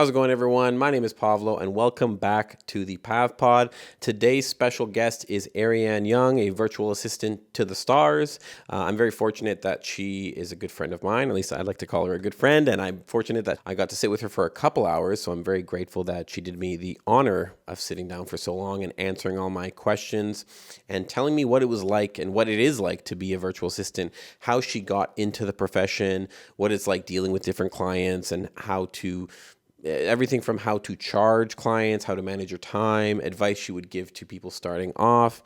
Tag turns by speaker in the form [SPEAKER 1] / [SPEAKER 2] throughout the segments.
[SPEAKER 1] How's it going, everyone? My name is Pavlo, and welcome back to the PavPod. Today's special guest is Arianne Young, a virtual assistant to the stars. I'm very fortunate that she is a good friend of mine. At least I'd like to call her a good friend, and I'm fortunate that I got to sit with her for a couple hours, so I'm very grateful that she did me the honor of sitting down for so long and answering all my questions and telling me what it was like and what it is like to be a virtual assistant, how she got into the profession, what it's like dealing with different clients, and everything from how to charge clients, how to manage your time, advice you would give to people starting off,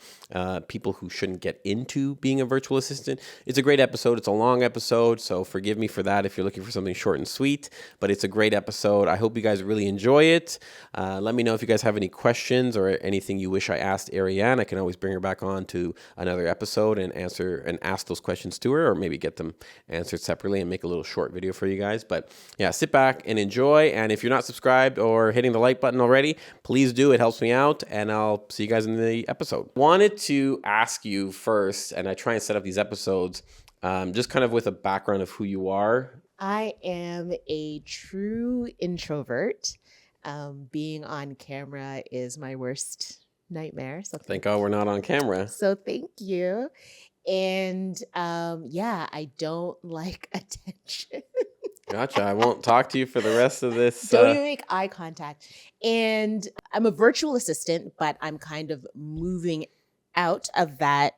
[SPEAKER 1] people who shouldn't get into being a virtual assistant. It's a great episode. It's a long episode, so forgive me for that if you're looking for something short and sweet, but it's a great episode. I hope you guys really enjoy it. Let me know if you guys have any questions or anything you wish I asked Arianne. I can always bring her back on to another episode and ask those questions to her, or maybe get them answered separately and make a little short video for you guys. But yeah, sit back and enjoy. And if you're not subscribed or hitting the like button already, please do. It helps me out, and I'll see you guys in the episode. Wanted to ask you first, and I try and set up these episodes just kind of with a background of who you are.
[SPEAKER 2] I am a true introvert. Being on camera is my worst nightmare. So
[SPEAKER 1] Thank God we're not on camera.
[SPEAKER 2] So thank you. And I don't like attention.
[SPEAKER 1] Gotcha. I won't talk to you for the rest of this.
[SPEAKER 2] Don't even make eye contact. And I'm a virtual assistant, but I'm kind of moving out of that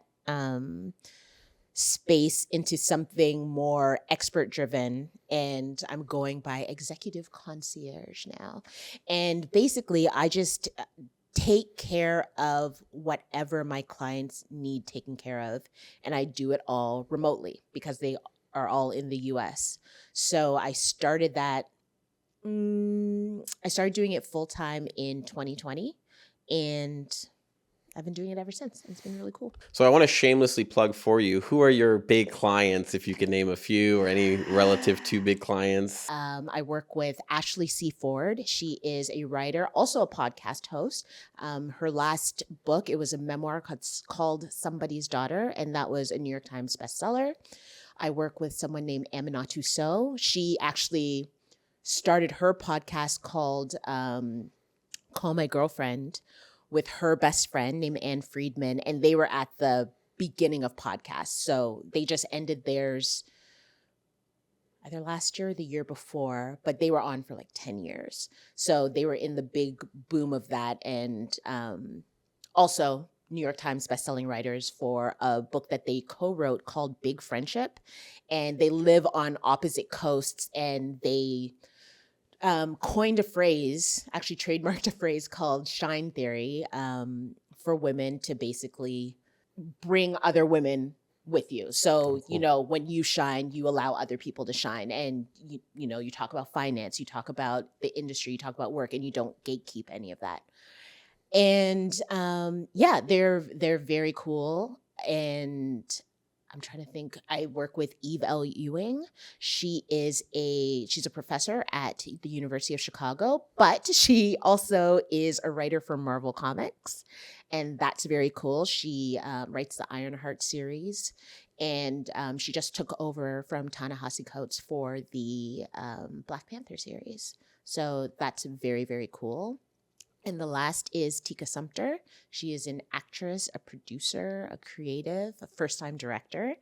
[SPEAKER 2] space into something more expert driven. And I'm going by executive concierge now. And basically, I just take care of whatever my clients need taken care of. And I do it all remotely because they are all in the US. So I started that. I started doing it full time in 2020, and I've been doing it ever since. It's been really cool.
[SPEAKER 1] So I want to shamelessly plug for you. Who are your big clients, if you could name a few, or any relative to big clients?
[SPEAKER 2] I work with Ashley C. Ford. She is a writer, also a podcast host. Her last book, it was a memoir called Somebody's Daughter, and that was a New York Times bestseller. I work with someone named Aminatu Sow. She actually started her podcast called Call My Girlfriend with her best friend named Ann Friedman, and they were at the beginning of podcasts. So they just ended theirs either last year or the year before, but they were on for like 10 years. So they were in the big boom of that. And also New York Times bestselling writers for a book that they co-wrote called Big Friendship. And they live on opposite coasts, and they coined a phrase, actually trademarked a phrase called shine theory for women to basically bring other women with you. So, cool. When you shine, you allow other people to shine. And, you talk about finance, you talk about the industry, you talk about work, and you don't gatekeep any of that. And they're very cool. And I'm trying to think. I work with Eve L. Ewing. She's a professor at the University of Chicago, but she also is a writer for Marvel Comics, and that's very cool. She writes the Ironheart series, and she just took over from Ta-Nehisi Coates for the Black Panther series. So that's very, very cool. And the last is Tika Sumpter. She is an actress, a producer, a creative, a first-time director.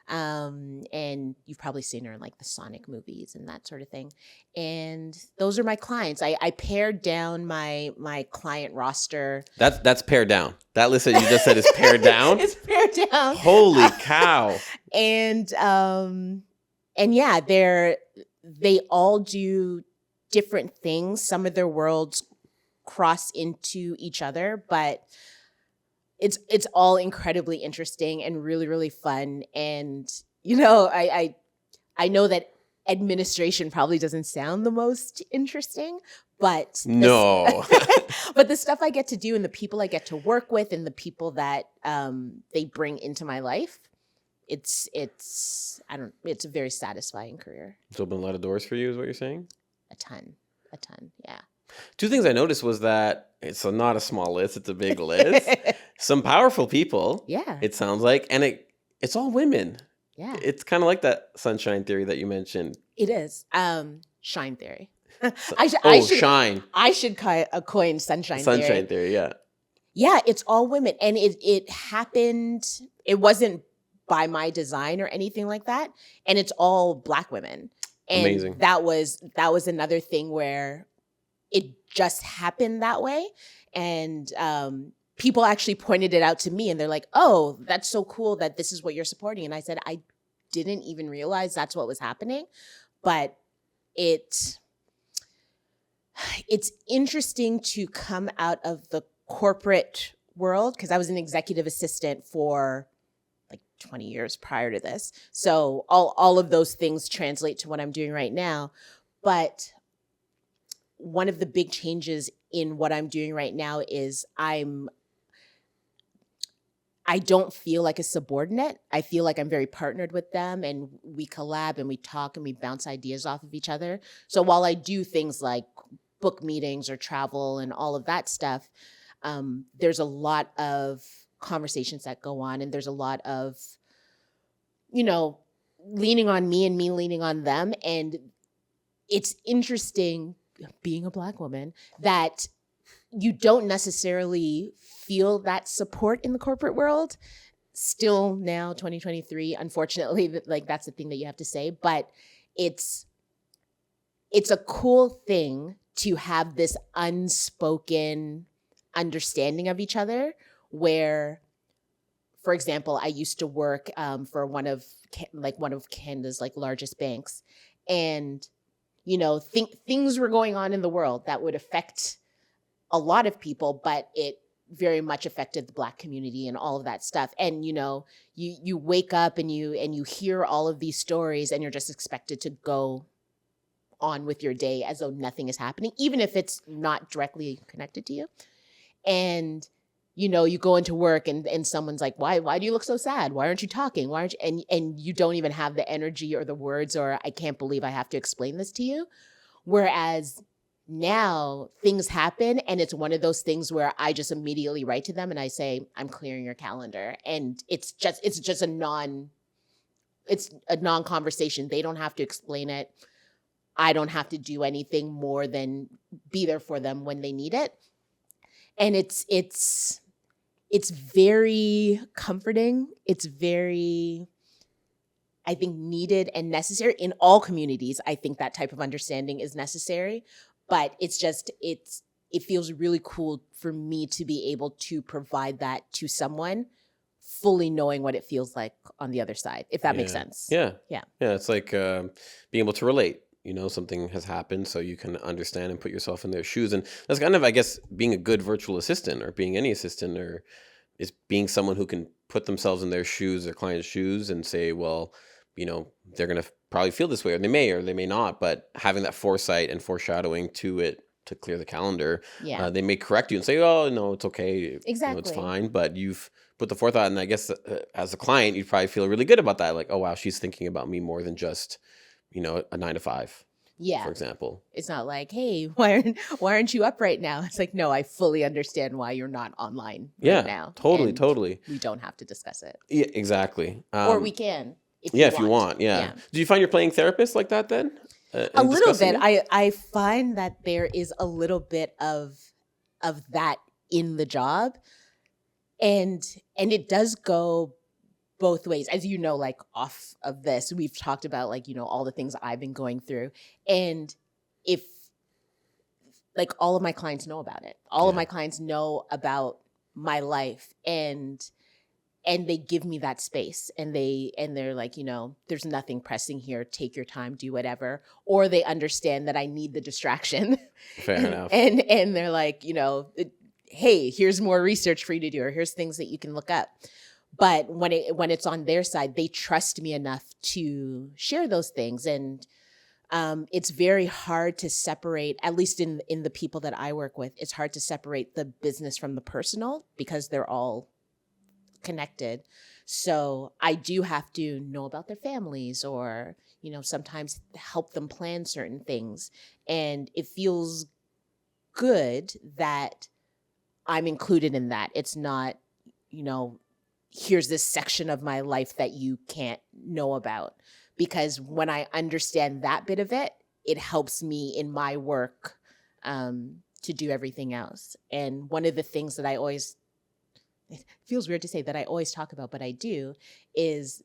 [SPEAKER 2] And you've probably seen her in like the Sonic movies and that sort of thing. And those are my clients. I pared down my client roster.
[SPEAKER 1] That's pared down. That list that you just said is pared down?
[SPEAKER 2] It's pared down.
[SPEAKER 1] Holy cow.
[SPEAKER 2] And yeah, they all do different things. Some of their worlds cross into each other, but it's all incredibly interesting and really, really fun. And I know that administration probably doesn't sound the most interesting, but
[SPEAKER 1] no.
[SPEAKER 2] But the stuff I get to do and the people I get to work with and the people that they bring into my life, it's a very satisfying career.
[SPEAKER 1] It's opened a lot of doors for you, is what you're saying?
[SPEAKER 2] A ton, yeah.
[SPEAKER 1] Two things I noticed was that it's not a small list, it's a big list. Some powerful people,
[SPEAKER 2] yeah.
[SPEAKER 1] It sounds like, and it's all women.
[SPEAKER 2] Yeah.
[SPEAKER 1] It's kind of like that sunshine theory that you mentioned.
[SPEAKER 2] It is. Shine theory.
[SPEAKER 1] So-
[SPEAKER 2] I should, I
[SPEAKER 1] oh,
[SPEAKER 2] should,
[SPEAKER 1] shine.
[SPEAKER 2] I should coin sunshine theory.
[SPEAKER 1] Sunshine theory, yeah.
[SPEAKER 2] Yeah, it's all women, and it happened. It wasn't by my design or anything like that, and it's all Black women. And
[SPEAKER 1] Amazing.
[SPEAKER 2] that was another thing where it just happened that way, and people actually pointed it out to me, and they're like, "Oh, that's so cool that this is what you're supporting." And I said, "I didn't even realize that's what was happening," but it's interesting to come out of the corporate world, because I was an executive assistant for like 20 years prior to this. So all of those things translate to what I'm doing right now. But one of the big changes in what I'm doing right now is I don't feel like a subordinate. I feel like I'm very partnered with them, and we collab and we talk and we bounce ideas off of each other. So while I do things like book meetings or travel and all of that stuff, there's a lot of conversations that go on, and there's a lot of, leaning on me and me leaning on them. And it's interesting being a Black woman that you don't necessarily feel that support in the corporate world. Still now, 2023, unfortunately, that's the thing that you have to say. But it's a cool thing to have this unspoken understanding of each other, where, for example, I used to work for one of Canada's largest banks, and things were going on in the world that would affect a lot of people, but it very much affected the Black community and all of that stuff. And you wake up and you hear all of these stories, and you're just expected to go on with your day as though nothing is happening, even if it's not directly connected to you. And you go into work and someone's like, why do you look so sad? Why aren't you talking? Why aren't you? And you don't even have the energy or the words, or I can't believe I have to explain this to you. Whereas now things happen, and it's one of those things where I just immediately write to them and I say, I'm clearing your calendar. And it's just a non-conversation. They don't have to explain it. I don't have to do anything more than be there for them when they need it. And it's very comforting. It's very, I think, needed and necessary in all communities. I think that type of understanding is necessary, but it feels really cool for me to be able to provide that to someone, fully knowing what it feels like on the other side, if that makes sense.
[SPEAKER 1] Yeah.
[SPEAKER 2] Yeah.
[SPEAKER 1] Yeah. It's like being able to relate. Something has happened, so you can understand and put yourself in their shoes. And that's kind of, I guess, being a good virtual assistant, or being any assistant, or is being someone who can put themselves in their shoes, their client's shoes, and say, well, they're going to probably feel this way, or they may not, but having that foresight and foreshadowing to it to clear the calendar, they may correct you and say, oh, no, it's okay.
[SPEAKER 2] Exactly.
[SPEAKER 1] It's fine. But you've put the forethought. And I guess as a client, you probably feel really good about that. Like, oh, wow, she's thinking about me more than just a 9 to 5, for example.
[SPEAKER 2] It's not like, hey, why aren't you up right now? It's like, no, I fully understand why you're not online right now.
[SPEAKER 1] Totally.
[SPEAKER 2] We don't have to discuss it.
[SPEAKER 1] Yeah, exactly.
[SPEAKER 2] Or we can, if you want.
[SPEAKER 1] Yeah. Do you find you're playing therapist like that then?
[SPEAKER 2] A little bit. I find that there is a little bit of that in the job, and it does go both ways. As you know, off of this, we've talked about all the things I've been going through. And if all of my clients know about it, all of my clients know about my life, and they give me that space, and they're like, there's nothing pressing here. Take your time, do whatever. Or they understand that I need the distraction.
[SPEAKER 1] Fair enough.
[SPEAKER 2] And they're like, hey, here's more research for you to do, or here's things that you can look up. But when it's on their side, they trust me enough to share those things. And it's very hard to separate, at least in the people that I work with, it's hard to separate the business from the personal, because they're all connected. So I do have to know about their families, or, sometimes help them plan certain things. And it feels good that I'm included in that. It's not, here's this section of my life that you can't know about. Because when I understand that bit of it, it helps me in my work to do everything else. And one of the things that it feels weird to say that I always talk about, but I do, is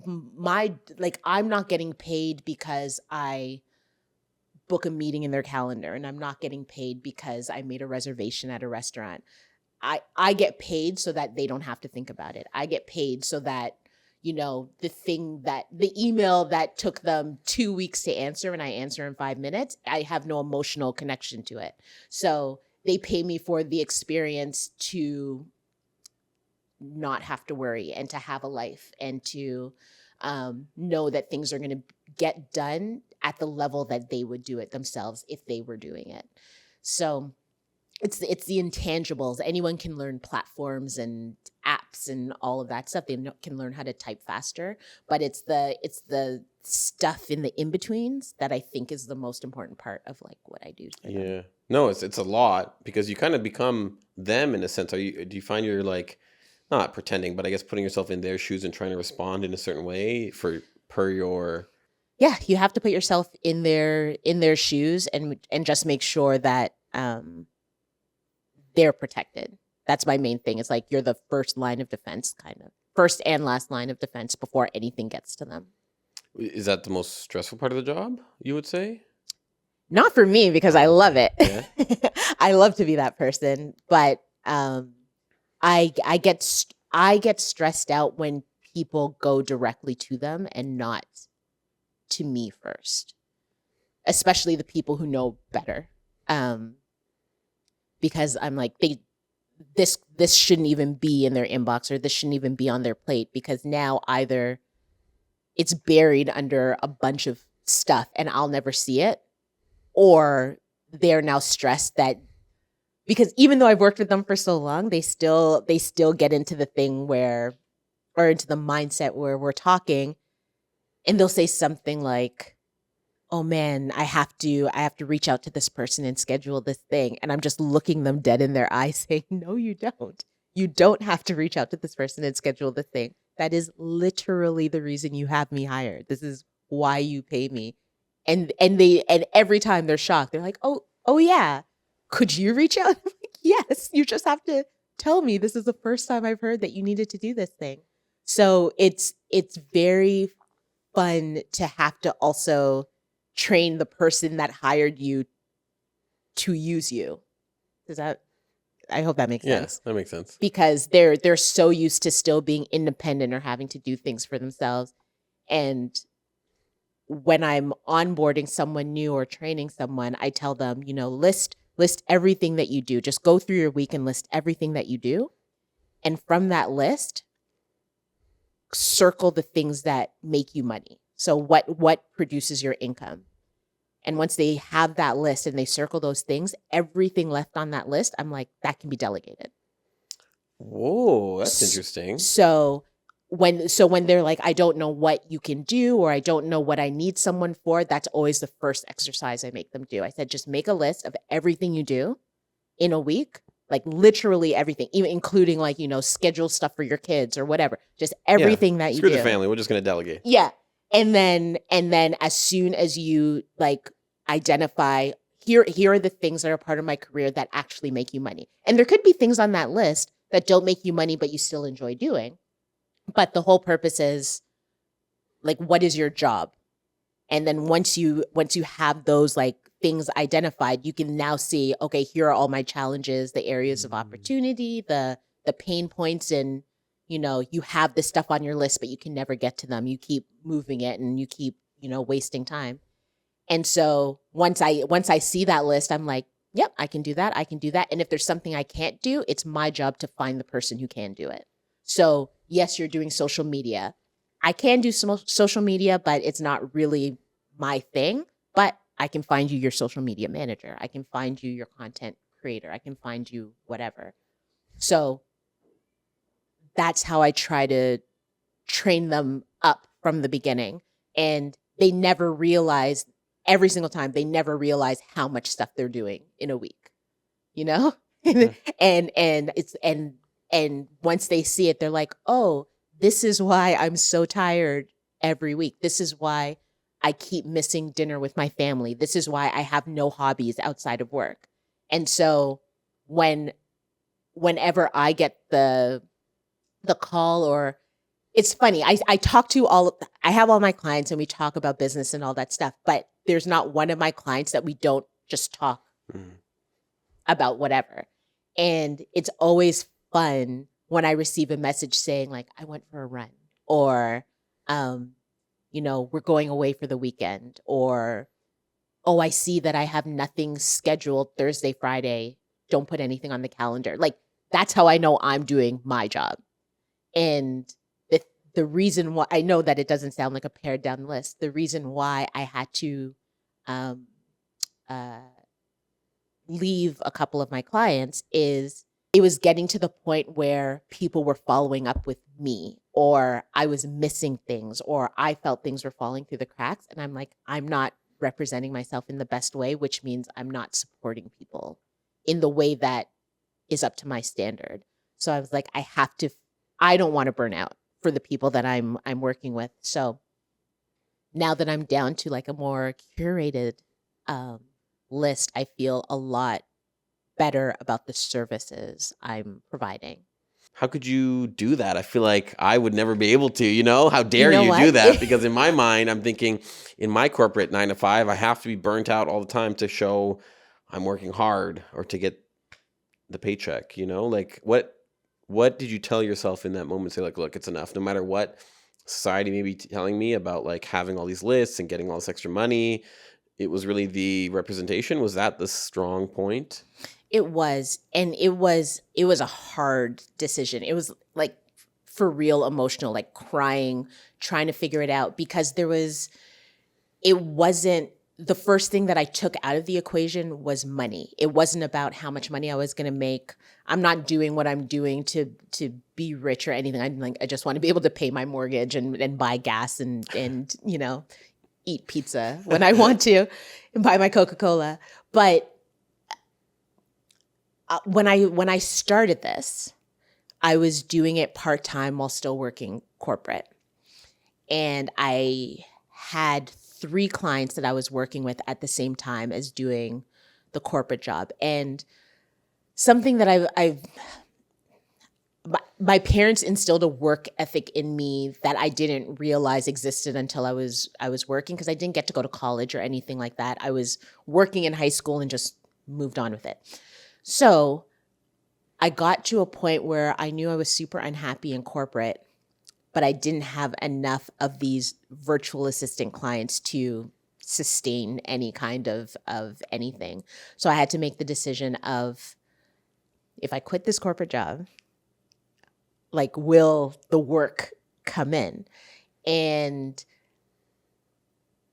[SPEAKER 2] I'm not getting paid because I book a meeting in their calendar, and I'm not getting paid because I made a reservation at a restaurant. I get paid so that they don't have to think about it. I get paid so that, the email that took them 2 weeks to answer and I answer in 5 minutes, I have no emotional connection to it. So they pay me for the experience to not have to worry and to have a life and to know that things are going to get done at the level that they would do it themselves if they were doing it. So it's the intangibles. Anyone can learn platforms and apps and all of that stuff. They can learn how to type faster, but it's the stuff in the in-betweens that I think is the most important part of like what I do for them.
[SPEAKER 1] Yeah. No, it's a lot because you kind of become them in a sense. Do you find you're like not pretending, but I guess putting yourself in their shoes and trying to respond in a certain way per your.
[SPEAKER 2] Yeah, you have to put yourself in their shoes and just make sure that they're protected. That's my main thing. It's like you're the first line of defense, kind of first and last line of defense before anything gets to them.
[SPEAKER 1] Is that the most stressful part of the job, you would say?
[SPEAKER 2] Not for me, because I love it.
[SPEAKER 1] Yeah.
[SPEAKER 2] I love to be that person, but I get stressed out when people go directly to them and not to me first, especially the people who know better. Because I'm like, this shouldn't even be in their inbox, or this shouldn't even be on their plate, because now either it's buried under a bunch of stuff and I'll never see it, or they're now stressed that, because even though I've worked with them for so long, they still get into the thing or into the mindset where we're talking and they'll say something like, oh man, I have to reach out to this person and schedule this thing. And I'm just looking them dead in their eyes saying, no, you don't. You don't have to reach out to this person and schedule the thing. That is literally the reason you have me hired. This is why you pay me. And every time they're shocked. They're like, oh yeah. Could you reach out? I'm like, yes, you just have to tell me this is the first time I've heard that you needed to do this thing. So it's very fun to have to also train the person that hired you to use you. I hope that makes sense.
[SPEAKER 1] Yes, that makes sense.
[SPEAKER 2] Because they're so used to still being independent or having to do things for themselves. And when I'm onboarding someone new or training someone, I tell them, list everything that you do. Just go through your week and list everything that you do. And from that list, circle the things that make you money. So what produces your income? And once they have that list and they circle those things, everything left on that list, I'm like, that can be delegated.
[SPEAKER 1] Whoa, that's interesting.
[SPEAKER 2] So when they're like, I don't know what you can do, or I don't know what I need someone for, that's always the first exercise I make them do. I said, just make a list of everything you do in a week, like literally everything, even including like, schedule stuff for your kids or whatever, just everything that you do.
[SPEAKER 1] Screw the family. We're just going to delegate.
[SPEAKER 2] Yeah. And then as soon as you like identify, here are the things that are part of my career that actually make you money. And there could be things on that list that don't make you money, but you still enjoy doing. But the whole purpose is like, what is your job? And then once you have those like things identified, you can now see, okay, here are all my challenges, the areas of opportunity, the pain points, and you have this stuff on your list, but you can never get to them. You keep moving it and you keep, wasting time. And so once I see that list, I'm like, yep, I can do that. I can do that. And if there's something I can't do, it's my job to find the person who can do it. So yes, you're doing social media. I can do some social media, but it's not really my thing. But I can find you your social media manager. I can find you your content creator. I can find you whatever. So that's how I try to train them up from the beginning. And they never realize, every single time, they never realize how much stuff they're doing in a week,
[SPEAKER 1] Yeah.
[SPEAKER 2] and once they see it, they're like, oh, this is why I'm so tired every week. This is why I keep missing dinner with my family. This is why I have no hobbies outside of work. And so whenever I get the call, or it's funny, I talk to I have all my clients and we talk about business and all that stuff, but there's not one of my clients that we don't just talk about whatever. And it's always fun when I receive a message saying like, I went for a run, or, we're going away for the weekend, or, oh, I see that I have nothing scheduled Thursday, Friday. Don't put anything on the calendar. Like, that's how I know I'm doing my job. And the reason why, I know that it doesn't sound like a pared down list, the reason why I had to leave a couple of my clients is it was getting to the point where people were following up with me, or I was missing things, or I felt things were falling through the cracks. And I'm like, I'm not representing myself in the best way, which means I'm not supporting people in the way that is up to my standard. So I was like, I don't want to burn out for the people that I'm working with. So now that I'm down to like a more curated list, I feel a lot better about the services I'm providing.
[SPEAKER 1] How could you do that? I feel like I would never be able to, how dare you
[SPEAKER 2] what?
[SPEAKER 1] do that? Because in my mind, I'm thinking in my corporate 9 to 5, I have to be burnt out all the time to show I'm working hard or to get the paycheck, like what did you tell yourself in that moment? Say like, look, it's enough. No matter what society may be telling me about like having all these lists and getting all this extra money, it was really the representation. Was that the strong point?
[SPEAKER 2] It was. And it was a hard decision. It was like for real emotional, like crying, trying to figure it out, because it wasn't, the first thing that I took out of the equation was money. It wasn't about how much money I was going to make. I'm not doing what I'm doing to be rich or anything. I'm like, I just want to be able to pay my mortgage and buy gas and eat pizza when I want to and buy my Coca-Cola. But when I started this, I was doing it part-time while still working corporate. And I had 3 clients that I was working with at the same time as doing the corporate job. And something that my parents instilled a work ethic in me that I didn't realize existed until I was working, because I didn't get to go to college or anything like that. I was working in high school and just moved on with it. So I got to a point where I knew I was super unhappy in corporate, but I didn't have enough of these virtual assistant clients to sustain any kind of anything. So I had to make the decision of, if I quit this corporate job, like, will the work come in? And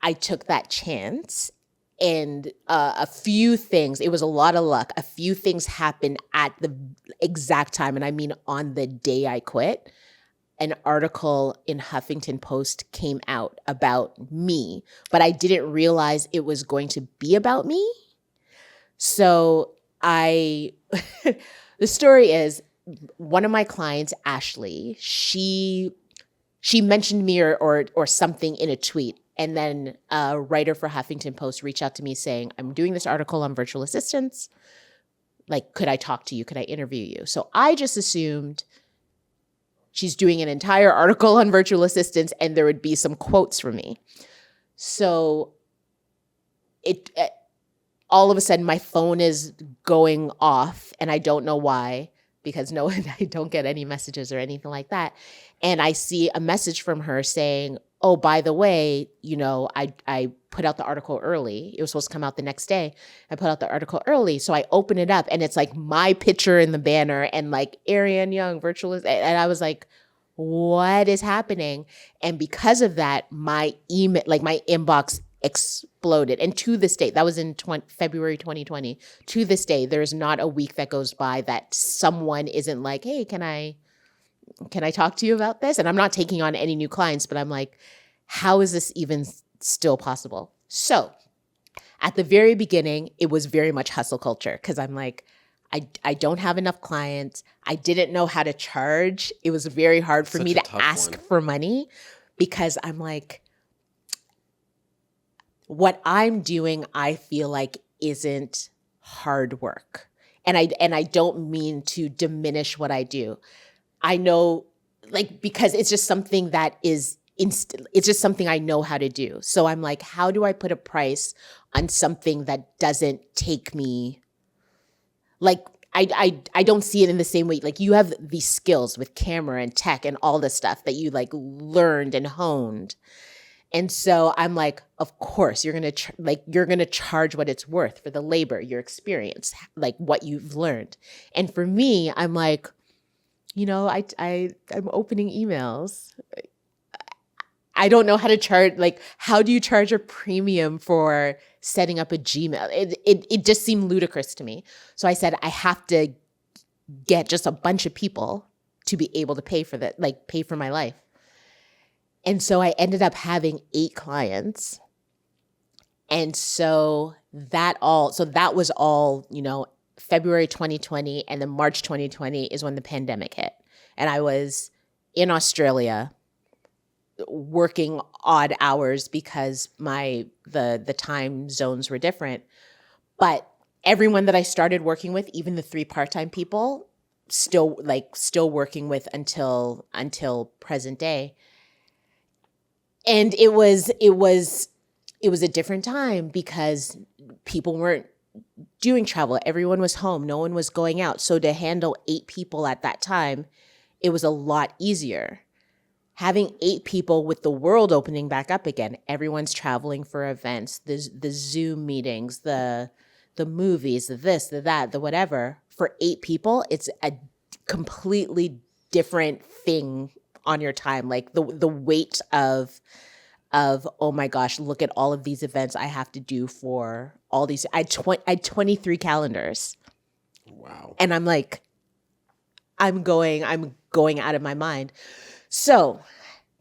[SPEAKER 2] I took that chance, and a few things, it was a lot of luck. A few things happened at the exact time, and I mean on the day I quit. An article in Huffington Post came out about me, but I didn't realize it was going to be about me. So the story is, one of my clients, Ashley, she mentioned me or something in a tweet. And then a writer for Huffington Post reached out to me saying, I'm doing this article on virtual assistants. Like, could I talk to you? Could I interview you? So I just assumed she's doing an entire article on virtual assistants and there would be some quotes from me. So all of a sudden my phone is going off, and I don't know why, because I don't get any messages or anything like that. And I see a message from her saying, oh, by the way, I put out the article early. It was supposed to come out the next day. I put out the article early. So I open it up, and it's like my picture in the banner and like Arianne Young, virtualist. And I was like, what is happening? And because of that, my email, like my inbox exploded. And to this day, that was in February 2020. To this day, there's not a week that goes by that someone isn't like, hey, can I talk to you about this? And I'm not taking on any new clients, but I'm like, how is this even still possible? So at the very beginning, it was very much hustle culture, because I'm like, I don't have enough clients. I didn't know how to charge. It was very hard for me to ask for money, because I'm like, what I'm doing, I feel like isn't hard work. And I don't mean to diminish what I do. I know, like, because it's just something that is it's just something I know how to do. So I'm like, how do I put a price on something that doesn't take me, like, I don't see it in the same way. Like, you have these skills with camera and tech and all this stuff that you like learned and honed. And so I'm like, of course, you're gonna you're gonna charge what it's worth for the labor, your experience, like what you've learned. And for me, I'm like, I'm opening emails. I don't know how to charge. Like, how do you charge a premium for setting up a Gmail? It just seemed ludicrous to me. So I said, I have to get just a bunch of people to be able to pay for that, like pay for my life. And so I ended up having 8 clients. And so that was all, February 2020, and then March 2020 is when the pandemic hit. And I was in Australia working odd hours because the time zones were different. But everyone that I started working with, even the 3 part-time people, still working with until present day. And it was a different time because people weren't doing travel. Everyone was home. No one was going out. So to handle 8 people at that time, it was a lot easier. Having 8 people with the world opening back up again, everyone's traveling for events, the Zoom meetings, the movies, the this, the that, the whatever. For 8 people, it's a completely different thing on your time. Like the weight of oh my gosh, look at all of these events I have to do for all these. I had 23 calendars.
[SPEAKER 1] Wow.
[SPEAKER 2] And I'm like, I'm going out of my mind. So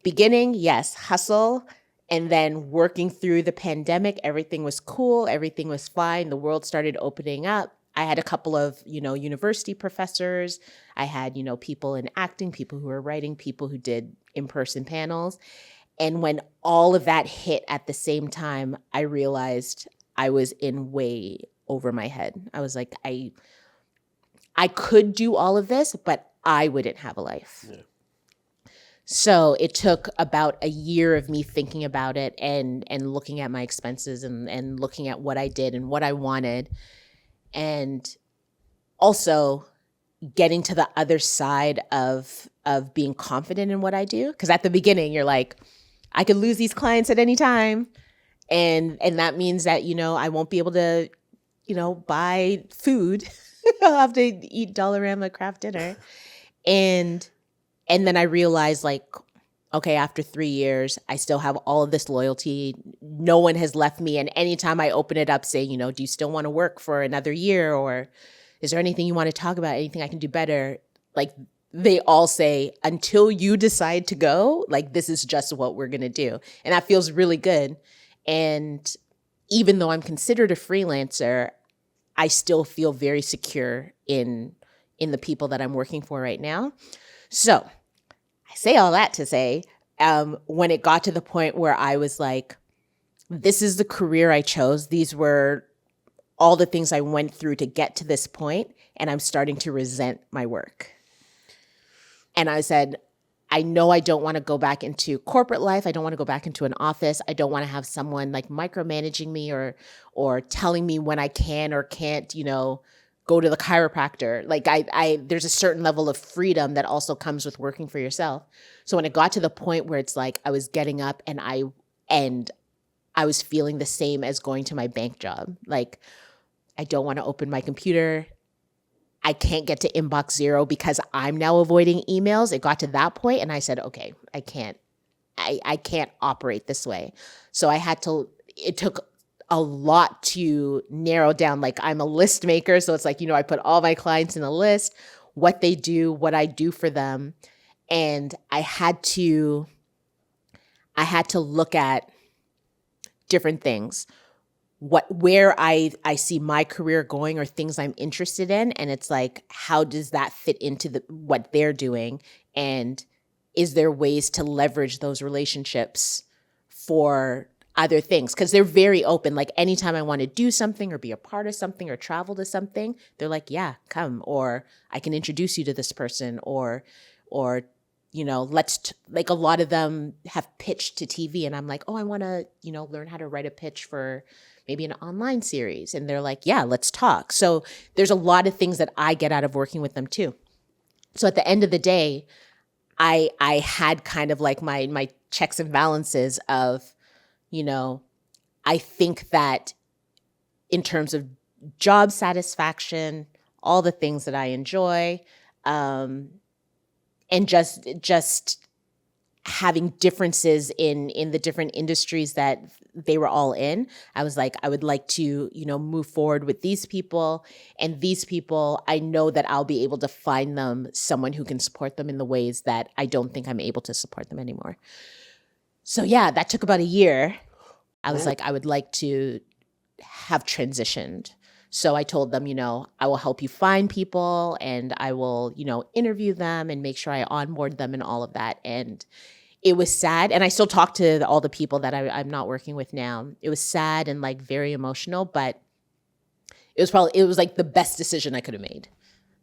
[SPEAKER 2] beginning, yes, hustle. And then working through the pandemic, everything was cool. Everything was fine. The world started opening up. I had a couple of, university professors. I had, people in acting, people who were writing, people who did in-person panels. And when all of that hit at the same time, I realized I was in way over my head. I was like, I could do all of this, but I wouldn't have a life. Yeah. So it took about a year of me thinking about it and looking at my expenses and looking at what I did and what I wanted. And also getting to the other side of being confident in what I do. Because at the beginning, you're like, I could lose these clients at any time. And that means that, I won't be able to, buy food. I'll have to eat Dollarama craft dinner. And then I realized, like, okay, after 3 years, I still have all of this loyalty. No one has left me. And anytime I open it up saying, do you still want to work for another year? Or is there anything you want to talk about? Anything I can do better? Like, they all say, until you decide to go, like, this is just what we're going to do. And that feels really good. And even though I'm considered a freelancer, I still feel very secure in the people that I'm working for right now. So I say all that to say, when it got to the point where I was like, this is the career I chose. These were all the things I went through to get to this point, and I'm starting to resent my work. And I said, I know I don't want to go back into corporate life. I don't want to go back into an office. I don't want to have someone like micromanaging me or telling me when I can or can't, go to the chiropractor. Like there's a certain level of freedom that also comes with working for yourself. So when it got to the point where it's like I was getting up and I was feeling the same as going to my bank job. Like, I don't want to open my computer. I can't get to inbox 0 because I'm now avoiding emails. It got to that point and I said, okay, I can't operate this way. So it took a lot to narrow down. Like, I'm a list maker. So it's like, I put all my clients in a list, what they do, what I do for them. And I had to look at different things, where I see my career going or things I'm interested in. And it's like, how does that fit into what they're doing? And is there ways to leverage those relationships for other things because they're very open. Like anytime I want to do something or be a part of something or travel to something, they're like, yeah, come, or I can introduce you to this person, or like a lot of them have pitched to TV and I'm like, oh, I want to, learn how to write a pitch for maybe an online series. And they're like, yeah, let's talk. So there's a lot of things that I get out of working with them too. So at the end of the day, I had kind of like my checks and balances of, I think that in terms of job satisfaction, all the things that I enjoy, and just having differences in the different industries that they were all in, I was like, I would like to, move forward with these people. And these people, I know that I'll be able to find them someone who can support them in the ways that I don't think I'm able to support them anymore. So yeah, that took about a year. I was like, I would like to have transitioned. So I told them, I will help you find people and I will, interview them and make sure I onboard them and all of that. And it was sad. And I still talk to all the people that I'm not working with now. It was sad and like very emotional, but it was like the best decision I could have made.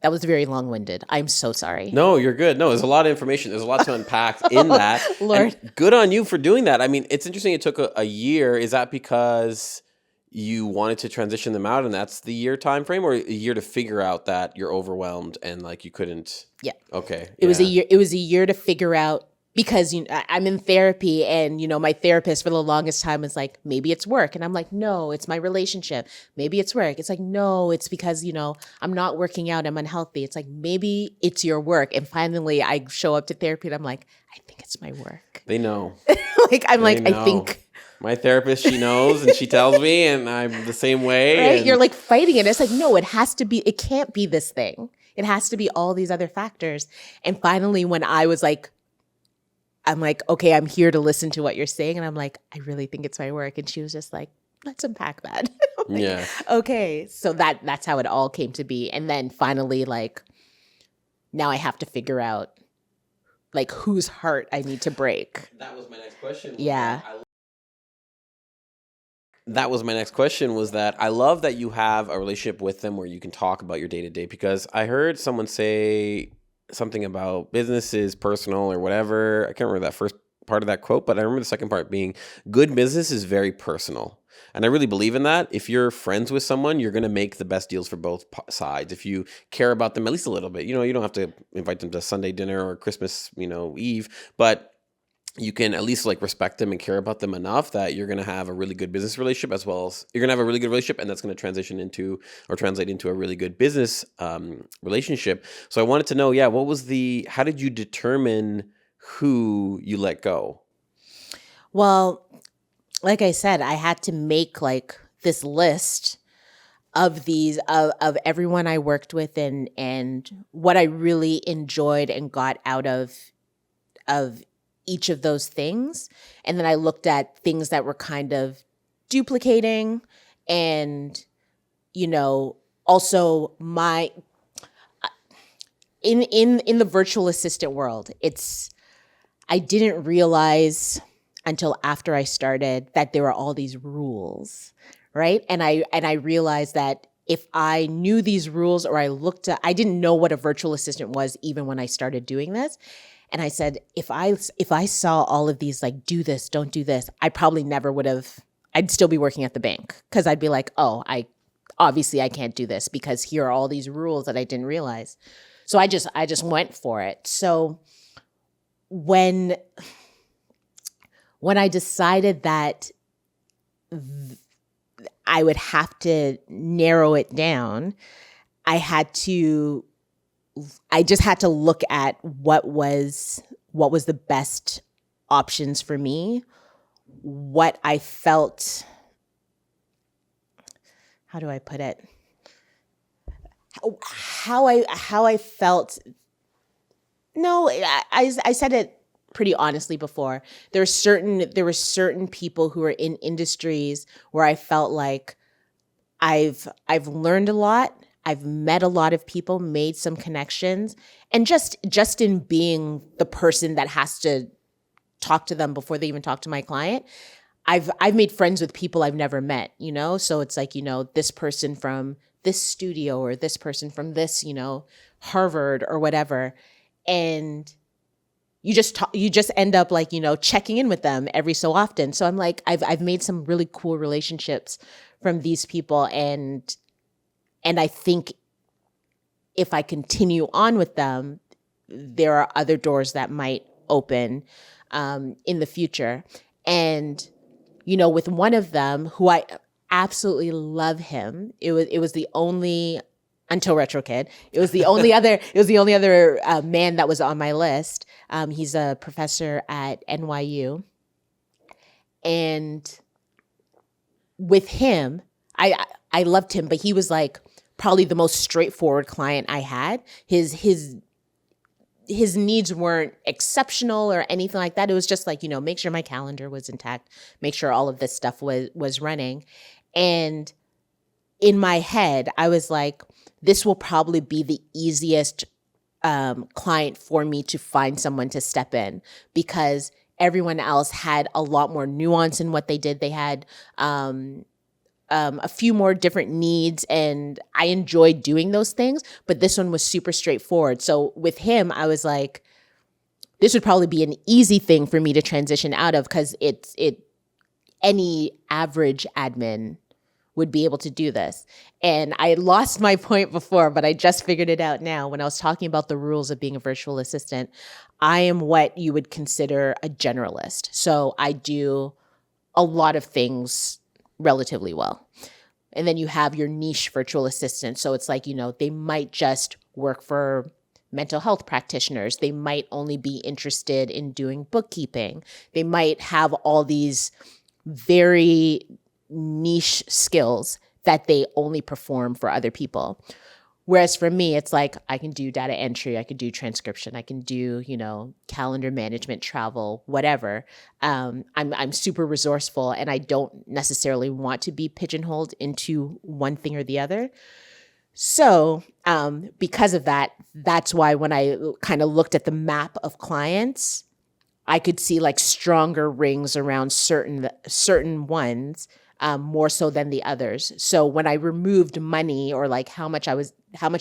[SPEAKER 2] That was very long-winded. I'm so sorry.
[SPEAKER 1] No, you're good. No, there's a lot of information. There's a lot to unpack in that.
[SPEAKER 2] Lord.
[SPEAKER 1] And good on you for doing that. I mean, it's interesting it took a year. Is that because you wanted to transition them out and that's the year time frame, or a year to figure out that you're overwhelmed and like you couldn't?
[SPEAKER 2] Yeah.
[SPEAKER 1] Okay.
[SPEAKER 2] It was a year. It was a year to figure out, because I'm in therapy and, my therapist for the longest time was like, maybe it's work. And I'm like, no, it's my relationship. Maybe it's work. It's like, no, it's because, I'm not working out. I'm unhealthy. It's like, maybe it's your work. And finally I show up to therapy and I'm like, I think it's my work.
[SPEAKER 1] They know.
[SPEAKER 2] I think.
[SPEAKER 1] My therapist, she knows and she tells me and I'm the same way.
[SPEAKER 2] Right?
[SPEAKER 1] And
[SPEAKER 2] You're like fighting it. It's like, no, it can't be this thing. It has to be all these other factors. And finally, when I'm like, okay, I'm here to listen to what you're saying. And I'm like, I really think it's my work. And she was just like, let's unpack that. Like,
[SPEAKER 1] yeah.
[SPEAKER 2] Okay. So that's how it all came to be. And then finally, like, now I have to figure out like whose heart I need to break.
[SPEAKER 1] That was my next question.
[SPEAKER 2] Yeah.
[SPEAKER 1] That was my next question, was that I love that you have a relationship with them where you can talk about your day-to-day, because I heard someone say something about business is personal or whatever. I can't remember that first part of that quote, but I remember the second part being good business is very personal. And I really believe in that. If you're friends with someone, you're going to make the best deals for both sides. If you care about them at least a little bit, you don't have to invite them to Sunday dinner or Christmas, Eve, but you can at least like respect them and care about them enough that you're going to have a really good business relationship, as well as you're going to have a really good relationship, and that's going to transition into or translate into a really good business relationship. So I wanted to know, how did you determine who you let go?
[SPEAKER 2] Well, like I said, I had to make like this list of these of everyone I worked with and what I really enjoyed and got out of each of those things. And then I looked at things that were kind of duplicating and, also in the virtual assistant world, I didn't realize until after I started that there were all these rules, right? And I realized that if I knew these rules or I didn't know what a virtual assistant was even when I started doing this. And I said, if I saw all of these, like, do this, don't do this, I probably never would have, I'd still be working at the bank, because I'd be like, oh, obviously I can't do this because here are all these rules that I didn't realize. So I just went for it. So when I decided that I would have to narrow it down, I just had to look at what was the best options for me, what I felt, how do I put it? How I felt. No, I said it pretty honestly before. There were certain people who were in industries where I felt like I've learned a lot. I've met a lot of people, made some connections, and just in being the person that has to talk to them before they even talk to my client, I've made friends with people I've never met, you know? So it's like, you know, this person from this studio or this person from this, you know, Harvard or whatever. And you just end up like, you know, checking in with them every so often. So I'm like, I've made some really cool relationships from these people, and I think if I continue on with them, there are other doors that might open in the future. And you know, with one of them who I absolutely love him. It was the only, until Retro Kid, it was the only other man that was on my list. He's a professor at NYU, and with him, I loved him, but he was like probably the most straightforward client I had. His needs weren't exceptional or anything like that. It was just like, you know, make sure my calendar was intact, make sure all of this stuff was running. And in my head, I was like, this will probably be the easiest client for me to find someone to step in, because everyone else had a lot more nuance in what they did. They had a few more different needs, and I enjoyed doing those things, but this one was super straightforward. So with him, I was like, this would probably be an easy thing for me to transition out of, because any average admin would be able to do this. And I lost my point before, but I just figured it out now when I was talking about the rules of being a virtual assistant. I am what you would consider a generalist. So I do a lot of things relatively well. And then you have your niche virtual assistant. So it's like, you know, they might just work for mental health practitioners. They might only be interested in doing bookkeeping. They might have all these very niche skills that they only perform for other people. Whereas for me, it's like, I can do data entry, I can do transcription, I can do, you know, calendar management, travel, whatever. I'm super resourceful, and I don't necessarily want to be pigeonholed into one thing or the other. So because of that, that's why when I kind of looked at the map of clients, I could see like stronger rings around certain ones, more so than the others. So when I removed money, or like how much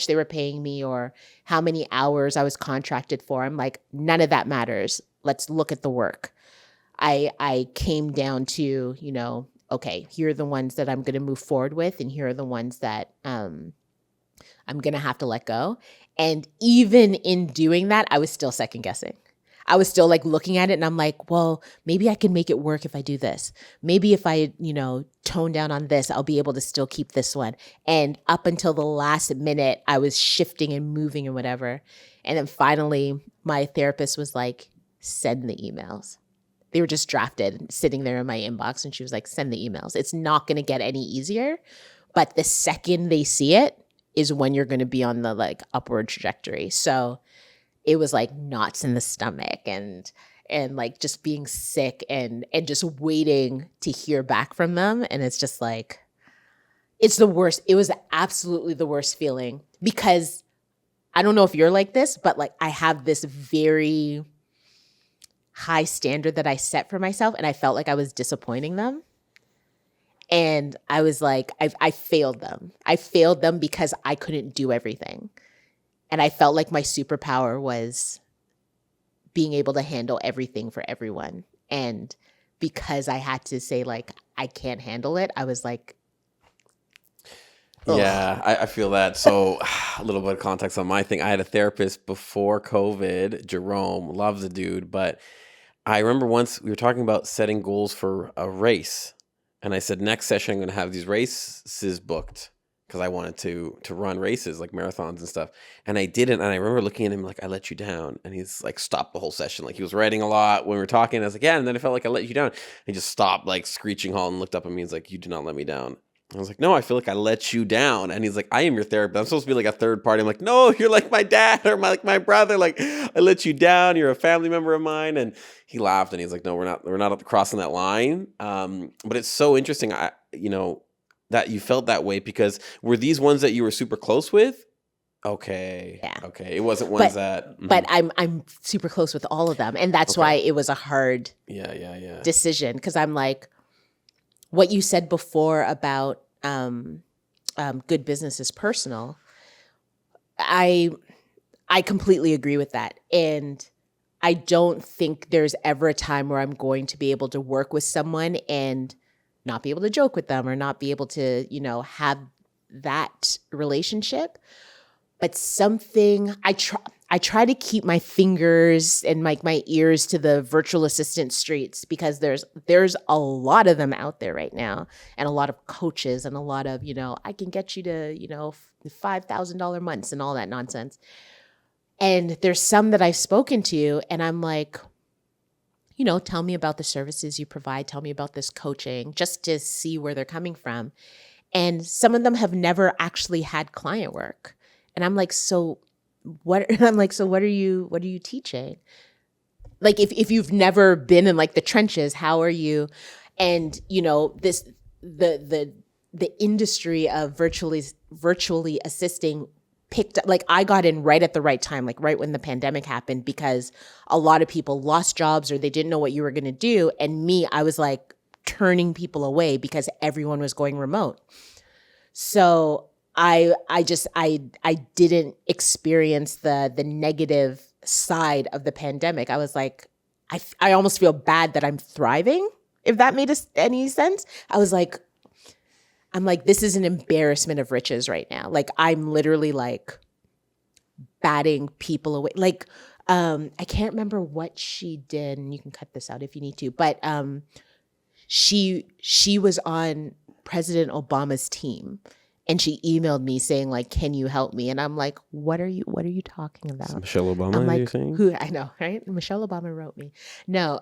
[SPEAKER 2] they were paying me, or how many hours I was contracted for, I'm like, none of that matters. Let's look at the work. I came down to, you know, okay, here are the ones that I'm going to move forward with, and here are the ones that I'm going to have to let go. And even in doing that, I was still second guessing. I was still like looking at it, and I'm like, well, maybe I can make it work if I do this. Maybe if I, you know, tone down on this, I'll be able to still keep this one. And up until the last minute, I was shifting and moving and whatever. And then finally, my therapist was like, send the emails. They were just drafted, sitting there in my inbox. And she was like, send the emails. It's not going to get any easier. But the second they see it is when you're going to be on the like upward trajectory. So it was like knots in the stomach, and like just being sick, and just waiting to hear back from them. And it's just like, it's the worst. It was absolutely the worst feeling, because I don't know if you're like this, but like I have this very high standard that I set for myself, and I felt like I was disappointing them. And I was like, I failed them. I failed them because I couldn't do everything. And I felt like my superpower was being able to handle everything for everyone. And because I had to say, like, I can't handle it, I was like, ugh.
[SPEAKER 1] Yeah, I feel that. So a little bit of context on my thing. I had a therapist before COVID, Jerome, loves the dude. But I remember once we were talking about setting goals for a race. And I said, next session, I'm going to have these races booked, because I wanted to run races like marathons and stuff. And I didn't. And I remember looking at him like, I let you down. And he's like, stopped the whole session. Like, he was writing a lot when we were talking. I was like, yeah. And then I felt like I let you down. He just stopped, like screeching halt, and looked up at me and was like, you did not let me down. I was like, no, I feel like I let you down. And he's like, I am your therapist. I'm supposed to be like a third party. I'm like, no, you're like my dad, or my brother. Like, I let you down. You're a family member of mine. And he laughed, and he's like, no, we're not crossing that line. But it's so interesting. That you felt that way, because were these ones that you were super close with? Okay.
[SPEAKER 2] Yeah.
[SPEAKER 1] Okay. It wasn't ones that.
[SPEAKER 2] But I'm super close with all of them, and that's why it was a hard
[SPEAKER 1] yeah
[SPEAKER 2] decision, because I'm like, what you said before about good business is personal, I completely agree with that. And I don't think there's ever a time where I'm going to be able to work with someone and not be able to joke with them or not be able to, have that relationship. But something I try to keep my fingers and my ears to the virtual assistant streets, because there's a lot of them out there right now, and a lot of coaches and a lot of, I can get you to, $5,000 months and all that nonsense. And there's some that I've spoken to and I'm like, tell me about the services you provide, tell me about this coaching, just to see where they're coming from. And some of them have never actually had client work. And I'm like, so what? I'm like, so what are you teaching? Like, if you've never been in like the trenches, how are you? And this the industry of virtually assisting picked up. Like, I got in right at the right time, like right when the pandemic happened, because a lot of people lost jobs or they didn't know what you were going to do. And me, I was like turning people away because everyone was going remote. So I didn't experience the negative side of the pandemic. I was like, I almost feel bad that I'm thriving, if that made any sense. I'm like, this is an embarrassment of riches right now. Like, I'm literally like batting people away. Like, I can't remember what she did, and you can cut this out if you need to, but she was on President Obama's team. And she emailed me saying, like, can you help me? And I'm like, what are you talking about?
[SPEAKER 1] It's Michelle Obama,
[SPEAKER 2] I'm like,
[SPEAKER 1] you're saying?
[SPEAKER 2] who? I know, right? Michelle Obama wrote me. No.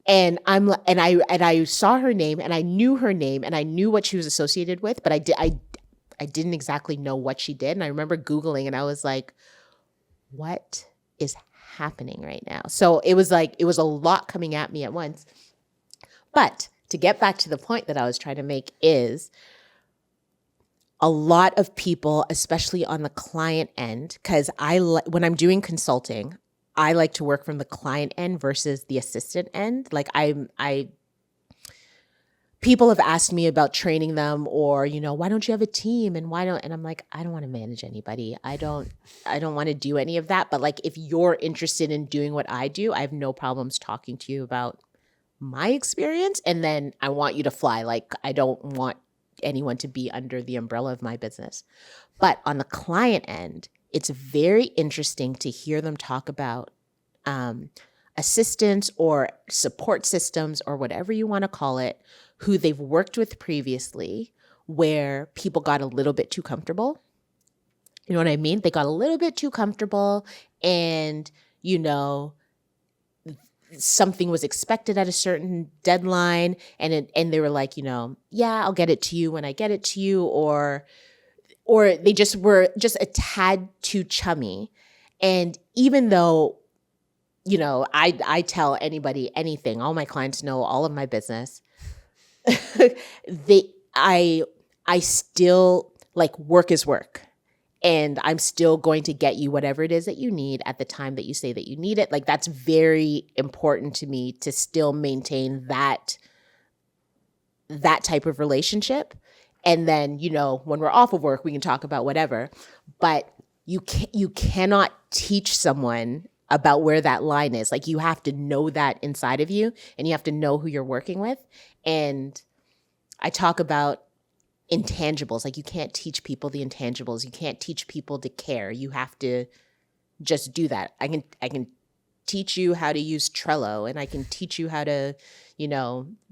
[SPEAKER 2] And I saw her name and I knew her name and I knew what she was associated with, but I didn't exactly know what she did. And I remember Googling and I was like, what is happening right now? So it was a lot coming at me at once. But to get back to the point that I was trying to make is, a lot of people, especially on the client end, because when I'm doing consulting, I like to work from the client end versus the assistant end. Like, people have asked me about training them, or, why don't you have a team, and and I'm like, I don't want to manage anybody. I don't want to do any of that. But like, if you're interested in doing what I do, I have no problems talking to you about my experience. And then I want you to fly. Like, I don't want anyone to be under the umbrella of my business. But on the client end, it's very interesting to hear them talk about assistants or support systems or whatever you want to call it, who they've worked with previously, where people got a little bit too comfortable. You know what I mean? They got a little bit too comfortable, and, something was expected at a certain deadline, and they were like, yeah, I'll get it to you when I get it to you, or they just were just a tad too chummy. And even though, I tell anybody anything, all my clients know all of my business, I still, like, work is work. And I'm still going to get you whatever it is that you need at the time that you say that you need it. Like, that's very important to me, to still maintain that type of relationship. And then, when we're off of work, we can talk about whatever. But you cannot teach someone about where that line is. Like, you have to know that inside of you, and you have to know who you're working with. And I talk about intangibles. Like, you can't teach people the intangibles. You can't teach people to care. You have to just do that. I can teach you how to use Trello, and I can teach you how to,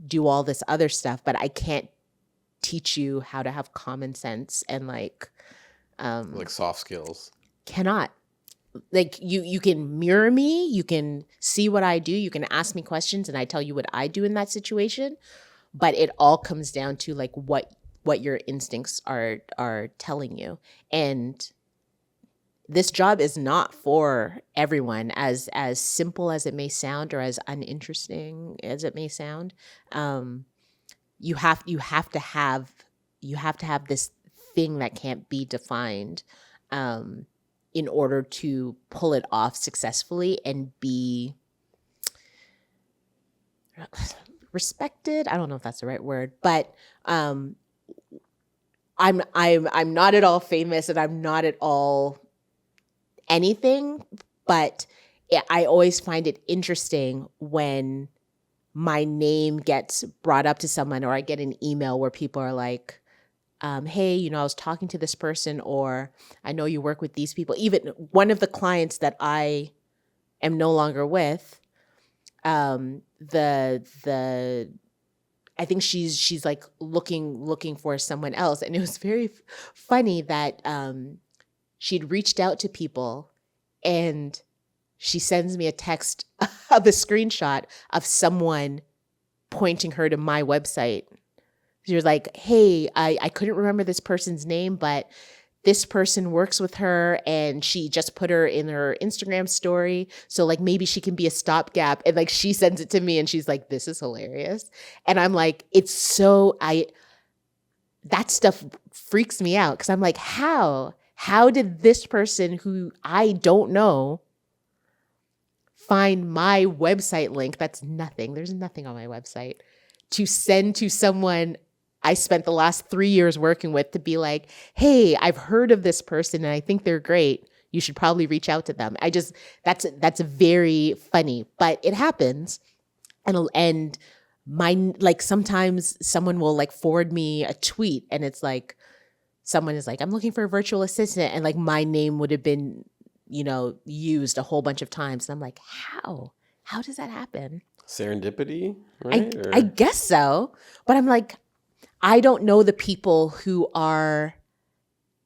[SPEAKER 2] do all this other stuff, but I can't teach you how to have common sense and like
[SPEAKER 1] soft skills.
[SPEAKER 2] Cannot. Like, you can mirror me, you can see what I do, you can ask me questions and I tell you what I do in that situation, but it all comes down to like what your instincts are telling you. And this job is not for everyone, as simple as it may sound, or as uninteresting as it may sound. You have to have this thing that can't be defined, in order to pull it off successfully and be respected. I don't know if that's the right word, but I'm not at all famous, and I'm not at all anything, but I always find it interesting when my name gets brought up to someone, or I get an email where people are like, hey, I was talking to this person, or I know you work with these people. Even one of the clients that I am no longer with, the I think she's like looking for someone else, and it was very funny that she'd reached out to people, and she sends me a text of a screenshot of someone pointing her to my website. She was like, hey, I couldn't remember this person's name, but this person works with her, and she just put her in her Instagram story. So like maybe she can be a stopgap. And like she sends it to me, and she's like, this is hilarious. And I'm like, that stuff freaks me out, because I'm like, how did this person who I don't know find my website link? That's nothing. There's nothing on my website to send to someone I spent the last 3 years working with, to be like, hey, I've heard of this person and I think they're great. You should probably reach out to them. That's very funny, but it happens. And like sometimes someone will like forward me a tweet, and it's like, someone is like, I'm looking for a virtual assistant, and like my name would have been, used a whole bunch of times. And I'm like, how does that happen?
[SPEAKER 1] Serendipity, right?
[SPEAKER 2] I guess so. But I'm like, I don't know the people who are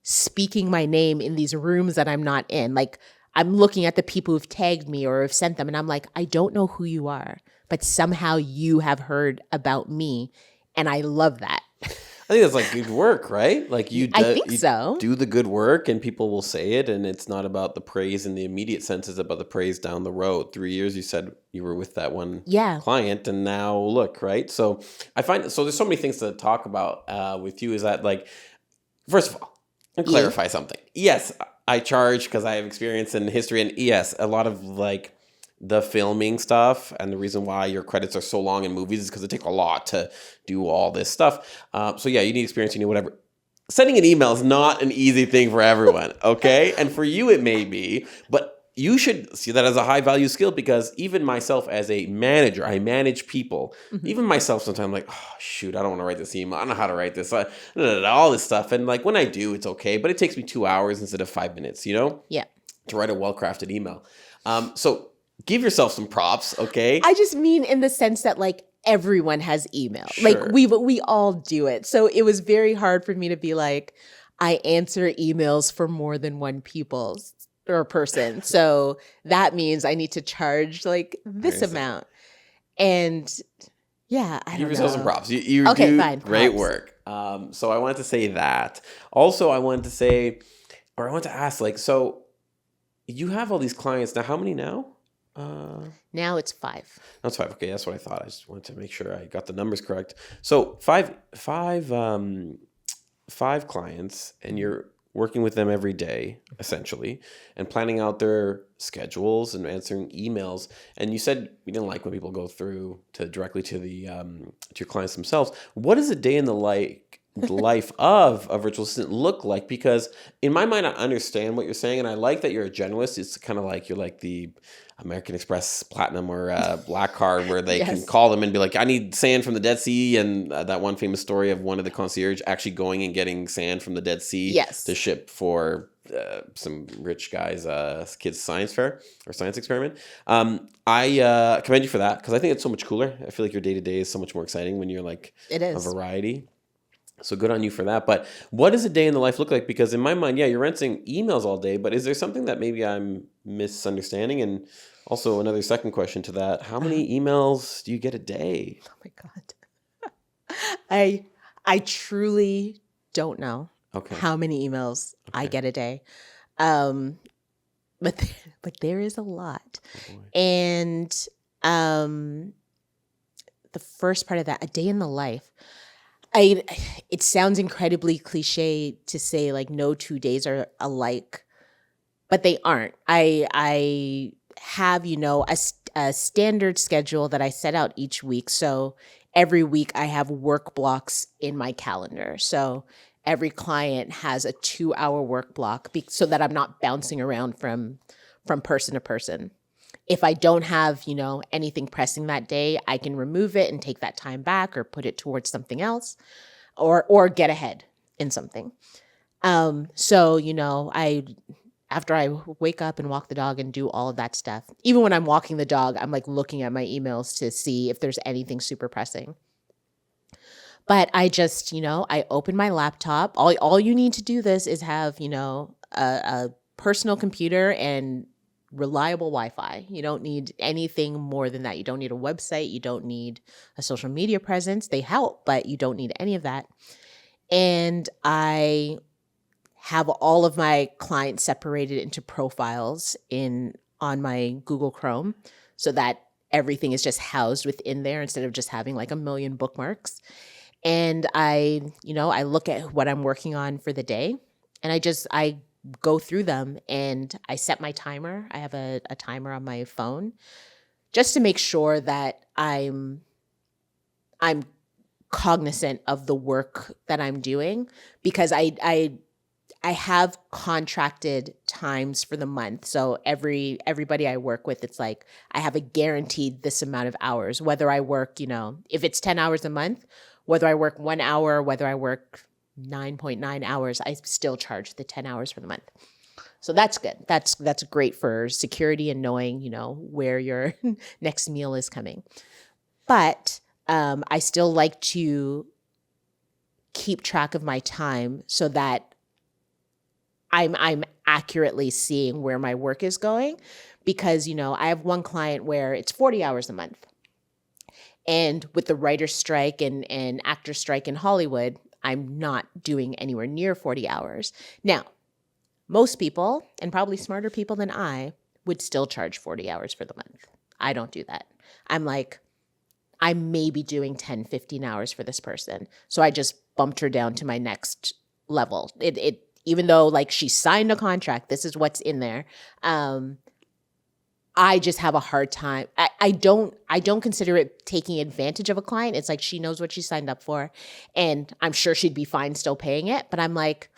[SPEAKER 2] speaking my name in these rooms that I'm not in. Like, I'm looking at the people who've tagged me or have sent them, and I'm like, I don't know who you are, but somehow you have heard about me, and I love that.
[SPEAKER 1] I think that's like good work, right? Like you
[SPEAKER 2] so.
[SPEAKER 1] Do the good work, and people will say it, and it's not about the praise in the immediate sense, it's about the praise down the road. 3 years you said you were with that one client, and now look, right? So I find, so there's so many things to talk about with you, is that like, first of all, and clarify something. Yes, I charge because I have experience in history, and yes, a lot of like the filming stuff, and the reason why your credits are so long in movies is because it takes a lot to do all this stuff. So yeah, you need experience, you need whatever. Sending an email is not an easy thing for everyone, okay? And for you it may be, but you should see that as a high value skill, because even myself as a manager, I manage people. Mm-hmm. Even myself sometimes I'm like, oh shoot, I don't want to write this email. I don't know how to write this. All this stuff. And like when I do, it's okay, but it takes me 2 hours instead of 5 minutes,
[SPEAKER 2] Yeah.
[SPEAKER 1] To write a well-crafted email. So give yourself some props, okay?
[SPEAKER 2] I just mean in the sense that like everyone has email.
[SPEAKER 1] Sure.
[SPEAKER 2] Like we all do it. So it was very hard for me to be like, I answer emails for more than one person. So that means I need to charge like this amount. And yeah, I don't know.
[SPEAKER 1] Give yourself some props. You
[SPEAKER 2] okay,
[SPEAKER 1] do
[SPEAKER 2] fine.
[SPEAKER 1] Great
[SPEAKER 2] Props.
[SPEAKER 1] work. So I wanted to say that. Also, I wanted to ask, like, so you have all these clients now. How many now?
[SPEAKER 2] Now it's 5.
[SPEAKER 1] That's 5. Okay, that's what I thought. I just wanted to make sure I got the numbers correct. So five clients, and you're working with them every day, essentially, and planning out their schedules and answering emails. And you said you didn't like when people go through directly to to your clients themselves. What does a day in the life of a virtual assistant look like? Because in my mind, I understand what you're saying, and I like that you're a generalist. It's kind of like you're like the American Express Platinum or Black Card, where they can call them and be like, I need sand from the Dead Sea. And that one famous story of one of the concierge actually going and getting sand from the Dead Sea to ship for some rich guy's kid's science fair or science experiment. I commend you for that, because I think it's so much cooler. I feel like your day-to-day is so much more exciting when you're like a variety. So good on you for that. But what does a day in the life look like? Because in my mind, yeah, you're answering emails all day, but is there something that maybe I'm misunderstanding? And also another second question to that, how many emails do you get a day?
[SPEAKER 2] Oh my God. I truly don't know how many emails I get a day. But there is a lot. And the first part of that, a day in the life, it sounds incredibly cliche to say like no 2 days are alike, but they aren't. I have, a a standard schedule that I set out each week. So every week I have work blocks in my calendar. So every client has a 2-hour work block so that I'm not bouncing around from person to person. If I don't have, anything pressing that day, I can remove it and take that time back or put it towards something else or get ahead in something. So, after I wake up and walk the dog and do all of that stuff, even when I'm walking the dog, I'm like looking at my emails to see if there's anything super pressing. But I just, I open my laptop. All you need to do this is have, a personal computer and reliable Wi-Fi. You don't need anything more than that. You don't need a website. You don't need a social media presence. They help, but you don't need any of that. And I have all of my clients separated into profiles on my Google Chrome so that everything is just housed within there instead of just having like a million bookmarks. And I look at what I'm working on for the day, and I go through them and I set my timer. I have a timer on my phone just to make sure that I'm cognizant of the work that I'm doing, because I have contracted times for the month. So everybody I work with, it's like I have a guaranteed this amount of hours, whether I work, if it's 10 hours a month, whether I work 1 hour, whether I work 9.9 hours, I still charge the 10 hours for the month. So that's good. That's great for security and knowing, where your next meal is coming. But I still like to keep track of my time so that I'm accurately seeing where my work is going, because, I have one client where it's 40 hours a month. And with the writer's strike and actor strike in Hollywood, I'm not doing anywhere near 40 hours. Now, most people, and probably smarter people than I, would still charge 40 hours for the month. I don't do that. I'm like, I may be doing 10, 15 hours for this person. So I just bumped her down to my next level. It even though like she signed a contract, this is what's in there. I just have a hard time. I don't consider it taking advantage of a client. It's like she knows what she signed up for, and I'm sure she'd be fine still paying it. But I'm like,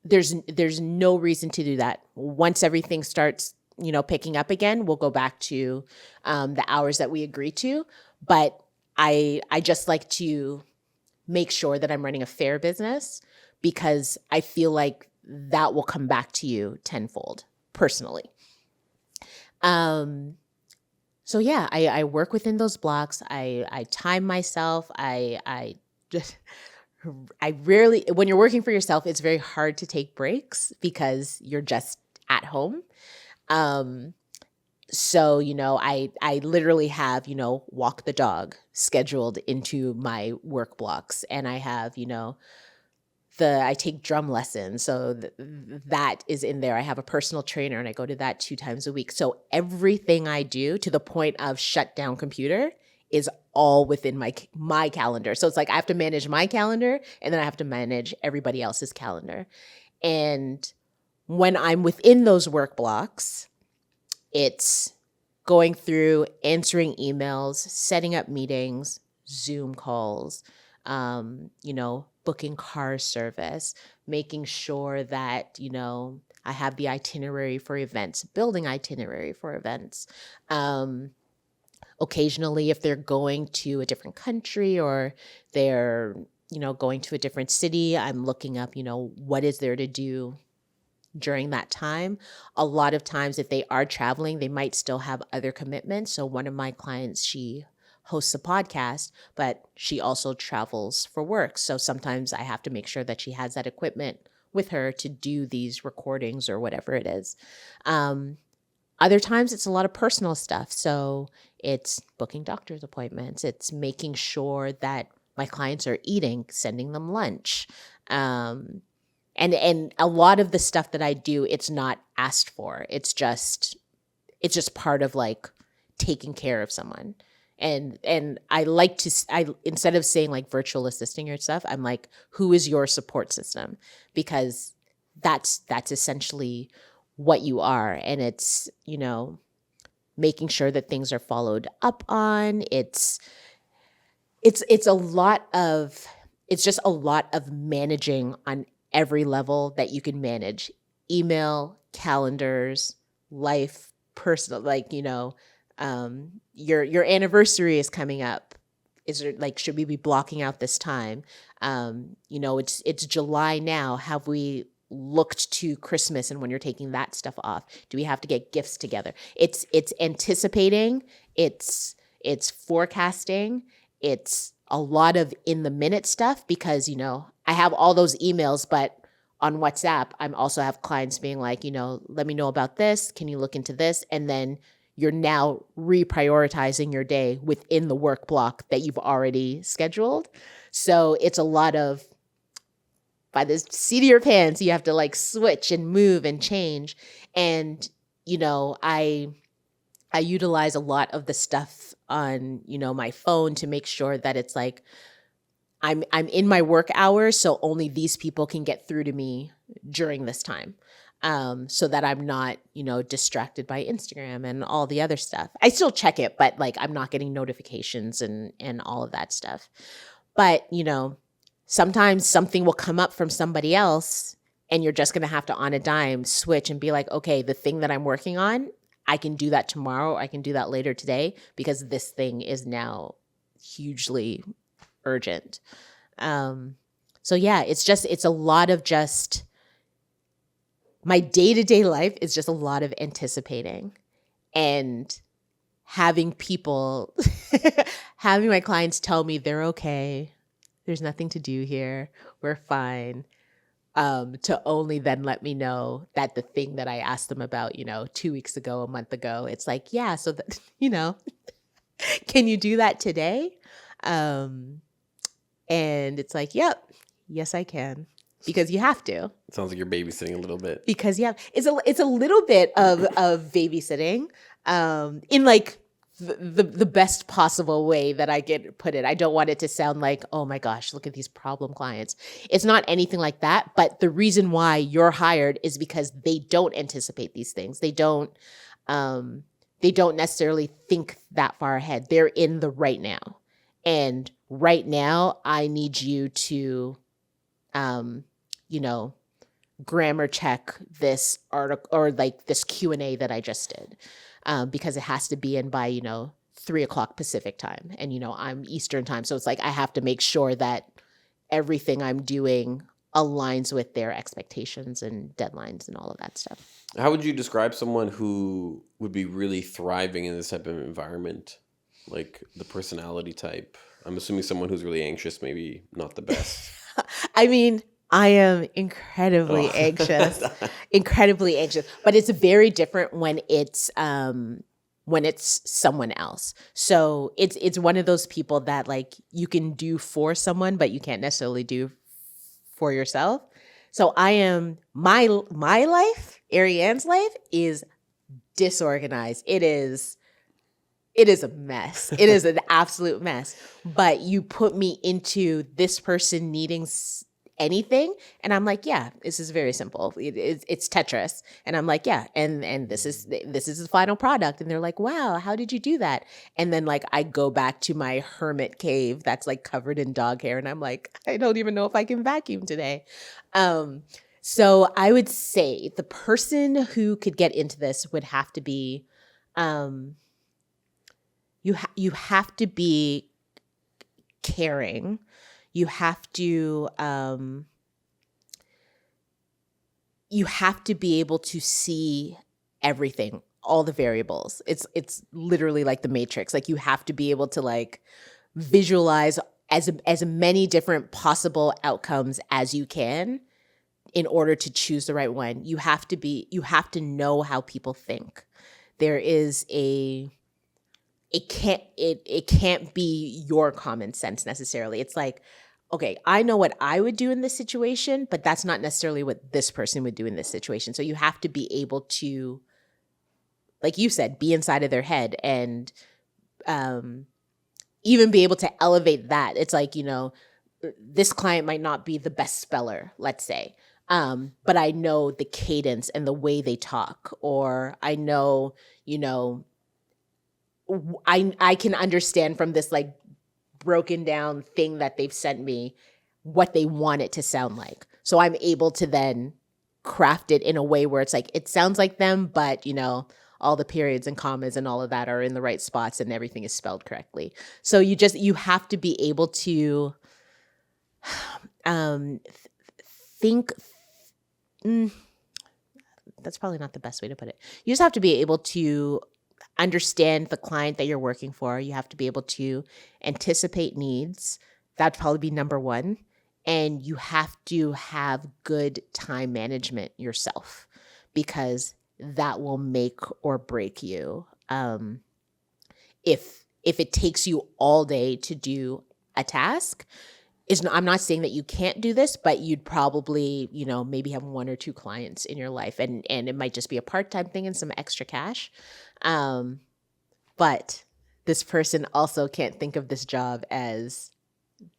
[SPEAKER 2] there's no reason to do that. Once everything starts, picking up again, we'll go back to the hours that we agreed to. But I just like to make sure that I'm running a fair business, because I feel like that will come back to you tenfold personally. So yeah, I work within those blocks. I time myself. I rarely, when you're working for yourself, it's very hard to take breaks because you're just at home. So, I literally have, walk the dog scheduled into my work blocks, and I have, I take drum lessons. So that is in there. I have a personal trainer and I go to that 2 times a week. So everything I do, to the point of shut down computer, is all within my calendar. So it's like I have to manage my calendar, and then I have to manage everybody else's calendar. And when I'm within those work blocks, it's going through, answering emails, setting up meetings, Zoom calls, booking car service, making sure that, I have the itinerary for events, building itinerary for events. Occasionally, if they're going to a different country or they're, going to a different city, I'm looking up, what is there to do during that time. A lot of times, if they are traveling, they might still have other commitments. So one of my clients, she hosts a podcast, but she also travels for work. So sometimes I have to make sure that she has that equipment with her to do these recordings or whatever it is. Other times it's a lot of personal stuff. So it's booking doctor's appointments. It's making sure that my clients are eating, sending them lunch. And a lot of the stuff that I do, it's not asked for. It's just part of like taking care of someone. And I like to, instead of saying like virtual assisting your stuff, I'm like, who is your support system? Because that's essentially what you are. And it's, making sure that things are followed up on. It's a lot of it's just a lot of managing on every level that you can manage. Email, calendars, life, personal, like, your anniversary is coming up. Is there, like, should we be blocking out this time? It's July now. Have we looked to Christmas and when you're taking that stuff off? Do we have to get gifts together? It's anticipating, it's forecasting, it's a lot of in the minute stuff because, I have all those emails, but on WhatsApp, I'm also have clients being like, let me know about this. Can you look into this? And then you're now reprioritizing your day within the work block that you've already scheduled. So it's a lot of, by the seat of your pants, you have to like switch and move and change. And, I utilize a lot of the stuff on, my phone to make sure that it's like I'm in my work hours, so only these people can get through to me during this time. So that I'm not, distracted by Instagram and all the other stuff. I still check it, but like I'm not getting notifications and all of that stuff. But, sometimes something will come up from somebody else and you're just going to have to on a dime switch and be like, okay, the thing that I'm working on, I can do that tomorrow. I can do that later today because this thing is now hugely urgent. So yeah, it's a lot of just my day-to-day life is just a lot of anticipating and having people, having my clients tell me they're okay. There's nothing to do here. We're fine. To only then let me know that the thing that I asked them about, 2 weeks ago, a month ago, it's like, yeah, so that, can you do that today? And it's like, yep, yes, I can. Because you have to.
[SPEAKER 1] It sounds like you're babysitting a little bit.
[SPEAKER 2] Because it's a little bit of babysitting, in like the best possible way that I can put it. I don't want it to sound like, oh my gosh, look at these problem clients. It's not anything like that. But the reason why you're hired is because they don't anticipate these things. They don't necessarily think that far ahead. They're in the right now. And right now, I need you to grammar check this article or like this Q&A that I just did, because it has to be in by, 3:00 Pacific time. And, I'm Eastern time. So it's like, I have to make sure that everything I'm doing aligns with their expectations and deadlines and all of that stuff.
[SPEAKER 1] How would you describe someone who would be really thriving in this type of environment? Like the personality type? I'm assuming someone who's really anxious, maybe not the best.
[SPEAKER 2] I mean, I am incredibly anxious, but it's very different when it's someone else. So it's one of those people that like you can do for someone, but you can't necessarily do for yourself. So I am my life, Arianne's life is disorganized. It is a mess. It is an absolute mess. But you put me into this person needing anything, and I'm like, yeah, this is very simple. It's Tetris, and I'm like, yeah, and this is the final product, and they're like, wow, how did you do that? And then like I go back to my hermit cave that's like covered in dog hair, and I'm like, I don't even know if I can vacuum today. So I would say the person who could get into this would have to be, you have to be caring. You have to be able to see everything, all the variables. It's literally like the Matrix. Like you have to be able to like visualize as many different possible outcomes as you can in order to choose the right one. You have to know how people think. There is it can't be your common sense necessarily. It's like, okay, I know what I would do in this situation, but that's not necessarily what this person would do in this situation. So you have to be able to, like you said, be inside of their head and even be able to elevate that. It's like, this client might not be the best speller, let's say, but I know the cadence and the way they talk, or I know, I can understand from this like broken down thing that they've sent me what they want it to sound like. So I'm able to then craft it in a way where it's like it sounds like them, but all the periods and commas and all of that are in the right spots and everything is spelled correctly. So you have to be able to think. That's probably not the best way to put it. You just have to be able to understand the client that you're working for. You have to be able to anticipate needs. That'd probably be number one. And you have to have good time management yourself, because that will make or break you. If it takes you all day to do a task, I'm not saying that you can't do this, but you'd probably, maybe have one or two clients in your life, and it might just be a part-time thing and some extra cash. But this person also can't think of this job as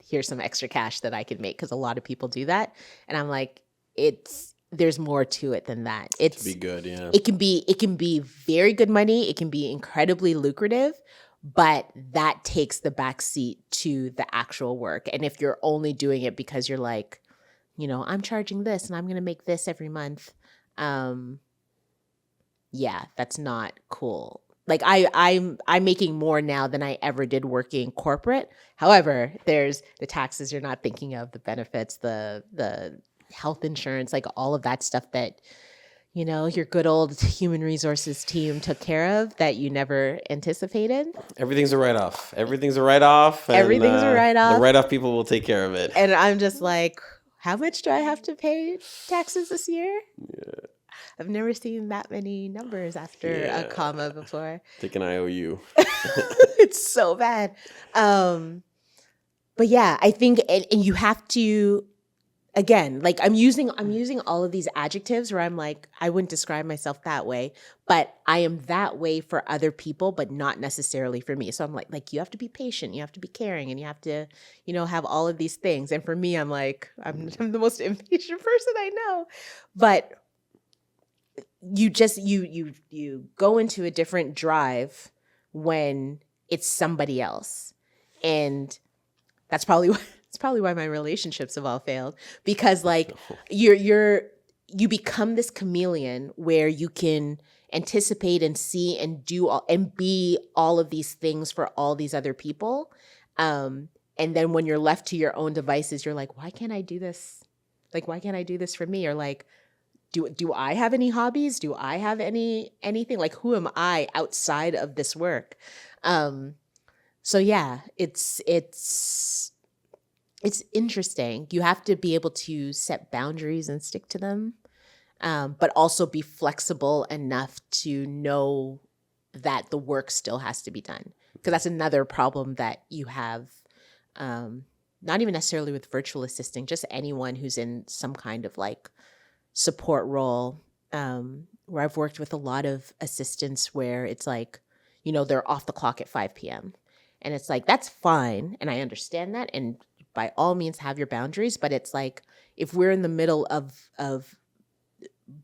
[SPEAKER 2] here's some extra cash that I could make, because a lot of people do that. And I'm like, there's more to it than that. It's
[SPEAKER 1] be good, yeah.
[SPEAKER 2] It can be very good money. It can be incredibly lucrative, but that takes the back seat to the actual work. And if you're only doing it because you're like, I'm charging this and I'm going to make this every month, yeah, that's not cool. Like I'm making more now than I ever did working corporate. However, there's the taxes you're not thinking of, the benefits, the health insurance, like all of that stuff that your good old human resources team took care of that you never anticipated.
[SPEAKER 1] Everything's a write-off. Everything's a write-off. And,
[SPEAKER 2] Everything's a write-off.
[SPEAKER 1] The write-off people will take care of it.
[SPEAKER 2] And I'm just like, how much do I have to pay taxes this year?
[SPEAKER 1] Yeah.
[SPEAKER 2] I've never seen that many numbers after a comma before.
[SPEAKER 1] Take an IOU.
[SPEAKER 2] It's so bad. But yeah, I think, and you have to, again, like I'm using all of these adjectives where I'm like, I wouldn't describe myself that way, but I am that way for other people, but not necessarily for me. So I'm like you have to be patient, you have to be caring, and you have to, have all of these things. And for me, I'm like, I'm the most impatient person I know. But you just you go into a different drive when it's somebody else, and that's probably why my relationships have all failed, because like you become this chameleon where you can anticipate and see and do all, and be all of these things for all these other people, and then when you're left to your own devices, you're like, why can't I do this? Like, why can't I do this for me? Or like, do I have any hobbies? Do I have anything? Like, who am I outside of this work? So yeah, it's interesting. You have to be able to set boundaries and stick to them, but also be flexible enough to know that the work still has to be done. Because that's another problem that you have, not even necessarily with virtual assisting, just anyone who's in some kind of like support role, where I've worked with a lot of assistants where it's like, they're off the clock at 5 p.m. And it's like, that's fine. And I understand that. And by all means have your boundaries. But it's like, if we're in the middle of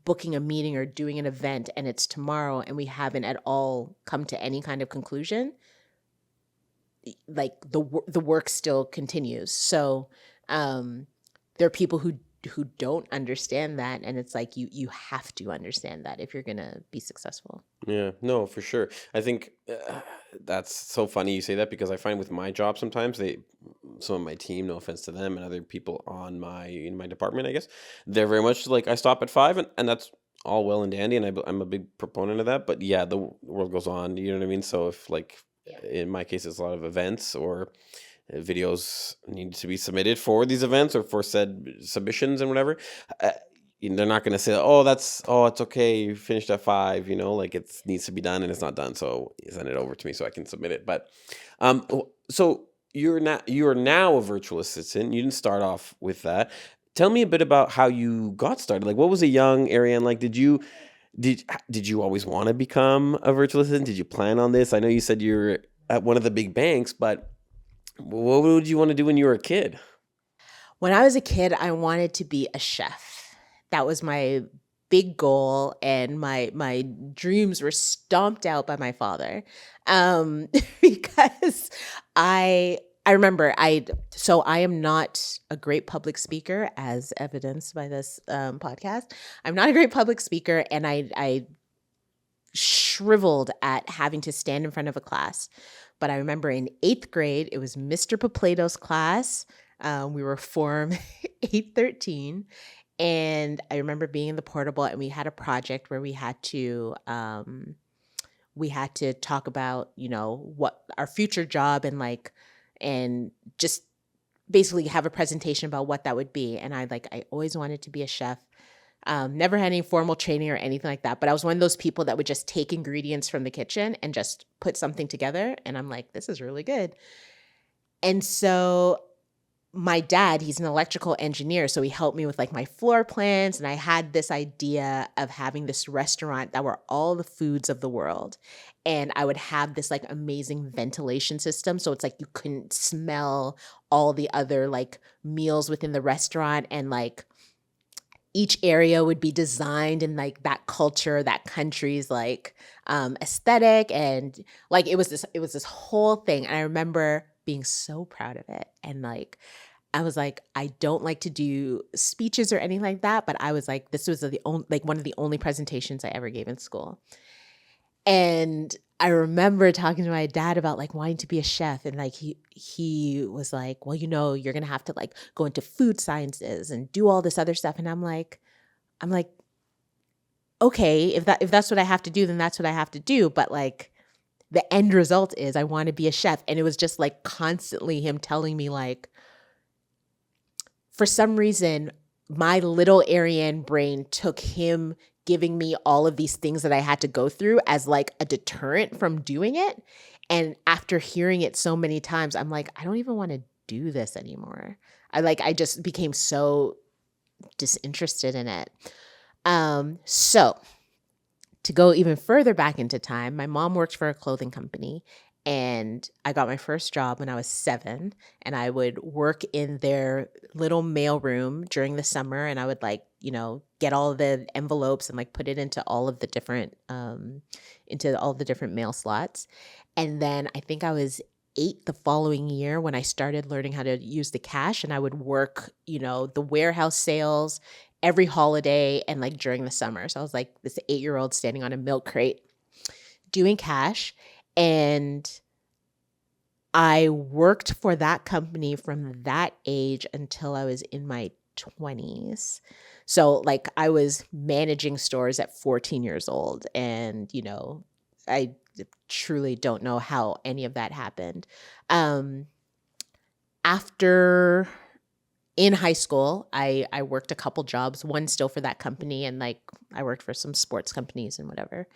[SPEAKER 2] booking a meeting or doing an event and it's tomorrow and we haven't at all come to any kind of conclusion, like the work still continues. So there are people who don't understand that, and it's like you have to understand that if you're gonna be successful.
[SPEAKER 1] Yeah, no, for sure. I think that's so funny you say that, because I find with my job sometimes some of my team, no offense to them, and other people in my department, I guess, they're very much like, I stop at 5, and that's all well and dandy, and I'm a big proponent of that. But yeah, the world goes on. You know what I mean? So if like in my case, it's a lot of events or videos need to be submitted for these events or for said submissions and whatever, they're not going to say, it's okay, you finished at 5, like it needs to be done and it's not done, so send it over to me so I can submit it. But so you are now a virtual assistant. You didn't start off with that. Tell me a bit about how you got started. Like, what was a young Arianne like? Did you always want to become a virtual assistant? Did you plan on this? I know you said you're at one of the big banks, but what would you want to do when you were a kid?
[SPEAKER 2] When I was a kid, I wanted to be a chef. That was my big goal, and my dreams were stomped out by my father, because I remember I am not a great public speaker, as evidenced by this podcast. I'm not a great public speaker, and I shriveled at having to stand in front of a class. But I remember in 8th grade, it was Mr. Paplato's class. We were Form 813. And I remember being in the portable, and we had a project where we had to talk about, what our future job, and just basically have a presentation about what that would be. And I always wanted to be a chef. Never had any formal training or anything like that, but I was one of those people that would just take ingredients from the kitchen and just put something together. And I'm like, this is really good. And so my dad, he's an electrical engineer, so he helped me with my floor plans, and I had this idea of having this restaurant that were all the foods of the world. And I would have this amazing ventilation system, so it's you couldn't smell all the other meals within the restaurant, and each area would be designed in that culture, that country's aesthetic, and it was this whole thing. And I remember being so proud of it, and I was I don't like to do speeches or anything like that, but I was this was the only one of the only presentations I ever gave in school. And I remember talking to my dad about wanting to be a chef, and he was well, you're gonna have to go into food sciences and do all this other stuff. And I'm like, okay, if that's what I have to do, then that's what I have to do. But the end result is I want to be a chef. And it was just constantly him telling me for some reason, my little Arianne brain took him giving me all of these things that I had to go through as a deterrent from doing it. And after hearing it so many times, I'm I don't even want to do this anymore. I just became so disinterested in it. So to go even further back into time, my mom worked for a clothing company, and I got my first job when I was 7, and I would work in their little mail room during the summer, and I would get all the envelopes and put it into all of the different mail slots. And then I think I was 8 the following year when I started learning how to use the cash, and I would work, the warehouse sales every holiday and during the summer. So I was this 8-year-old standing on a milk crate doing cash. And I worked for that company from that age until I was in my 20s. So I was managing stores at 14 years old. And, I truly don't know how any of that happened. After in high school, I worked a couple jobs, one still for that company. And I worked for some sports companies and whatever.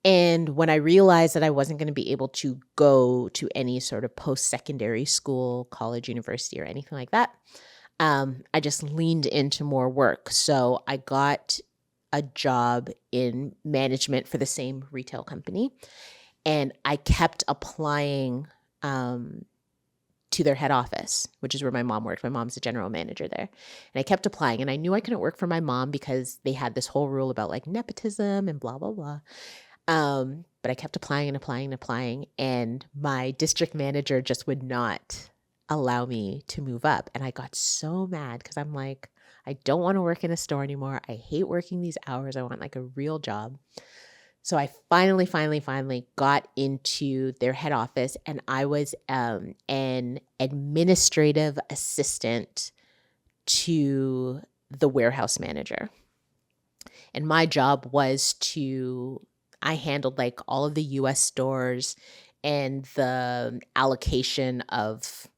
[SPEAKER 2] And when I realized that I wasn't going to be able to go to any sort of post-secondary school, college, university, or anything like that, I just leaned into more work. So I got a job in management for the same retail company. And I kept applying to their head office, which is where my mom worked. My mom's the general manager there. And I kept applying, and I knew I couldn't work for my mom because they had this whole rule about nepotism and blah, blah, blah. But I kept applying and applying and applying, and my district manager just would not allow me to move up. And I got so mad because I'm I don't want to work in a store anymore. I hate working these hours. I want a real job. So I finally got into their head office, and I was an administrative assistant to the warehouse manager. And my job was I handled all of the US stores and the allocation of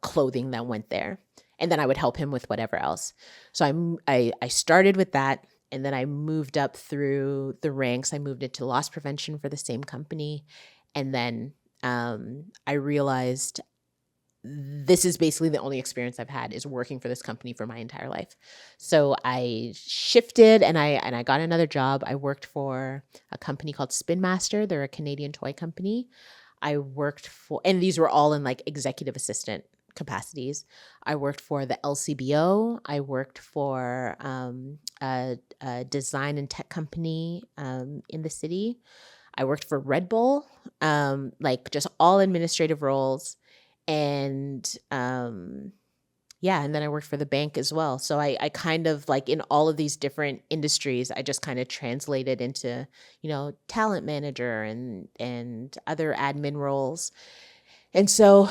[SPEAKER 2] clothing that went there. And then I would help him with whatever else. So I started with that, and then I moved up through the ranks. I moved into loss prevention for the same company. And then I realized this is basically the only experience I've had is working for this company for my entire life. So I shifted, and I got another job. I worked for a company called Spin Master. They're a Canadian toy company. I worked for, and these were all in executive assistant capacities. I worked for the LCBO. I worked for a design and tech company in the city. I worked for Red Bull, like just all administrative roles. And yeah, and then I worked for the bank as well. So I kind of like in all of these different industries, I just kind of translated into, talent manager and other admin roles. And so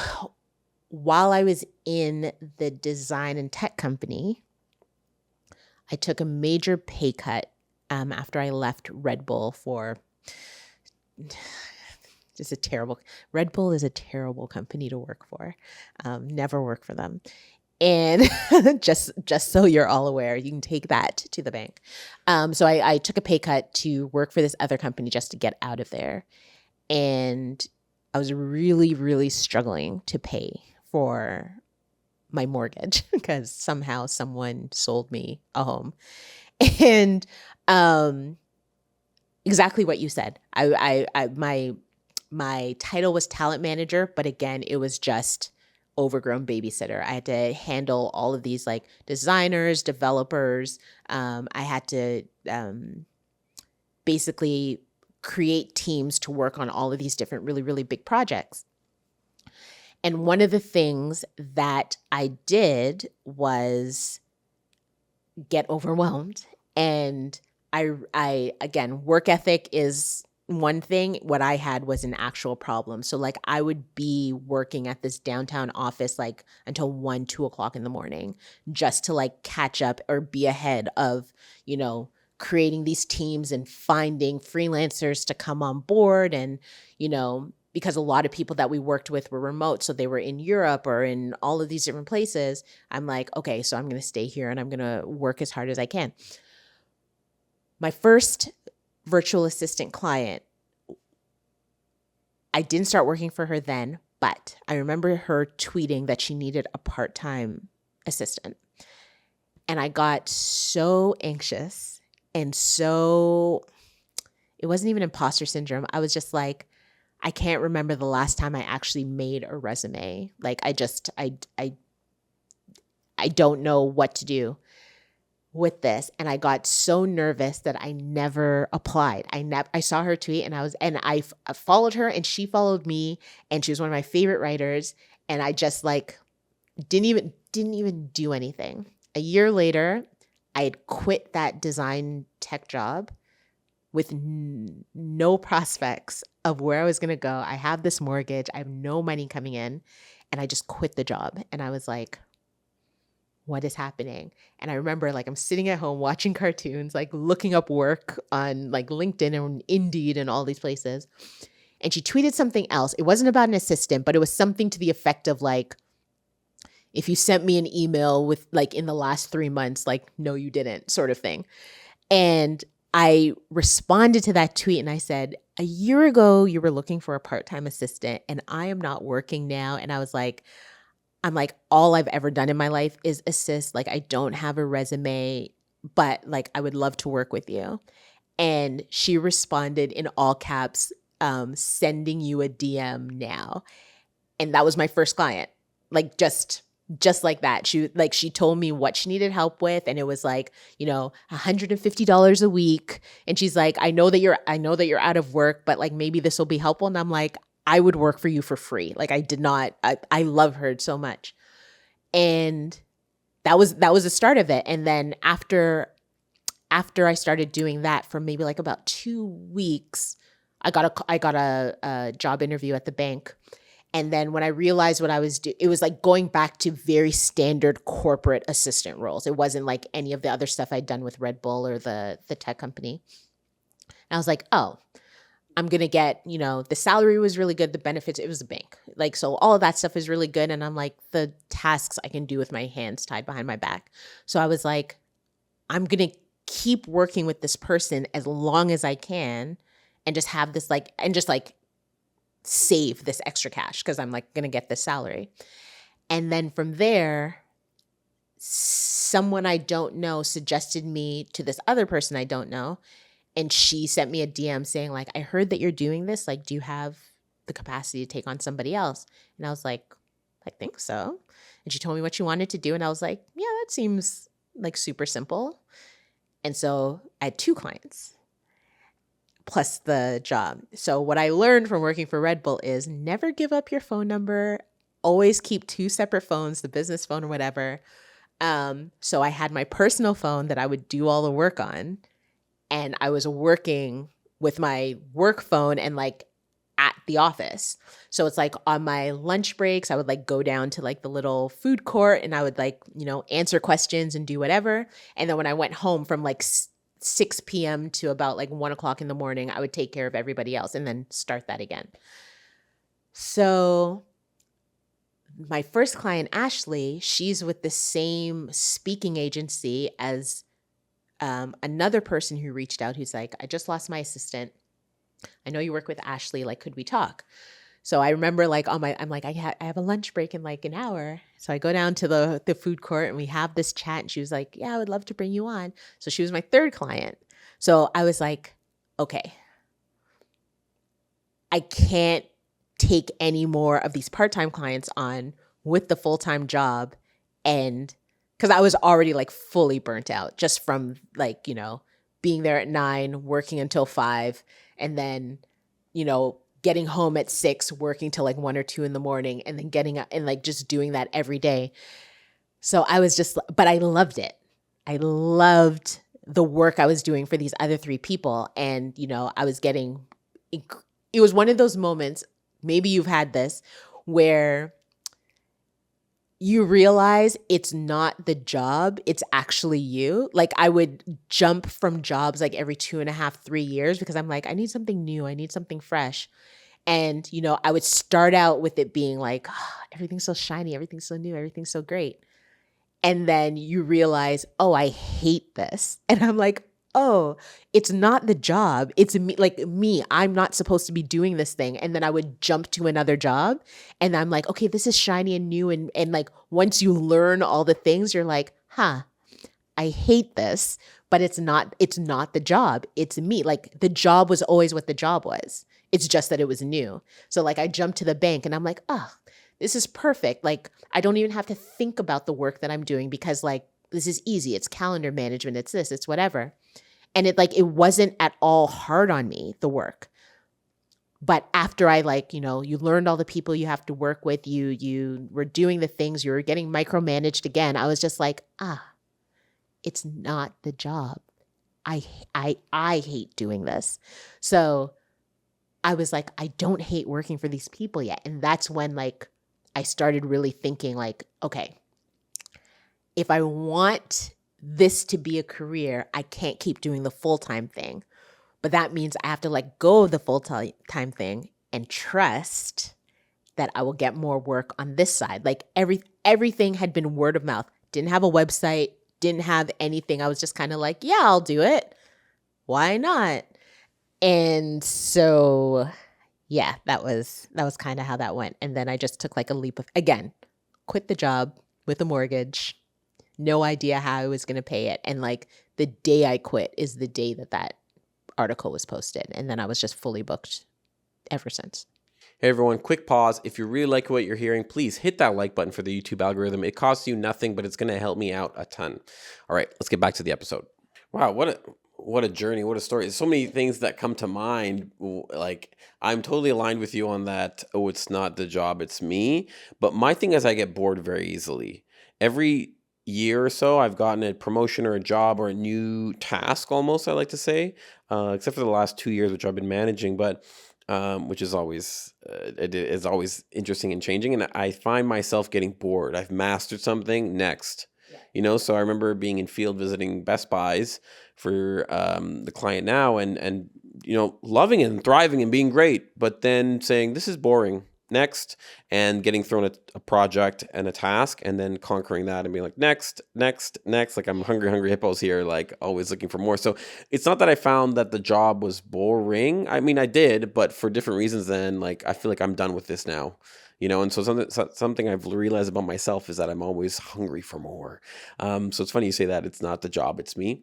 [SPEAKER 2] while I was in the design and tech company, I took a major pay cut after I left Red Bull for just a terrible. Red Bull is a terrible company to work for. Never work for them. And just so you're all aware, you can take that to the bank. So I took a pay cut to work for this other company just to get out of there. And I was really, really struggling to pay for my mortgage because somehow someone sold me a home. And exactly what you said. My title was talent manager, but again, it was just overgrown babysitter. I had to handle all of these like designers, developers. I had to basically create teams to work on all of these different really, really big projects. And one of the things that I did was get overwhelmed. And I again, work ethic is one thing. What I had was an actual problem. So like I would be working at this downtown office like until 1, 2 o'clock in the morning just to like catch up or be ahead of, creating these teams and finding freelancers to come on board. And, because a lot of people that we worked with were remote, so they were in Europe or in all of these different places, I'm like, okay, so I'm going to stay here and I'm going to work as hard as I can. My first virtual assistant client, I didn't start working for her then, but I remember her tweeting that she needed a part-time assistant. And I got so anxious and it wasn't even imposter syndrome. I was just like, I can't remember the last time I actually made a resume. Like I don't know what to do with this. And I got so nervous that I never applied. I saw her tweet and I followed her and she followed me and she was one of my favorite writers. And I just like, didn't even do anything. A year later, I had quit that design tech job with no prospects of where I was going to go. I have this mortgage. I have no money coming in. And I just quit the job. And I was like, what is happening? And I remember like I'm sitting at home watching cartoons, like looking up work on like LinkedIn and Indeed and all these places. And she tweeted something else. It wasn't about an assistant, but it was something to the effect of like, if you sent me an email with like in the last 3 months, like, no, you didn't sort of thing. And I responded to that tweet and I said, a year ago, you were looking for a part-time assistant and I am not working now. And I'm like, all I've ever done in my life is assist. Like, I don't have a resume, but like, I would love to work with you. And she responded in all caps, sending you a DM now. And that was my first client. Like, just like that. She told me what she needed help with. And it was like, $150 a week. And she's like, I know that you're out of work, but like, maybe this will be helpful. And I'm like, I would work for you for free. Like I love her so much. And that was the start of it. And then after I started doing that for maybe like about 2 weeks, I got a job interview at the bank. And then when I realized what I was doing, it was like going back to very standard corporate assistant roles. It wasn't like any of the other stuff I'd done with Red Bull or the tech company. And I was like, oh, I'm going to get, the salary was really good. The benefits, it was a bank. Like, so all of that stuff is really good. And I'm like, the tasks I can do with my hands tied behind my back. So I was like, I'm going to keep working with this person as long as I can and just have this save this extra cash because I'm like going to get this salary. And then from there, someone I don't know suggested me to this other person I don't know. And she sent me a DM saying like, I heard that you're doing this. Like, do you have the capacity to take on somebody else? And I was like, I think so. And she told me what she wanted to do. And I was like, yeah, that seems like super simple. And so I had 2 clients plus the job. So what I learned from working for Red Bull is never give up your phone number. Always keep 2 separate phones, the business phone or whatever. So I had my personal phone that I would do all the work on. And I was working with my work phone and like at the office. So it's like on my lunch breaks, I would like go down to like the little food court and I would like, answer questions and do whatever. And then when I went home from like 6 p.m. to about like 1 o'clock in the morning, I would take care of everybody else and then start that again. So my first client, Ashley, she's with the same speaking agency as another person who reached out who's like, I just lost my assistant. I know you work with Ashley. Like, could we talk? So I remember like I'm like, I have a lunch break in like an hour. So I go down to the food court and we have this chat and she was like, yeah, I would love to bring you on. So she was my third client. So I was like, okay, I can't take any more of these part-time clients on with the full-time job. And because I was already like fully burnt out just from like, being there at 9, working until 5, and then, getting home at 6, working till like 1 or 2 in the morning, and then getting up and like just doing that every day. So I was just, but I loved it. I loved the work I was doing for these other 3 people. And, I was getting, it was one of those moments, maybe you've had this, where you realize it's not the job, it's actually you. Like I would jump from jobs like every 2.5, 3 years because I'm like, I need something new. I need something fresh. And, I would start out with it being like, oh, everything's so shiny, everything's so new, everything's so great. And then you realize, oh, I hate this. And I'm like, oh, it's not the job. It's me, like me. I'm not supposed to be doing this thing. And then I would jump to another job and I'm like, okay, this is shiny and new. And like, once you learn all the things, you're like, I hate this, but it's not the job. It's me. Like the job was always what the job was. It's just that it was new. So like I jumped to the bank and I'm like, oh, this is perfect. Like I don't even have to think about the work that I'm doing because like, this is easy. It's calendar management. It's this, it's whatever. And it wasn't at all hard on me, the work. But after I you learned all the people you have to work with, you were doing the things, you were getting micromanaged again. I was just like, it's not the job. I hate doing this. So I was like, I don't hate working for these people yet. And that's when like I started really thinking like, okay, if I want this to be a career, I can't keep doing the full-time thing. But that means I have to let go of the full-time thing and trust that I will get more work on this side. Like everything had been word of mouth. Didn't have a website, didn't have anything. I was just kind of like, yeah, I'll do it. Why not? And so, yeah, that was kind of how that went. And then I just took like a leap of, again, quit the job with a mortgage. No idea how I was going to pay it. And like the day I quit is the day that article was posted. And then I was just fully booked ever since.
[SPEAKER 1] Hey everyone, quick pause. If you really like what you're hearing, please hit that like button for the YouTube algorithm. It costs you nothing, but it's going to help me out a ton. All right, let's get back to the episode. Wow, what a journey, what a story. There's so many things that come to mind. Like I'm totally aligned with you on that. Oh, it's not the job, it's me. But my thing is I get bored very easily. Every year or so, I've gotten a promotion or a job or a new task almost, I like to say, except for the last 2 years, which I've been managing, but which is always it is always interesting and changing. And I find myself getting bored. I've mastered something, next. So I remember being in field visiting Best Buys for the client now and loving it and thriving and being great, but then saying, this is boring. Next, and getting thrown a project and a task and then conquering that and being like, next, like I'm hungry hippos here, like always looking for more. So it's not that I found that the job was boring. I mean, I did, but for different reasons then like, I feel like I'm done with this now. And so something I've realized about myself is that I'm always hungry for more. So it's funny you say that it's not the job, it's me.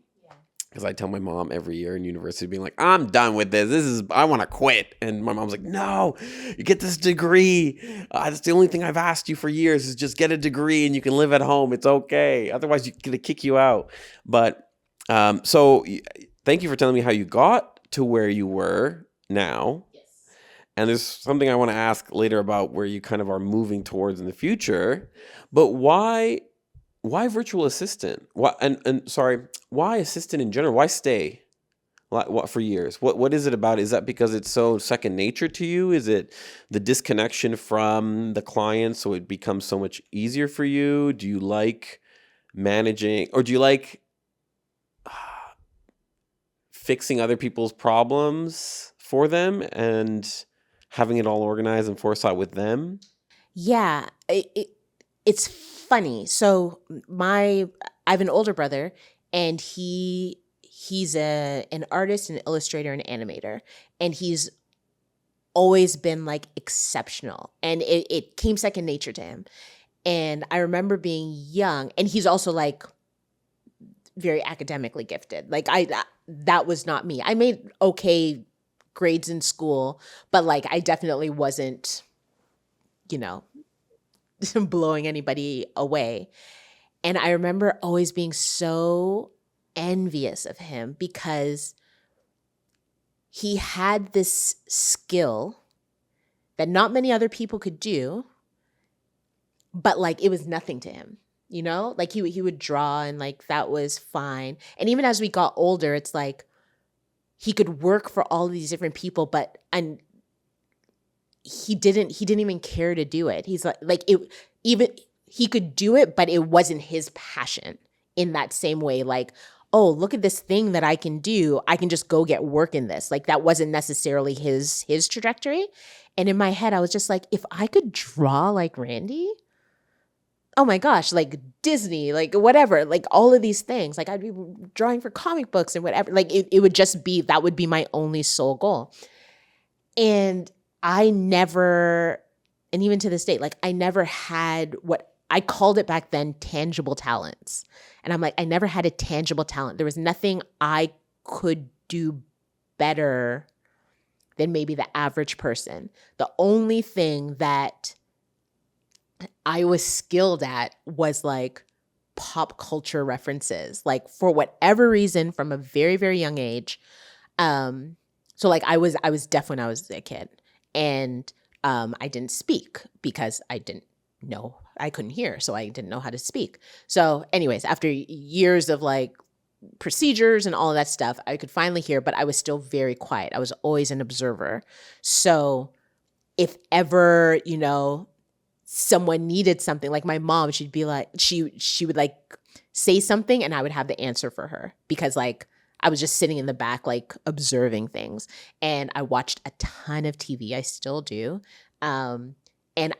[SPEAKER 1] Because I tell my mom every year in university, being like, I'm done with this. I want to quit. And my mom's like, no, you get this degree. That's the only thing I've asked you for years is just get a degree and you can live at home. It's okay. Otherwise, you're going to kick you out. But so thank you for telling me how you got to where you were now.
[SPEAKER 2] Yes.
[SPEAKER 1] And there's something I want to ask later about where you kind of are moving towards in the future. But why virtual assistant? Why and sorry, why assistant in general? Why stay? What for years? What is it about? Is that because it's so second nature to you? Is it the disconnection from the client so it becomes so much easier for you? Do you like managing or do you like fixing other people's problems for them and having it all organized and foresight with them?
[SPEAKER 2] Yeah, it's funny. So I have an older brother, and he's an artist, an illustrator, an animator, and he's always been like exceptional, and it came second nature to him. And I remember being young, and he's also like very academically gifted. Like that was not me. I made okay grades in school, but like I definitely wasn't, you know, blowing anybody away. And I remember always being so envious of him because he had this skill that not many other people could do, but like it was nothing to him. You know, like he would draw and like that was fine. And even as we got older, it's like he could work for all of these different people, but and he didn't even care to do it. He's like it even he could do it, but it wasn't his passion in that same way. Like, oh, look at this thing that I can do. I can just go get work in this. Like that wasn't necessarily his trajectory. And in my head, I was just like, if I could draw like Randy, oh my gosh, like Disney, like whatever, like all of these things. Like I'd be drawing for comic books and whatever. Like it would just be, that would be my only sole goal. And I never, and even to this day, like I never had what I called it back then tangible talents. And I'm like, I never had a tangible talent. There was nothing I could do better than maybe the average person. The only thing that I was skilled at was like pop culture references, like for whatever reason from a very, very young age. So like I was deaf when I was a kid, and I didn't speak because I didn't know, I couldn't hear, so I didn't know how to speak. So anyways, after years of like procedures and all of that stuff, I could finally hear, but I was still very quiet. I was always an observer. So if ever, you know, someone needed something, like my mom, she'd be like, she would like say something and I would have the answer for her because like I was just sitting in the back, like observing things. And I watched a ton of TV. I still do. And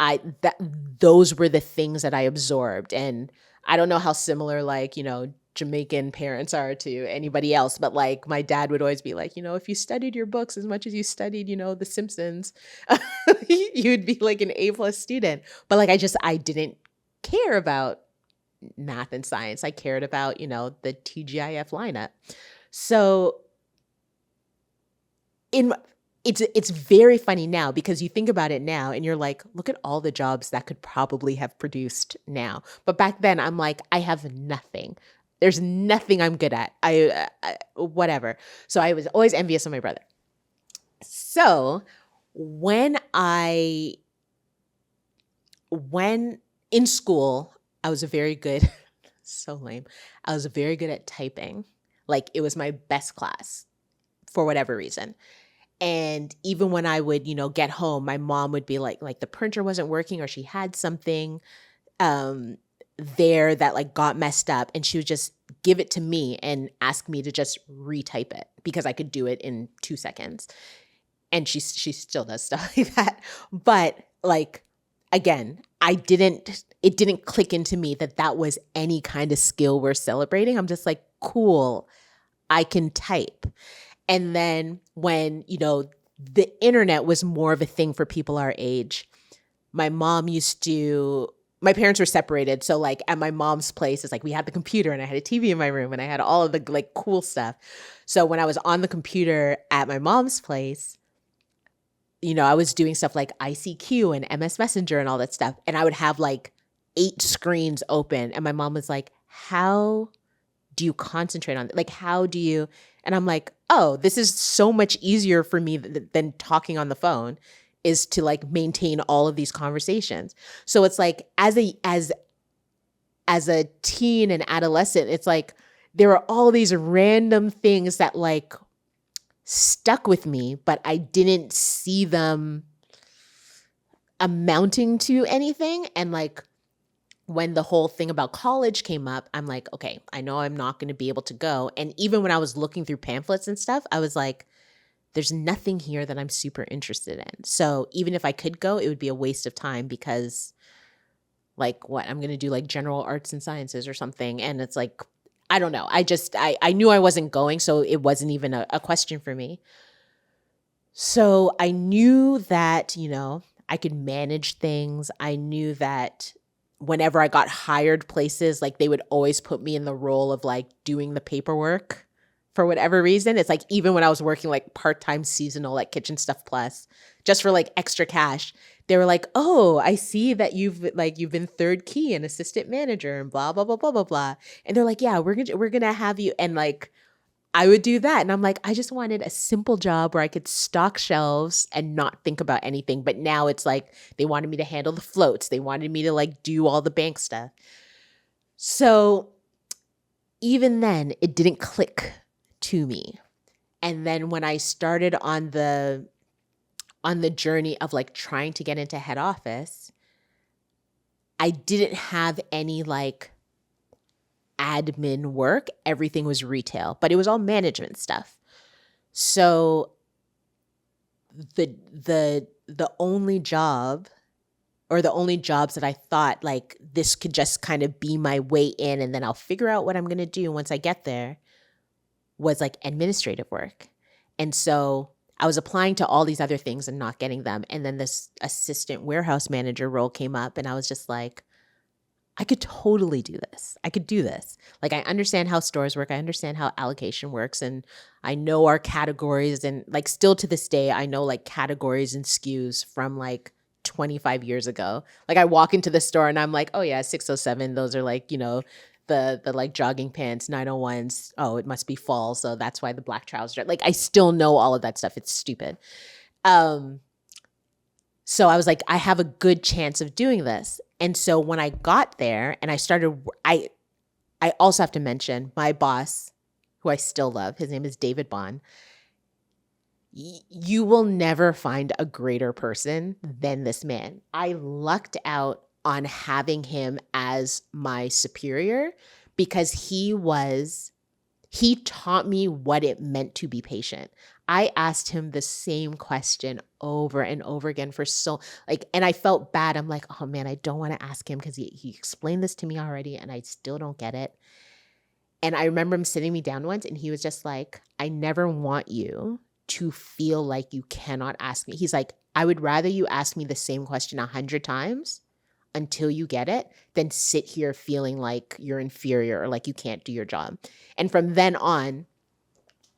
[SPEAKER 2] those were the things that I absorbed. And I don't know how similar, like, you know, Jamaican parents are to anybody else, but like my dad would always be like, you know, if you studied your books as much as you studied, you know, The Simpsons, you'd be like an A+ student. But like I didn't care about math and science. I cared about, you know, the TGIF lineup. So it's very funny now because you think about it now and you're like, look at all the jobs that could probably have produced now. But back then I'm like, I have nothing. There's nothing I'm good at. I whatever. So I was always envious of my brother. So when in school, I was a very good, so lame. I was very good at typing. Like it was my best class for whatever reason. And even when I would, you know, get home, my mom would be like the printer wasn't working or she had something there that like got messed up, and she would just give it to me and ask me to just retype it because I could do it in 2 seconds. And she still does stuff like that. But like, again, it didn't click into me that was any kind of skill worth celebrating. I'm just like, cool, I can type. And then when, you know, the internet was more of a thing for people our age, my mom used to my parents were separated. So like at my mom's place, it's like we had the computer and I had a TV in my room and I had all of the like cool stuff. So when I was on the computer at my mom's place, you know, I was doing stuff like ICQ and MS Messenger and all that stuff. And I would have like 8 screens open. And my mom was like, how do you concentrate on it? Like, how do you? And I'm like, oh, this is so much easier for me than talking on the phone, is to like maintain all of these conversations. So it's like as a teen and adolescent, it's like there are all these random things that like stuck with me, but I didn't see them amounting to anything. And like when the whole thing about college came up, I'm like, okay, I know I'm not going to be able to go. And even when I was looking through pamphlets and stuff, I was like, there's nothing here that I'm super interested in. So even if I could go, it would be a waste of time because like what I'm going to do like general arts and sciences or something. And it's like, I don't know. I knew I wasn't going, so it wasn't even a question for me. So I knew that, you know, I could manage things. I knew that whenever I got hired places, like they would always put me in the role of like doing the paperwork for whatever reason. It's like even when I was working like part-time seasonal at Kitchen Stuff Plus, just for like extra cash, they were like, oh, I see that you've been third key and assistant manager and blah, blah, blah, blah, blah, blah. And they're like, yeah, we're gonna have you. And like, I would do that. And I'm like, I just wanted a simple job where I could stock shelves and not think about anything. But now it's like, they wanted me to handle the floats. They wanted me to like do all the bank stuff. So even then it didn't click to me. And then when I started on the journey of like trying to get into head office, I didn't have any like admin work. Everything was retail, but it was all management stuff. So the only job or the only jobs that I thought like this could just kind of be my way in and then I'll figure out what I'm going to do once I get there was like administrative work. And so I was applying to all these other things and not getting them. And then this assistant warehouse manager role came up and I was just like, I could totally do this. I could do this. Like I understand how stores work. I understand how allocation works. And I know our categories and like still to this day, I know like categories and SKUs from like 25 years ago. Like I walk into the store and I'm like, oh yeah, 607. Those are like, you know, the like jogging pants, 901s. Oh, it must be fall. So that's why the black trousers. Like I still know all of that stuff. It's stupid. So I was like, I have a good chance of doing this. And so when I got there and I started, I also have to mention my boss, who I still love. His name is David Bond. You will never find a greater person than this man. I lucked out on having him as my superior because he taught me what it meant to be patient. I asked him the same question over and over again for so like, and I felt bad. I'm like, oh man, I don't want to ask him because he explained this to me already and I still don't get it. And I remember him sitting me down once and he was just like, I never want you to feel like you cannot ask me. He's like, I would rather you ask me the same question 100 times until you get it than sit here feeling like you're inferior or like you can't do your job. And from then on,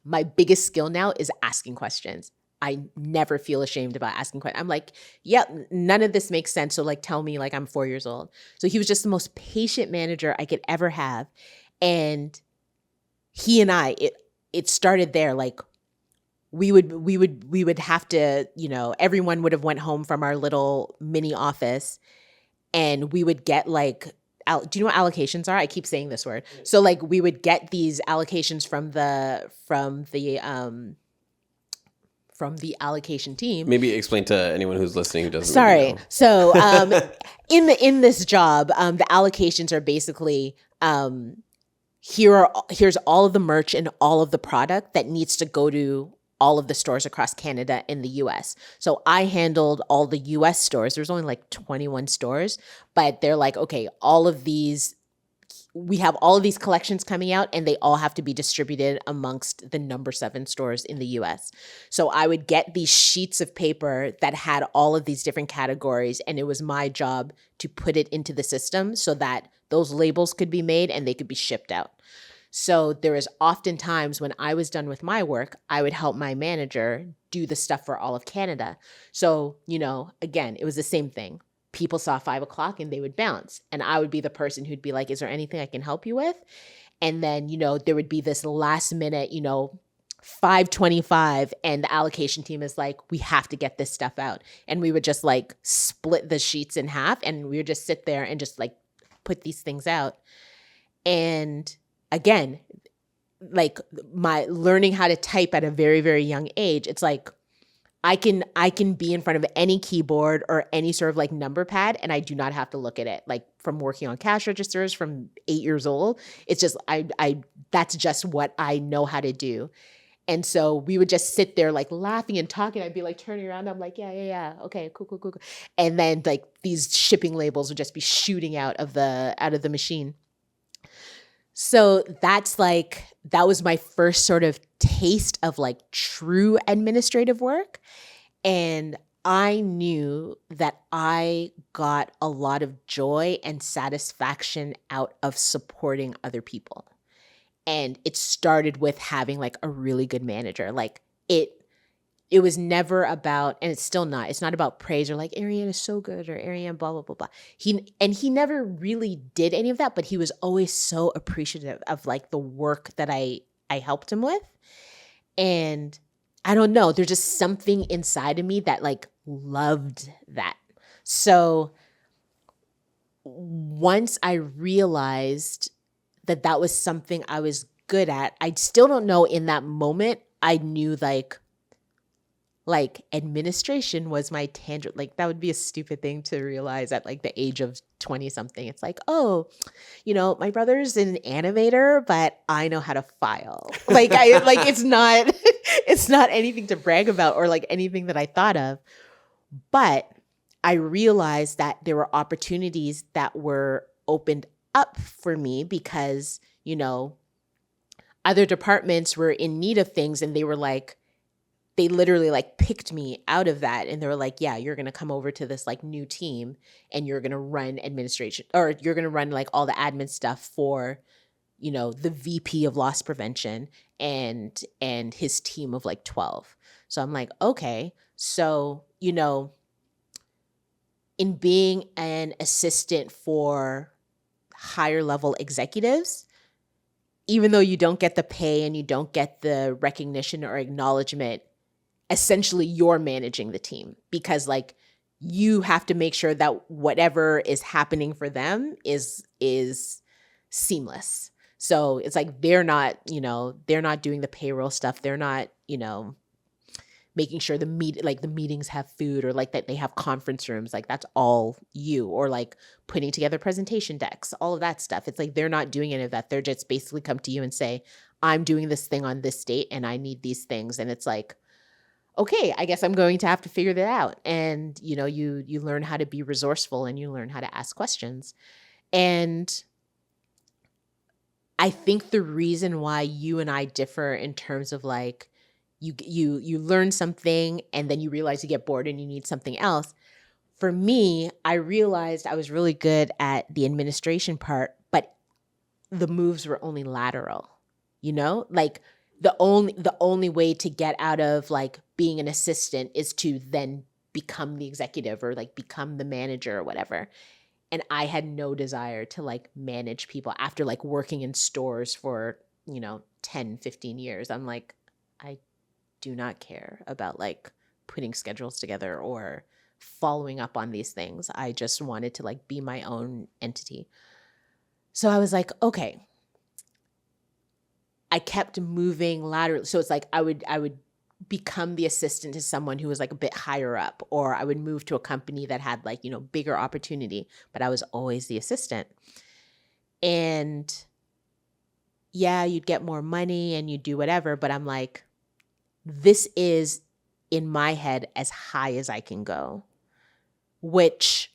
[SPEAKER 2] my biggest skill now is asking questions. I never feel ashamed about asking questions. I'm like, yeah, none of this makes sense. So like, tell me like I'm 4 years old. So he was just the most patient manager I could ever have. And he and it started there. Like we would have to, you know, everyone would have went home from our little mini office and we would get like, do you know what allocations are? I keep saying this word. So like we would get these allocations from the allocation team.
[SPEAKER 1] Maybe explain to anyone who's listening who doesn't.
[SPEAKER 2] Sorry.
[SPEAKER 1] Maybe know.
[SPEAKER 2] So in this job, the allocations are basically here's all of the merch and all of the product that needs to go to all of the stores across Canada and the US. So I handled all the US stores. There's only like 21 stores, but they're like, okay, all of these we have all of these collections coming out and they all have to be distributed amongst the number 7 stores in the US. So I would get these sheets of paper that had all of these different categories, and it was my job to put it into the system so that those labels could be made and they could be shipped out. So there was often times when I was done with my work, I would help my manager do the stuff for all of Canada. So, again, it was the same thing. People saw 5 o'clock and they would bounce. And I would be the person who'd be like, is there anything I can help you with? And then, there would be this last minute, 5:25, and the allocation team is like, we have to get this stuff out. And we would just like split the sheets in half, and we would just sit there and just like put these things out. And again, like my learning how to type at a very, very young age, it's like I can be in front of any keyboard or any sort of like number pad, and I do not have to look at it. Like from working on cash registers from 8 years old, it's just I that's just what I know how to do. And so we would just sit there like laughing and talking. I'd be like turning around. I'm like, yeah. Okay, cool. And then like these shipping labels would just be shooting out of the machine. So that was my first sort of taste of like true administrative work. And I knew that I got a lot of joy and satisfaction out of supporting other people. And it started with having like a really good manager. Like it was never about, and it's not about praise or like Arianne is so good or Arianne blah, blah, blah, blah. He never really did any of that, but he was always so appreciative of like the work that I helped him with. And I don't know, there's just something inside of me that like loved that. So once I realized that was something I was good at, I still don't know in that moment, I knew like administration was my tangent. Like that would be a stupid thing to realize at like the age of 20 something. It's like, oh, my brother's an animator, but I know how to file. Like it's not anything to brag about or like anything that I thought of. But I realized that there were opportunities that were opened up for me because, other departments were in need of things, and they literally like picked me out of that, and they were like, yeah, you're going to come over to this like new team and you're going to run administration, or you're going to run like all the admin stuff for, the VP of loss prevention and his team of like 12. So I'm like, okay. So, in being an assistant for higher level executives, even though you don't get the pay and you don't get the recognition or acknowledgement, essentially you're managing the team because like you have to make sure that whatever is happening for them is seamless. So it's like they're not doing the payroll stuff. They're not, making sure the meetings have food or like that they have conference rooms. Like that's all you, or like putting together presentation decks, all of that stuff. It's like they're not doing any of that. They're just basically come to you and say, I'm doing this thing on this date and I need these things. And it's like, okay, I guess I'm going to have to figure that out. And, you learn how to be resourceful and you learn how to ask questions. And I think the reason why you and I differ in terms of like, you learn something and then you realize you get bored and you need something else. For me, I realized I was really good at the administration part, but the moves were only lateral, like the only way to get out of like being an assistant is to then become the executive or like become the manager or whatever. And I had no desire to like manage people after like working in stores for, 10, 15 years. I'm like, I do not care about like putting schedules together or following up on these things. I just wanted to like be my own entity. So I was like, okay. I kept moving laterally. So it's like I would become the assistant to someone who was like a bit higher up, or I would move to a company that had like, bigger opportunity, but I was always the assistant. And yeah, you'd get more money and you'd do whatever, but I'm like, this is in my head as high as I can go, which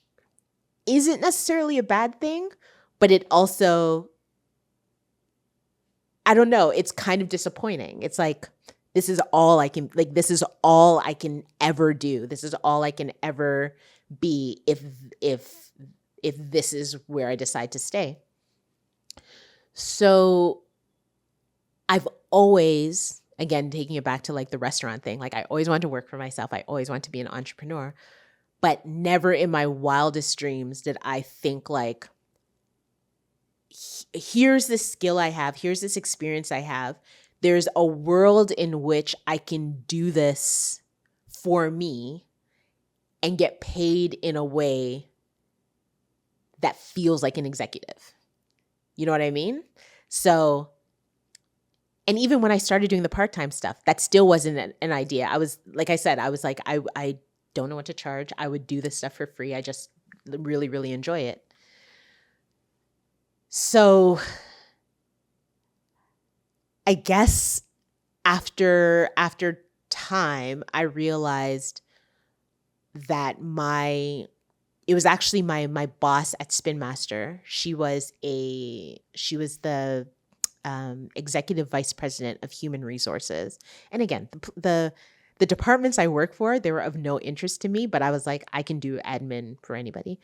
[SPEAKER 2] isn't necessarily a bad thing, but it also I don't know. It's kind of disappointing. It's like, this is all I can ever do. This is all I can ever be if this is where I decide to stay. So I've always, again, taking it back to like the restaurant thing, like I always wanted to work for myself. I always wanted to be an entrepreneur, but never in my wildest dreams did I think like, here's this skill I have, here's this experience I have. There's a world in which I can do this for me and get paid in a way that feels like an executive. You know what I mean? So, and even when I started doing the part-time stuff, that still wasn't an idea. I was, like I said, I was like, I don't know what to charge. I would do this stuff for free. I just really, really enjoy it. So I guess after time, I realized that it was actually my boss at Spin Master. She was the executive vice president of human resources. And again, the departments I work for, they were of no interest to me, but I was like, I can do admin for anybody.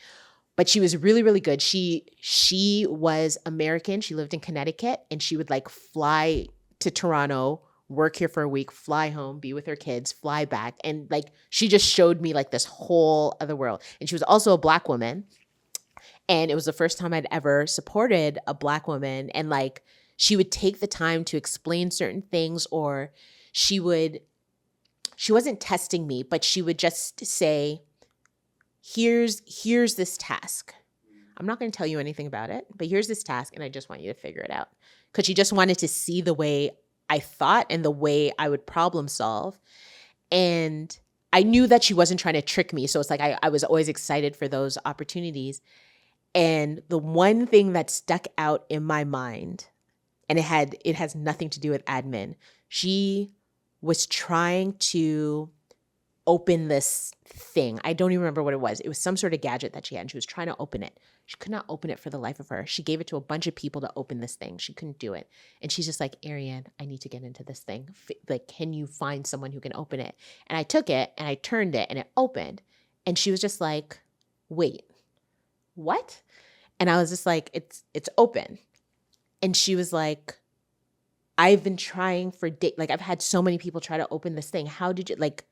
[SPEAKER 2] But she was really, really good. She was American. She lived in Connecticut, and she would like fly to Toronto, work here for a week, fly home, be with her kids, fly back. And like, she just showed me like this whole other world. And she was also a Black woman. And it was the first time I'd ever supported a Black woman. And like, she would take the time to explain certain things, or she wasn't testing me, but she would just say, here's this task. I'm not going to tell you anything about it, but here's this task, and I just want you to figure it out. Because she just wanted to see the way I thought and the way I would problem solve. And I knew that she wasn't trying to trick me. So it's like I was always excited for those opportunities. And the one thing that stuck out in my mind, and it has nothing to do with admin, she was trying to open this thing. I don't even remember what it was. It was some sort of gadget that she had, and she was trying to open it. She could not open it for the life of her. She gave it to a bunch of people to open this thing. She couldn't do it. And she's just like, Arianne, I need to get into this thing. Like, can you find someone who can open it? And I took it and I turned it and it opened. And she was just like, wait, what? And I was just like, it's open. And she was like, I've been trying for like, I've had so many people try to open this thing. How did you, like,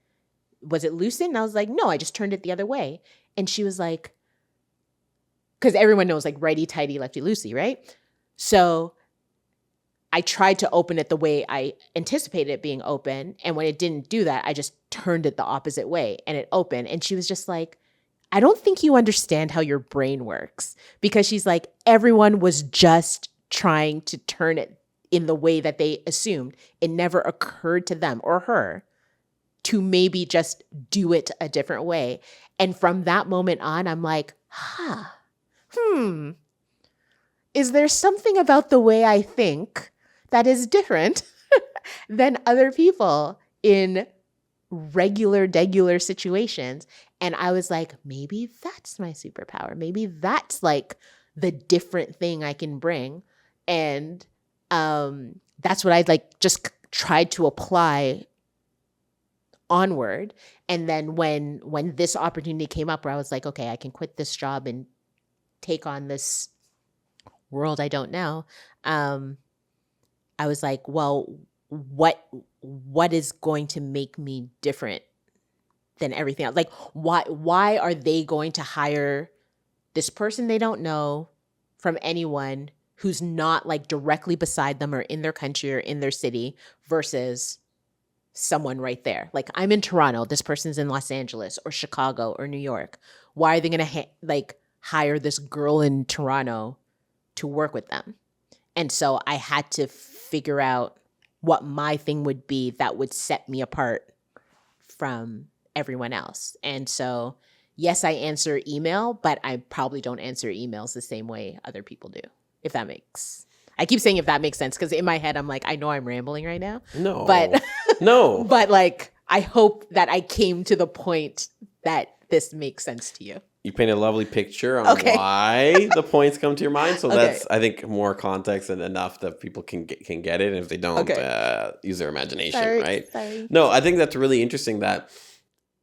[SPEAKER 2] was it loosened? And I was like, no, I just turned it the other way. And she was like, because everyone knows like righty tighty, lefty loosey, right? So I tried to open it the way I anticipated it being open. And when it didn't do that, I just turned it the opposite way and it opened. And she was just like, I don't think you understand how your brain works. Because she's like, everyone was just trying to turn it in the way that they assumed. It never occurred to them or her to maybe just do it a different way. And from that moment on, I'm like, is there something about the way I think that is different than other people in regular situations? And I was like, maybe that's my superpower. Maybe that's like the different thing I can bring. And that's what I'd like just tried to apply onward. And then when this opportunity came up where I was like, okay, I can quit this job and take on this world I don't know, I was like, well, what is going to make me different than everything else? Like, why are they going to hire this person they don't know from anyone who's not like directly beside them or in their country or in their city versus someone right there? Like, I'm in Toronto, this person's in Los Angeles or Chicago or New York. Why are they going to hire this girl in Toronto to work with them? And so I had to figure out what my thing would be that would set me apart from everyone else. And so, yes, I answer email, but I probably don't answer emails the same way other people do, if that makes I keep saying if that makes sense, because in my head, I'm like, I know I'm rambling right now.
[SPEAKER 1] No.
[SPEAKER 2] But
[SPEAKER 1] no.
[SPEAKER 2] But like, I hope that I came to the point that this makes sense to you.
[SPEAKER 1] You paint a lovely picture on
[SPEAKER 2] Okay.
[SPEAKER 1] why the points come to your mind. So
[SPEAKER 2] Okay.
[SPEAKER 1] that's, I think, more context and enough that people can get it. And if they don't,
[SPEAKER 2] Okay.
[SPEAKER 1] use their imagination,
[SPEAKER 2] Sorry.
[SPEAKER 1] right?
[SPEAKER 2] Sorry.
[SPEAKER 1] No, I think that's really interesting that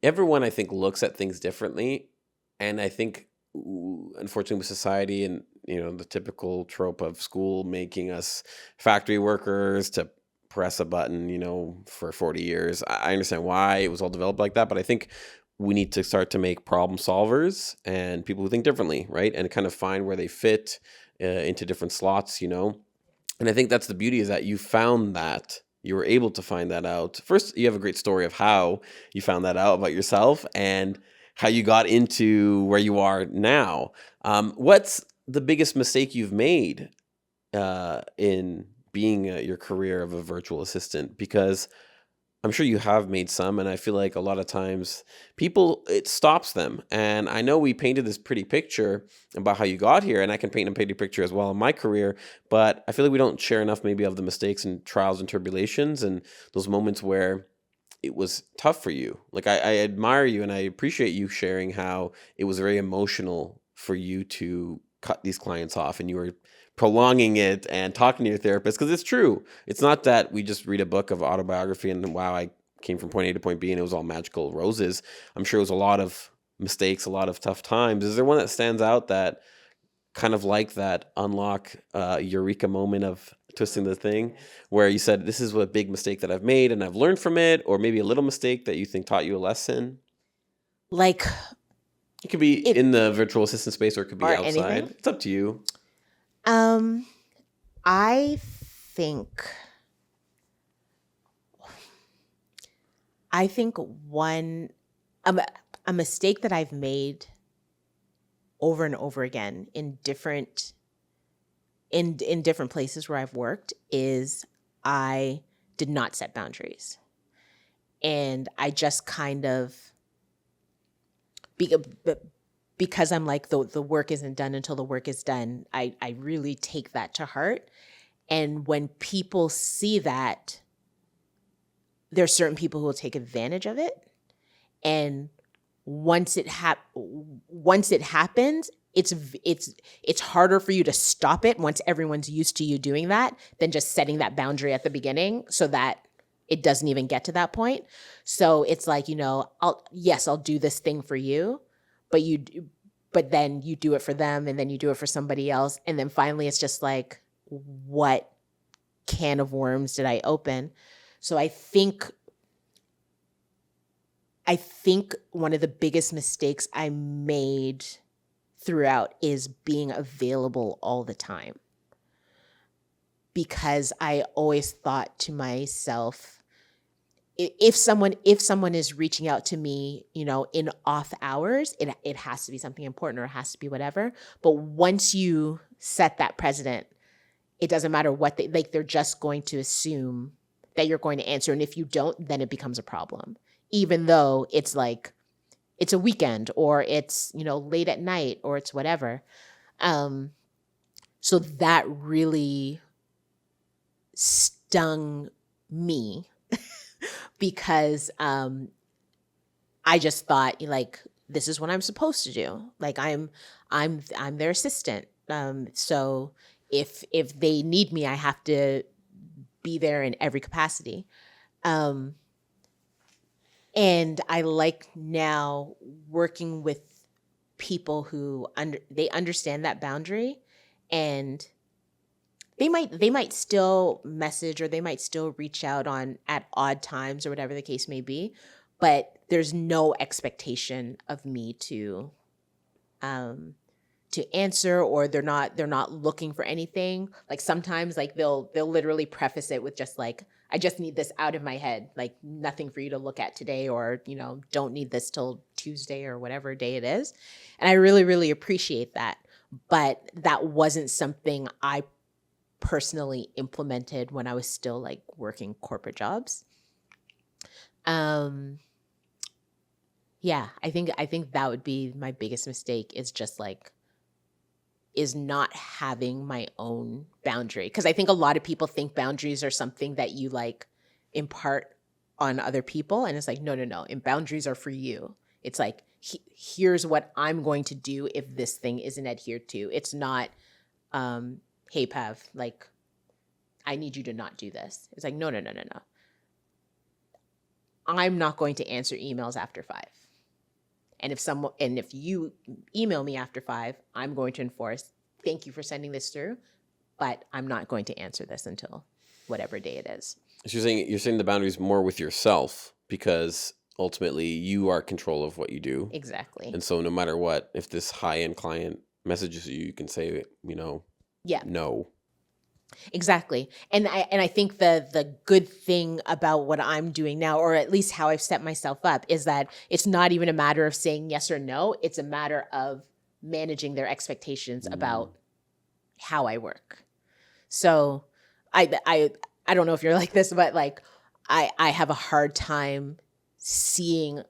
[SPEAKER 1] everyone, I think, looks at things differently. And I think, unfortunately, with society and, the typical trope of school making us factory workers to press a button, for 40 years. I understand why it was all developed like that, but I think we need to start to make problem solvers and people who think differently, right? And kind of find where they fit into different slots, And I think that's the beauty, is that you found that. You were able to find that out. First, you have a great story of how you found that out about yourself and how you got into where you are now. What's the biggest mistake you've made in being your career of a virtual assistant? Because I'm sure you have made some, and I feel like a lot of times people, it stops them. And I know we painted this pretty picture about how you got here, and I can paint a pretty picture as well in my career, but I feel like we don't share enough maybe of the mistakes and trials and tribulations and those moments where it was tough for you. Like I admire you and I appreciate you sharing how it was very emotional for you to cut these clients off and you were prolonging it and talking to your therapist, because it's true. It's not that we just read a book of autobiography and wow, I came from point A to point B and it was all magical roses. I'm sure it was a lot of mistakes, a lot of tough times. Is there one that stands out that kind of like that unlock eureka moment of twisting the thing, where you said, this is a big mistake that I've made and I've learned from it, or maybe a little mistake that you think taught you a lesson?
[SPEAKER 2] Like
[SPEAKER 1] It could be
[SPEAKER 2] it
[SPEAKER 1] in the virtual assistant space or it could be
[SPEAKER 2] or
[SPEAKER 1] outside.
[SPEAKER 2] anything.
[SPEAKER 1] It's up to you.
[SPEAKER 2] I think one a mistake that I've made over and over again in different places where I've worked is I did not set boundaries. And I just kind of because I'm like the work isn't done until the work is done. I really take that to heart. And when people see that, there's certain people who will take advantage of it. And once it happens, it's harder for you to stop it once everyone's used to you doing that than just setting that boundary at the beginning so that it doesn't even get to that point. So it's like, I'll do this thing for you, but then you do it for them and then you do it for somebody else. And then finally it's just like, what can of worms did I open? So I think one of the biggest mistakes I made throughout is being available all the time. Because I always thought to myself, if someone is reaching out to me, in off hours, it has to be something important or it has to be whatever. But once you set that precedent, it doesn't matter what they're just going to assume that you're going to answer. And if you don't, then it becomes a problem, even though it's like, it's a weekend or it's, late at night or it's whatever. So that really stung me because I just thought like, this is what I'm supposed to do. Like I'm their assistant. So if they need me, I have to be there in every capacity. And I like now working with people who they understand that boundary, and they might still message or they might still reach out at odd times or whatever the case may be, but there's no expectation of me to answer, or they're not looking for anything. Like sometimes like they'll literally preface it with just like, I just need this out of my head, like nothing for you to look at today, or, don't need this till Tuesday or whatever day it is. And I really, really appreciate that. But that wasn't something I personally implemented when I was still like working corporate jobs. Yeah, I think that would be my biggest mistake, is not having my own boundary. Because I think a lot of people think boundaries are something that you like impart on other people. And it's like, no. And boundaries are for you. It's like, here's what I'm going to do if this thing isn't adhered to. It's not, hey, Pav, like, I need you to not do this. It's like, no. I'm not going to answer emails after 5. And if you email me after 5, I'm going to enforce, thank you for sending this through, but I'm not going to answer this until whatever day it is.
[SPEAKER 1] So you're saying the boundaries more with yourself, because ultimately you are in control of what you do.
[SPEAKER 2] Exactly.
[SPEAKER 1] And so no matter what, if this high-end client messages you, you can say, no.
[SPEAKER 2] Exactly. And I think the good thing about what I'm doing now, or at least how I've set myself up, is that it's not even a matter of saying yes or no. It's a matter of managing their expectations about how I work. So I don't know if you're like this, but like I have a hard time seeing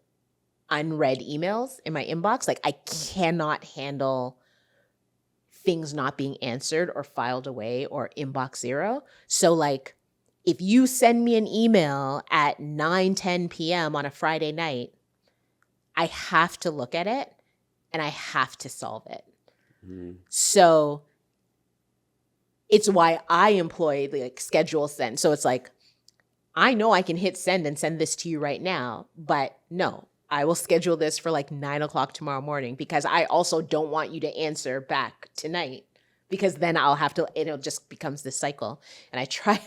[SPEAKER 2] unread emails in my inbox. Like, I cannot handle things not being answered or filed away or inbox 0. So like, if you send me an email at 9-10 p.m. on a Friday night, I have to look at it and I have to solve it. So it's why I employ like schedule send. So it's like, I know I can hit send and send this to you right now, but no, I will schedule this for like 9:00 tomorrow morning, because I also don't want you to answer back tonight, because then I'll have to, it'll just becomes this cycle. And I try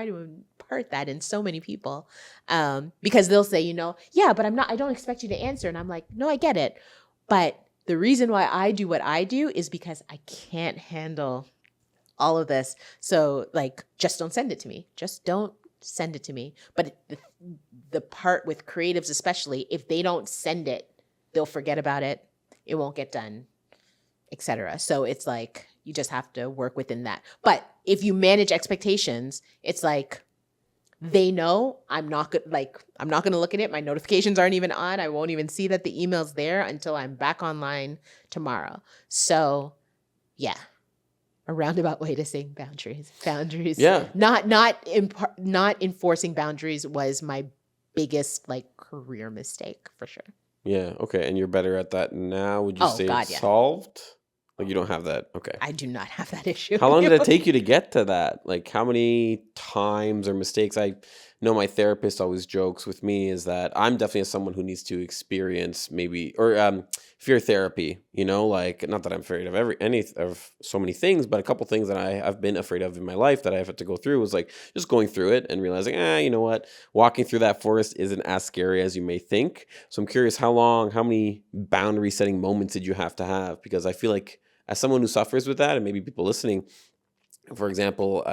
[SPEAKER 2] to impart that in so many people, because they'll say, yeah, but I don't expect you to answer. And I'm like, no, I get it. But the reason why I do what I do is because I can't handle all of this. So like, just don't send it to me. Just don't send it to me. But the part with creatives, especially, if they don't send it, they'll forget about it. It won't get done, etc. So it's like, you just have to work within that. But if you manage expectations, it's like, they know I'm not going to look at it. My notifications aren't even on. I won't even see that the email's there until I'm back online tomorrow. So yeah. A roundabout way to saying boundaries.
[SPEAKER 1] Yeah.
[SPEAKER 2] Not enforcing boundaries was my biggest like career mistake, for sure.
[SPEAKER 1] Yeah. Okay. And you're better at that now. Would you say
[SPEAKER 2] God,
[SPEAKER 1] it's
[SPEAKER 2] yeah.
[SPEAKER 1] solved? Like, you don't have that. Okay.
[SPEAKER 2] I do not have that issue.
[SPEAKER 1] How long did it take you to get to that? Like, how many times or mistakes? I know my therapist always jokes with me is that I'm definitely someone who needs to experience maybe, or fear therapy, like, not that I'm afraid of of so many things, but a couple things that I've been afraid of in my life that I've had to go through was like just going through it and realizing, you know what? Walking through that forest isn't as scary as you may think. So I'm curious, how many boundary setting moments did you have to have? Because I feel like, as someone who suffers with that, and maybe people listening, for example,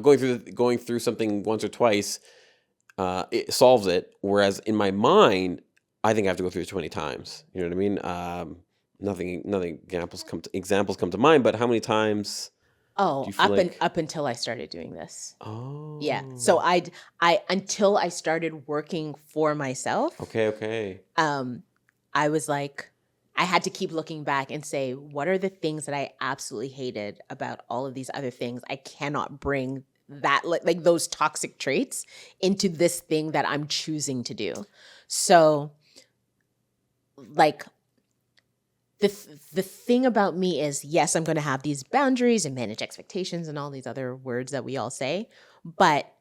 [SPEAKER 1] going through something once or twice, it solves it. Whereas in my mind, I think I have to go through it 20 times. You know what I mean? Nothing examples come to mind. But how many times?
[SPEAKER 2] Oh,
[SPEAKER 1] do you feel
[SPEAKER 2] up until I started doing this.
[SPEAKER 1] Oh,
[SPEAKER 2] yeah. So I until I started working for myself.
[SPEAKER 1] Okay.
[SPEAKER 2] I was like, I had to keep looking back and say, what are the things that I absolutely hated about all of these other things? I cannot bring that, like those toxic traits into this thing that I'm choosing to do. So like, the thing about me is, yes, I'm going to have these boundaries and manage expectations and all these other words that we all say, but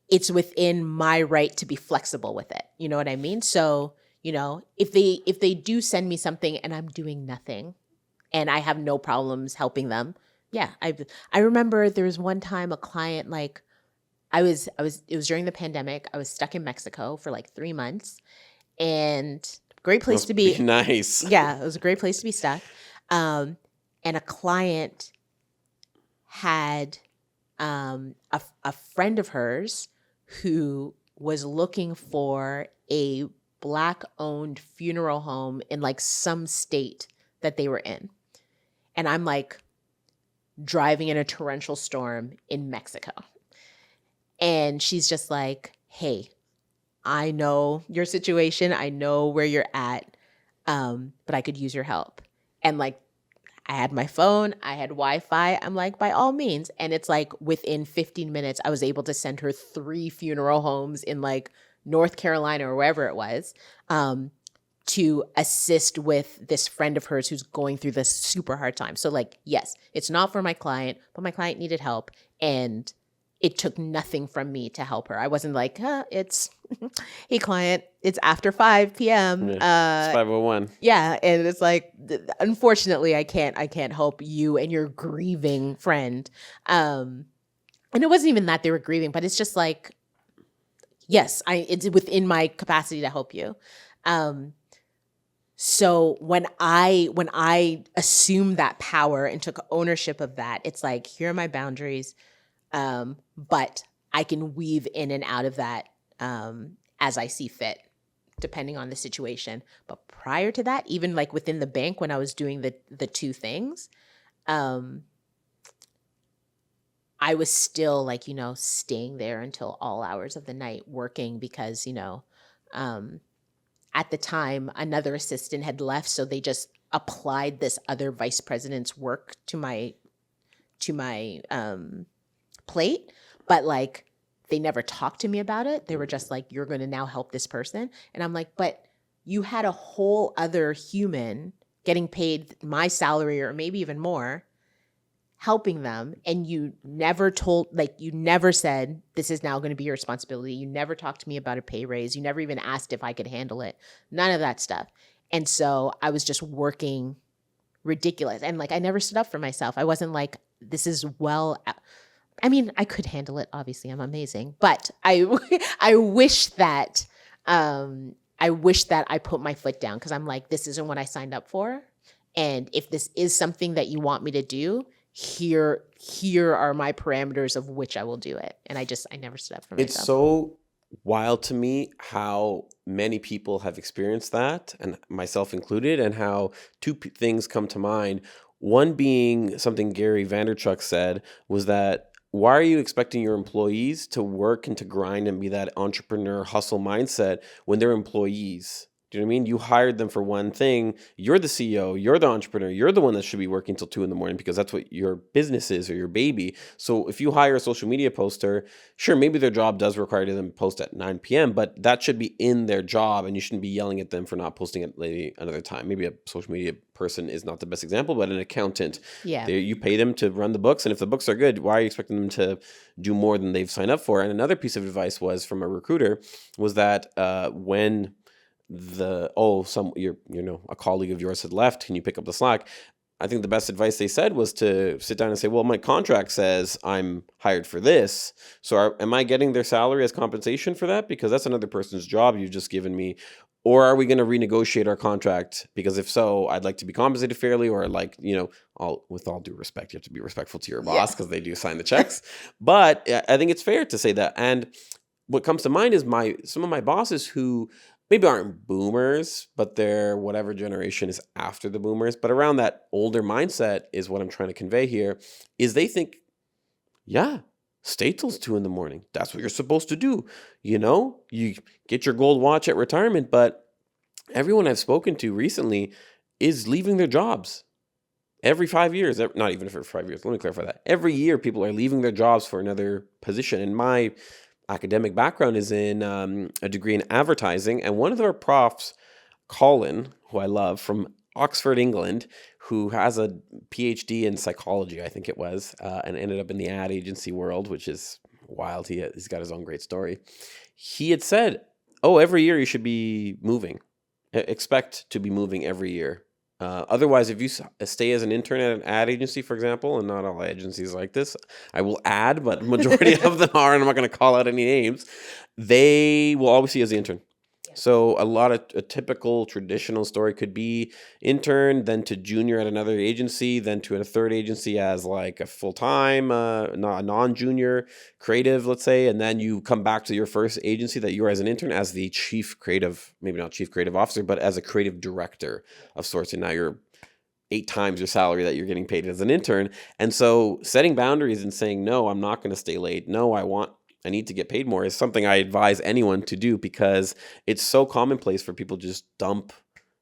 [SPEAKER 2] it's within my right to be flexible with it. You know what I mean? So, if they do send me something and I'm doing nothing and I have no problems helping them. Yeah. I remember there was one time a client, like it was during the pandemic. I was stuck in Mexico for like 3 months, and great place to be.
[SPEAKER 1] Nice.
[SPEAKER 2] Yeah. It was a great place to be stuck. And a client had a friend of hers who was looking for a Black-owned funeral home in like some state that they were in. And I'm like driving in a torrential storm in Mexico. And she's just like, hey, I know your situation. I know where you're at, but I could use your help. And like, I had my phone, I had Wi-Fi. I'm like, by all means. And it's like within 15 minutes, I was able to send her 3 funeral homes in like North Carolina or wherever it was, to assist with this friend of hers who's going through this super hard time. So like, yes, it's not for my client, but my client needed help, and it took nothing from me to help her. I wasn't like, it's, hey client, it's after 5 p.m.
[SPEAKER 1] Yeah, it's 5:01.
[SPEAKER 2] Yeah, and it's like, unfortunately, I can't help you and your grieving friend. And it wasn't even that they were grieving, but it's just like, yes, it's within my capacity to help you. So when I assumed that power and took ownership of that, it's like, here are my boundaries, but I can weave in and out of that as I see fit, depending on the situation. But prior to that, even like within the bank, when I was doing the two things, I was still like, staying there until all hours of the night working because, at the time, another assistant had left, so they just applied this other vice president's work to my plate, but like they never talked to me about it. They were just like, "You're going to now help this person," and I'm like, "But you had a whole other human getting paid my salary or maybe even more, helping them, and you never said, this is now going to be your responsibility. You never talked to me about a pay raise. You never even asked if I could handle it. None of that stuff." And so I was just working ridiculous. And like, I never stood up for myself. I wasn't like, this is I mean, I could handle it. Obviously, I'm amazing. But I wish that I put my foot down, because I'm like, this isn't what I signed up for. And if this is something that you want me to do, here are my parameters of which I will do it. And I never stood up for myself.
[SPEAKER 1] It's so wild to me how many people have experienced that, and myself included, and how two things come to mind. One being something Gary Vaynerchuk said was that, why are you expecting your employees to work and to grind and be that entrepreneur hustle mindset when they're employees? Do you know what I mean? You hired them for one thing. You're the CEO. You're the entrepreneur. You're the one that should be working till 2 a.m. because that's what your business is, or your baby. So if you hire a social media poster, sure, maybe their job does require them to post at 9 p.m., but that should be in their job, and you shouldn't be yelling at them for not posting at another time. Maybe a social media person is not the best example, but an accountant.
[SPEAKER 2] Yeah.
[SPEAKER 1] You pay them to run the books, and if the books are good, why are you expecting them to do more than they've signed up for? And another piece of advice was from a recruiter was that when a colleague of yours had left, can you pick up the slack? I think the best advice they said was to sit down and say, well, my contract says I'm hired for this. So am I getting their salary as compensation for that? Because that's another person's job you've just given me. Or are we going to renegotiate our contract? Because if so, I'd like to be compensated fairly, or like, with all due respect, you have to be respectful to your boss because they do sign the checks. But I think it's fair to say that. And what comes to mind is some of my bosses who maybe aren't boomers, but they're whatever generation is after the boomers, but around that older mindset is what I'm trying to convey here, is they think, yeah, stay till 2 a.m. That's what you're supposed to do. You get your gold watch at retirement, but everyone I've spoken to recently is leaving their jobs. Every 5 years, not even for 5 years, let me clarify that. Every year, people are leaving their jobs for another position. And my academic background is in a degree in advertising, and one of our profs, Colin, who I love, from Oxford, England, who has a PhD in psychology, I think it was, and ended up in the ad agency world, which is wild. He's got his own great story. He had said, every year you should be moving. Expect to be moving every year. Otherwise, if you stay as an intern at an ad agency, for example, and not all agencies like this, I will add, but majority of them are, and I'm not going to call out any names, they will always see you as the intern. So a typical traditional story could be intern, then to junior at another agency, then to a third agency as like a full-time, non-junior creative, let's say, and then you come back to your first agency that you were as an intern as the maybe not chief creative officer, but as a creative director of sorts, and now you're 8 times your salary that you're getting paid as an intern. And so setting boundaries and saying, no, I'm not going to stay late. No, I need to get paid more is something I advise anyone to do, because it's so commonplace for people to just dump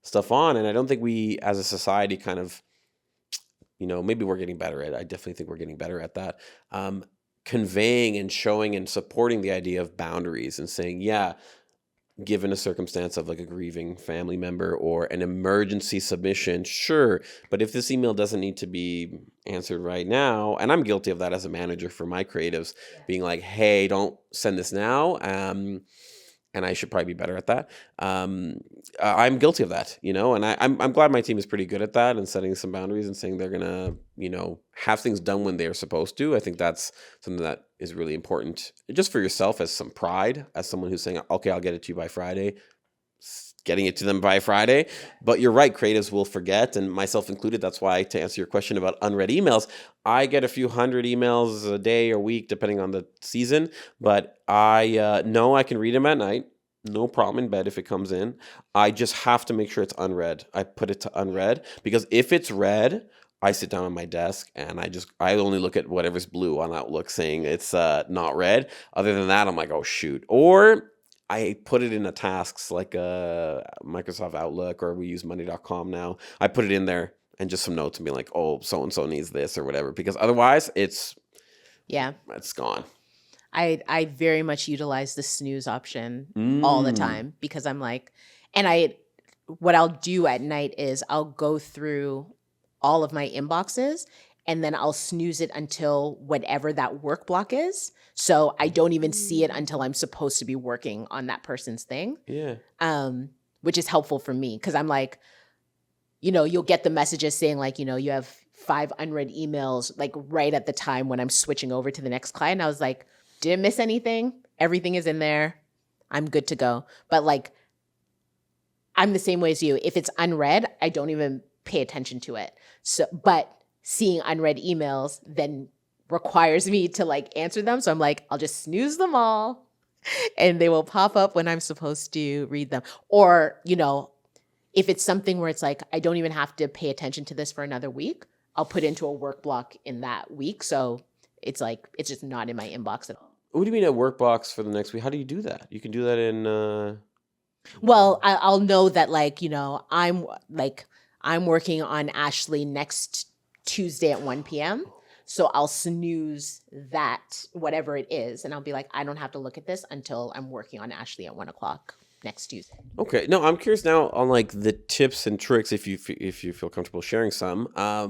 [SPEAKER 1] stuff on. And I don't think we as a society kind of, maybe we're getting better at it. I definitely think we're getting better at that. Conveying and showing and supporting the idea of boundaries and saying, yeah, given a circumstance of like a grieving family member or an emergency submission, sure. But if this email doesn't need to be answered right now, and I'm guilty of that as a manager for my creatives, being like, hey, don't send this now. And I should probably be better at that. I'm guilty of that, and I'm glad my team is pretty good at that and setting some boundaries and saying they're gonna, have things done when they're supposed to. I think that's something that is really important, just for yourself as some pride, as someone who's saying, okay, I'll get it to you by Friday, getting it to them by Friday. But you're right, creatives will forget, and myself included. That's why, to answer your question about unread emails, I get a few hundred emails a day or week, depending on the season. But I know I can read them at night. No problem in bed if it comes in. I just have to make sure it's unread. I put it to unread, because if it's read, I sit down at my desk and I only look at whatever's blue on Outlook saying it's not read. Other than that, I'm like, oh shoot. Or I put it in a tasks like Microsoft Outlook, or we use money.com now. I put it in there and just some notes and be like, oh, so-and-so needs this or whatever, because otherwise it's gone.
[SPEAKER 2] I very much utilize the snooze option all the time, because I'm like, and what I'll do at night is I'll go through all of my inboxes and then I'll snooze it until whatever that work block is. So I don't even see it until I'm supposed to be working on that person's thing.
[SPEAKER 1] Yeah.
[SPEAKER 2] Which is helpful for me, because I'm like, you'll get the messages saying like, you have 5 unread emails, like right at the time when I'm switching over to the next client. I was like, didn't miss anything. Everything is in there. I'm good to go. But like, I'm the same way as you. If it's unread, I don't even pay attention to it. So, but seeing unread emails then requires me to like answer them. So I'm like, I'll just snooze them all and they will pop up when I'm supposed to read them. Or, if it's something where it's like, I don't even have to pay attention to this for another week, I'll put into a work block in that week. So it's like, it's just not in my inbox at all.
[SPEAKER 1] What do you mean a work box for the next week? How do you do that? You can do that in...
[SPEAKER 2] Well, I'll know that like, I'm working on Ashley next Tuesday at 1 p.m. So I'll snooze that, whatever it is. And I'll be like, I don't have to look at this until I'm working on Ashley at 1 o'clock next Tuesday.
[SPEAKER 1] Okay. No, I'm curious now on like the tips and tricks, if you feel comfortable sharing some,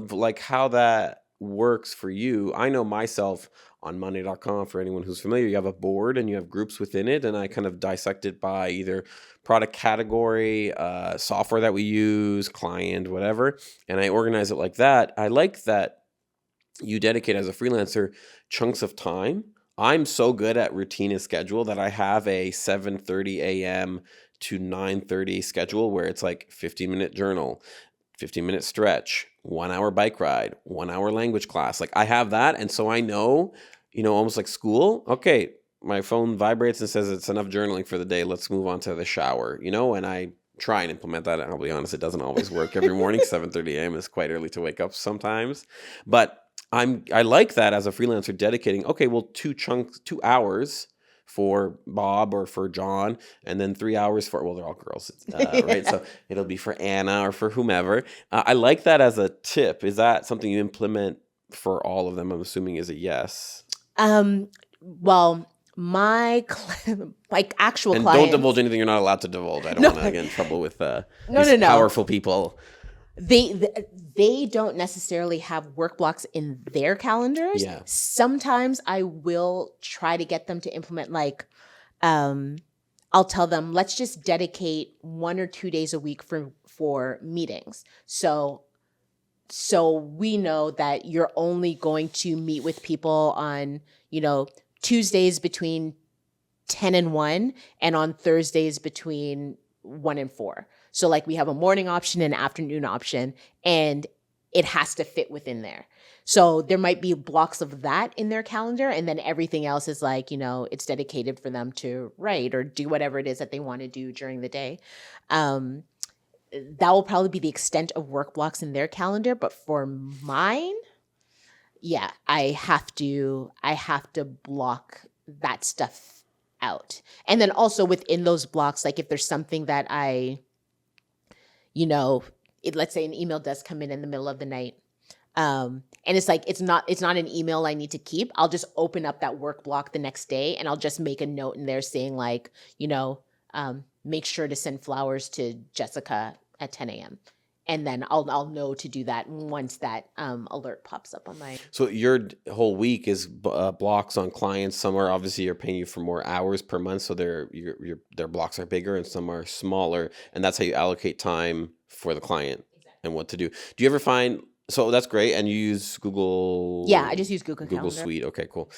[SPEAKER 1] like how that works for you. I know myself on Monday.com, for anyone who's familiar, you have a board and you have groups within it. And I kind of dissect it by either product category, software that we use, client, whatever. And I organize it like that. I like that you dedicate as a freelancer chunks of time. I'm so good at routine and schedule that I have a 7:30 a.m. to 9:30 schedule where it's like 15-minute journal, 15-minute stretch, 1 hour bike ride, 1 hour language class. Like I have that. And so I know, almost like school. Okay, my phone vibrates and says it's enough journaling for the day. Let's move on to the shower, and I try and implement that. And I'll be honest, it doesn't always work every morning. 7:30 a.m. is quite early to wake up sometimes. But I like that as a freelancer, dedicating, okay, well, 2 hours for Bob or for John, and then 3 hours for, well, they're all girls, right? So it'll be for Anna or for whomever. I like that as a tip. Is that something you implement for all of them? I'm assuming is a yes.
[SPEAKER 2] Well, my actual
[SPEAKER 1] and
[SPEAKER 2] clients,
[SPEAKER 1] don't divulge anything you're not allowed to divulge. I don't want to get in trouble with these powerful people.
[SPEAKER 2] They don't necessarily have work blocks in their calendars.
[SPEAKER 1] Yeah.
[SPEAKER 2] Sometimes I will try to get them to implement like, I'll tell them, let's just dedicate 1 or 2 days a week for meetings. So we know that you're only going to meet with people on, Tuesdays between 10 and 1 and on Thursdays between 1 and 4. So like we have a morning option and afternoon option, and it has to fit within there. So there might be blocks of that in their calendar, and then everything else is like, it's dedicated for them to write or do whatever it is that they want to do during the day. That will probably be the extent of work blocks in their calendar. But for mine, yeah, I have to block that stuff out. And then also within those blocks, like if there's something that let's say an email does come in the middle of the night. And it's like, it's not an email I need to keep. I'll just open up that work block the next day and I'll just make a note in there saying like, make sure to send flowers to Jessica at 10 a.m. And then I'll know to do that once that alert pops up on my.
[SPEAKER 1] So your whole week is blocks on clients. Some are obviously you're paying you for more hours per month, so their blocks are bigger, and some are smaller, and that's how you allocate time for the client and what to do. Do you ever find? So that's great, and you use Google.
[SPEAKER 2] Yeah, I just use Google
[SPEAKER 1] Google
[SPEAKER 2] Calendar.
[SPEAKER 1] Suite. Okay, cool.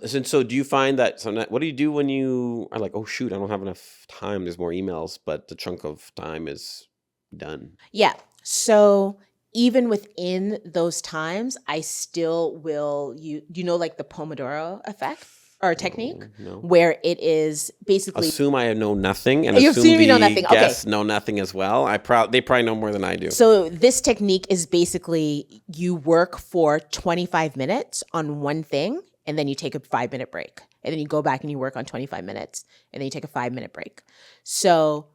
[SPEAKER 1] So do you find that sometimes, what do you do when you are like, oh shoot, I don't have enough time? There's more emails, but the chunk of time is done.
[SPEAKER 2] Yeah. So even within those times, I still will like the Pomodoro effect or technique,
[SPEAKER 1] No.
[SPEAKER 2] where it is basically.
[SPEAKER 1] Assume I know nothing, and
[SPEAKER 2] You
[SPEAKER 1] assume
[SPEAKER 2] assume you know
[SPEAKER 1] the
[SPEAKER 2] nothing. Okay.
[SPEAKER 1] guests know nothing as well. They probably know more than I do.
[SPEAKER 2] So this technique is basically you work for 25 minutes on one thing, and then you take a 5-minute break, and then you go back and you work on 25 minutes, and then you take a 5-minute break. So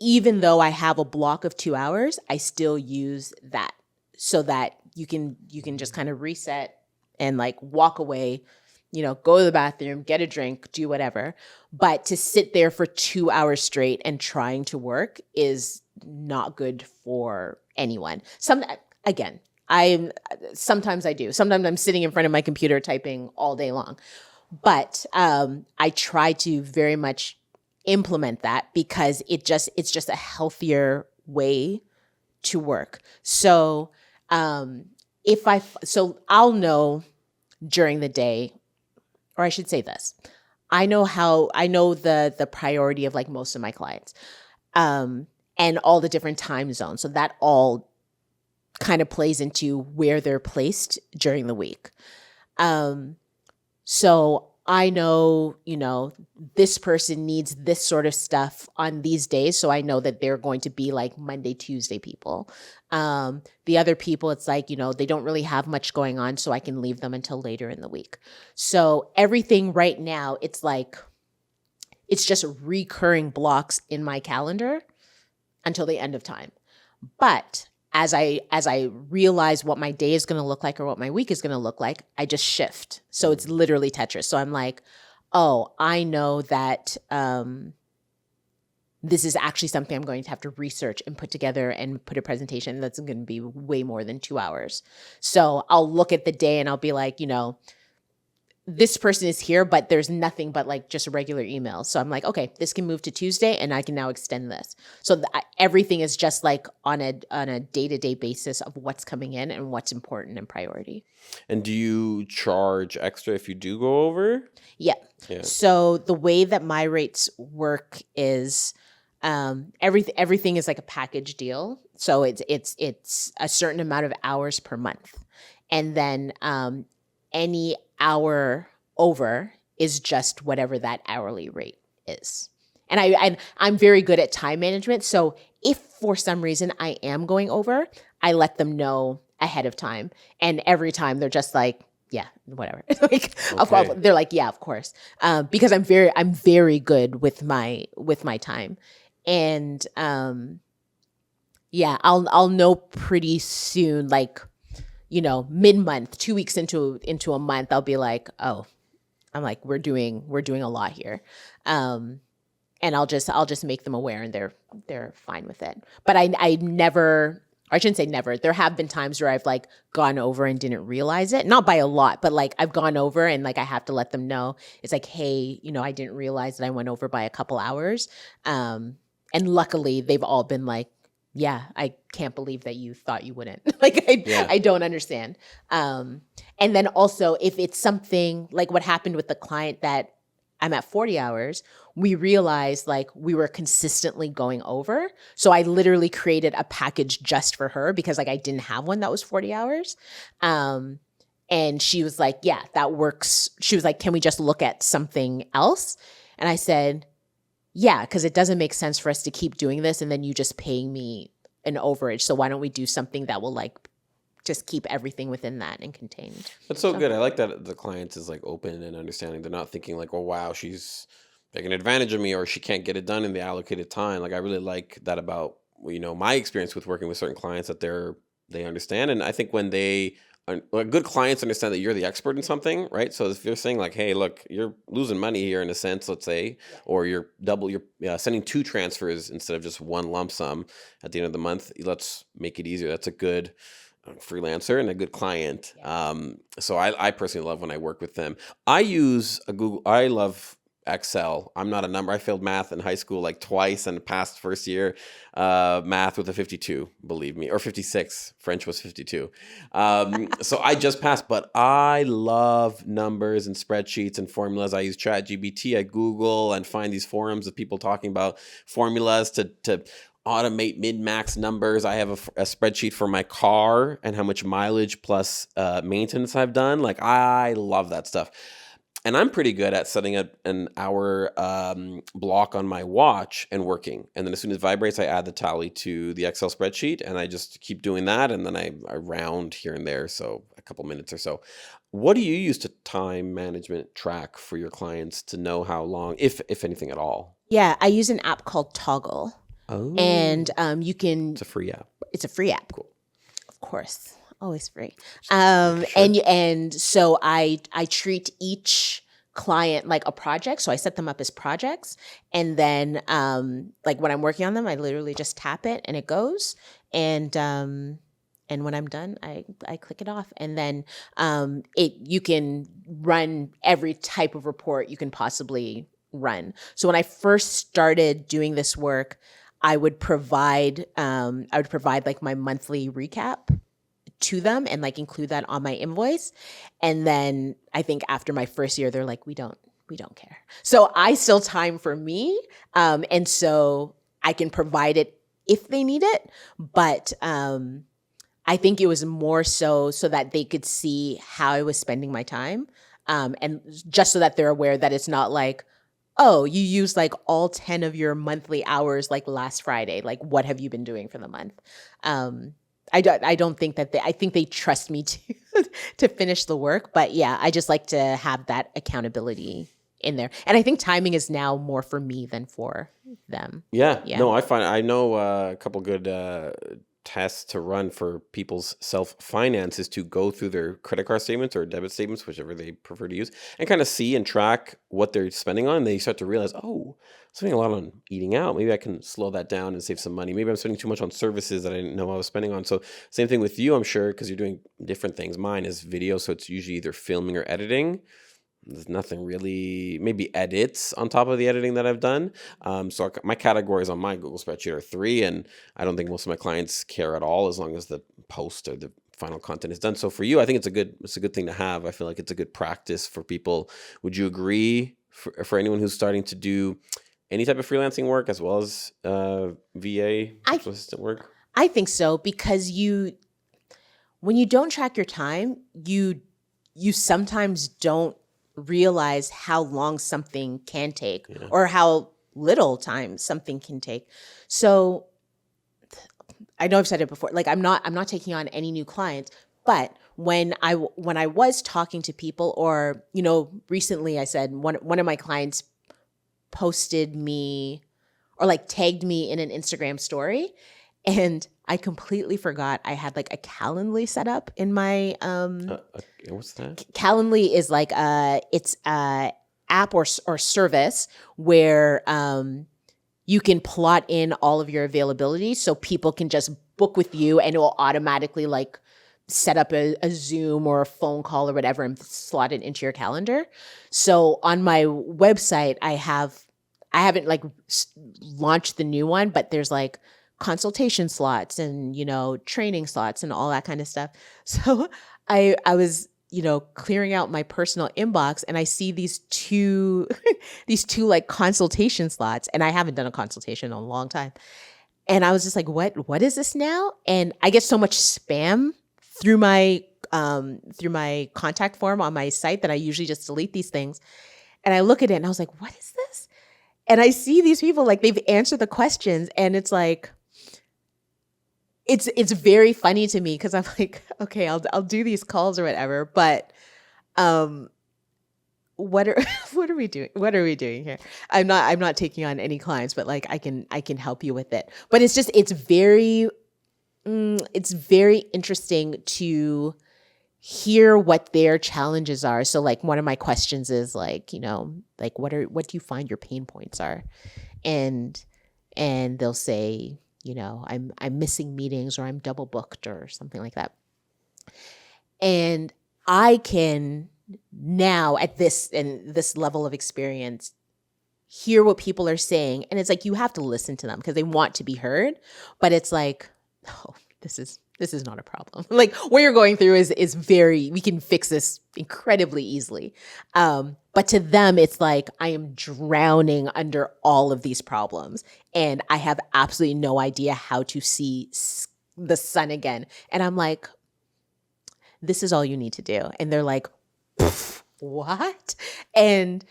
[SPEAKER 2] even though I have a block of 2 hours, I still use that so that you can just kind of reset and like walk away, go to the bathroom, get a drink, do whatever. But to sit there for 2 hours straight and trying to work is not good for anyone. Sometimes I do. Sometimes I'm sitting in front of my computer typing all day long. But I try to very much implement that because it's just a healthier way to work. So I'll know during the day, or I should say this, I know the priority of like most of my clients, and all the different time zones. So that all kind of plays into where they're placed during the week. So I know, this person needs this sort of stuff on these days. So I know that they're going to be like Monday, Tuesday people. The other people, it's like, they don't really have much going on, so I can leave them until later in the week. So everything right now, it's like, it's just recurring blocks in my calendar until the end of time. But as I realize what my day is going to look like or what my week is going to look like, I just shift. So it's literally Tetris. So I'm like, oh, I know that this is actually something I'm going to have to research and put together and put a presentation that's going to be way more than 2 hours. So I'll look at the day and I'll be like, this person is here, but there's nothing but like just regular emails. So I'm like, okay, this can move to Tuesday and I can now extend this. So everything is just like on a day-to-day basis of what's coming in and what's important and priority.
[SPEAKER 1] And do you charge extra if you do go over?
[SPEAKER 2] Yeah. So the way that my rates work is everything is like a package deal. So it's a certain amount of hours per month. And then any hour over is just whatever that hourly rate is. And I'm very good at time management. So if for some reason I am going over, I let them know ahead of time. And every time they're just like, yeah, whatever. Like, okay. They're like, yeah, of course. Because I'm very good with my time. And yeah, I'll know pretty soon, like, mid-month, 2 weeks into a month, I'll be like, oh, I'm like, we're doing a lot here. And I'll just make them aware and they're fine with it. But I never, or I shouldn't say never. There have been times where I've like gone over and didn't realize it, not by a lot, but like I've gone over and like I have to let them know. It's like, hey, I didn't realize that I went over by a couple hours. And luckily they've all been like, yeah, I can't believe that you thought you wouldn't. Like, I don't understand. And then also if it's something like what happened with the client that I'm at 40 hours, we realized like we were consistently going over. So I literally created a package just for her because like I didn't have one that was 40 hours. And she was like, yeah, that works. She was like, can we just look at something else? And I said, yeah, because it doesn't make sense for us to keep doing this and then you just paying me an overage. So why don't we do something that will like just keep everything within that and contained.
[SPEAKER 1] That's so good. I like that the client is like open and understanding. They're not thinking like, oh, wow, she's taking advantage of me or she can't get it done in the allocated time. Like I really like that about, my experience with working with certain clients that they understand. And I think when they good clients understand that you're the expert in something, right? So if you're saying like, hey, look, you're losing money here in a sense, let's say, or you're sending 2 transfers instead of just one lump sum at the end of the month, let's make it easier. That's a good freelancer and a good client. So I personally love when I work with them. I love Excel. I'm not a number. I failed math in high school like twice and passed first year math with a 52, believe me, or 56. French was 52. So I just passed, but I love numbers and spreadsheets and formulas. I use ChatGPT, I Google and find these forums of people talking about formulas to automate min-max numbers. I have a spreadsheet for my car and how much mileage plus maintenance I've done. Like I love that stuff. And I'm pretty good at setting up an hour block on my watch and working. And then as soon as it vibrates, I add the tally to the Excel spreadsheet and I just keep doing that. And then I round here and there. So a couple minutes or so. What do you use to time management track for your clients to know how long, if anything at all?
[SPEAKER 2] Yeah, I use an app called Toggle.
[SPEAKER 1] Oh.
[SPEAKER 2] And you can...
[SPEAKER 1] It's a free app.
[SPEAKER 2] It's a free app.
[SPEAKER 1] Cool.
[SPEAKER 2] Of course. Always free.
[SPEAKER 1] Sure.
[SPEAKER 2] And so I treat each client like a project. So I set them up as projects. And then like when I'm working on them, I literally just tap it and it goes. And when I'm done, I click it off. And then you can run every type of report you can possibly run. So when I first started doing this work, I would provide like my monthly recap to them and like include that on my invoice. And then I think after my first year, they're like, we don't care. So I still time for me. And so I can provide it if they need it. But I think it was more so that they could see how I was spending my time. And just so that they're aware that it's not like, oh, you used like all 10 of your monthly hours like last Friday. Like, what have you been doing for the month? I don't think that I think they trust me to finish the work. But yeah, I just like to have that accountability in there. And I think timing is now more for me than for them.
[SPEAKER 1] Yeah. No, I know a couple good tests to run for people's self-finances to go through their credit card statements or debit statements, whichever they prefer to use, and kind of see and track what they're spending on. They start to realize, oh, I'm spending a lot on eating out. Maybe I can slow that down and save some money. Maybe I'm spending too much on services that I didn't know I was spending on. So same thing with you, I'm sure, because you're doing different things. Mine is video, so it's usually either filming or editing. There's nothing really, maybe edits on top of the editing that I've done. So my categories on my Google spreadsheet are 3, and I don't think most of my clients care at all as long as the post or the final content is done. So for you, I think it's a good thing to have. I feel like it's a good practice for people. Would you agree for anyone who's starting to do any type of freelancing work as well as VA, virtual assistant work?
[SPEAKER 2] I think so, because when you don't track your time, you sometimes don't realize how long something can take or how little time something can take. So I know I've said it before, like I'm not taking on any new clients, but when I was talking to people, or, you know, recently I said one of my clients posted me or like tagged me in an Instagram story, and I completely forgot I had like a Calendly set up in my
[SPEAKER 1] what's that?
[SPEAKER 2] Calendly is like it's a app or service where you can plot in all of your availability, so people can just book with you and it will automatically like set up a Zoom or a phone call or whatever and slot it into your calendar. So on my website, I haven't like launched the new one, but there's like consultation slots and, you know, training slots and all that kind of stuff. So I was, you know, clearing out my personal inbox and I see these two like consultation slots, and I haven't done a consultation in a long time. And I was just like, what is this now? And I get so much spam through my contact form on my site that I usually just delete these things. And I look at it and I was like, what is this? And I see these people, like they've answered the questions, and it's like, it's very funny to me, because I'm like, okay, I'll do these calls or whatever, but what are we doing? What are we doing here? I'm not taking on any clients, but like I can help you with it. But it's very interesting to hear what their challenges are. So like one of my questions is like, like what do you find your pain points are? And they'll say, I'm missing meetings, or I'm double booked, or something like that. And I can now at this level of experience hear what people are saying, and it's like you have to listen to them because they want to be heard, but it's like, oh, this is not a problem. Like what you're going through is we can fix this incredibly easily. But to them, it's like I am drowning under all of these problems, and I have absolutely no idea how to see the sun again. And I'm like, this is all you need to do. And they're like, what? And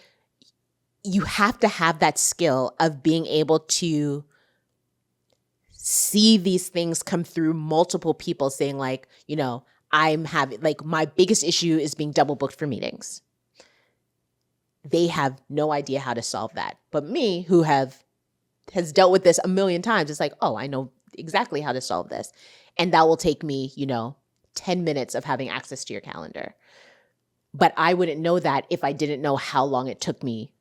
[SPEAKER 2] you have to have that skill of being able to see these things come through multiple people saying like, I'm having, like, my biggest issue is being double booked for meetings. They have no idea how to solve that. But me, who has dealt with this a million times, it's like, oh, I know exactly how to solve this. And that will take me, 10 minutes of having access to your calendar. But I wouldn't know that if I didn't know how long it took me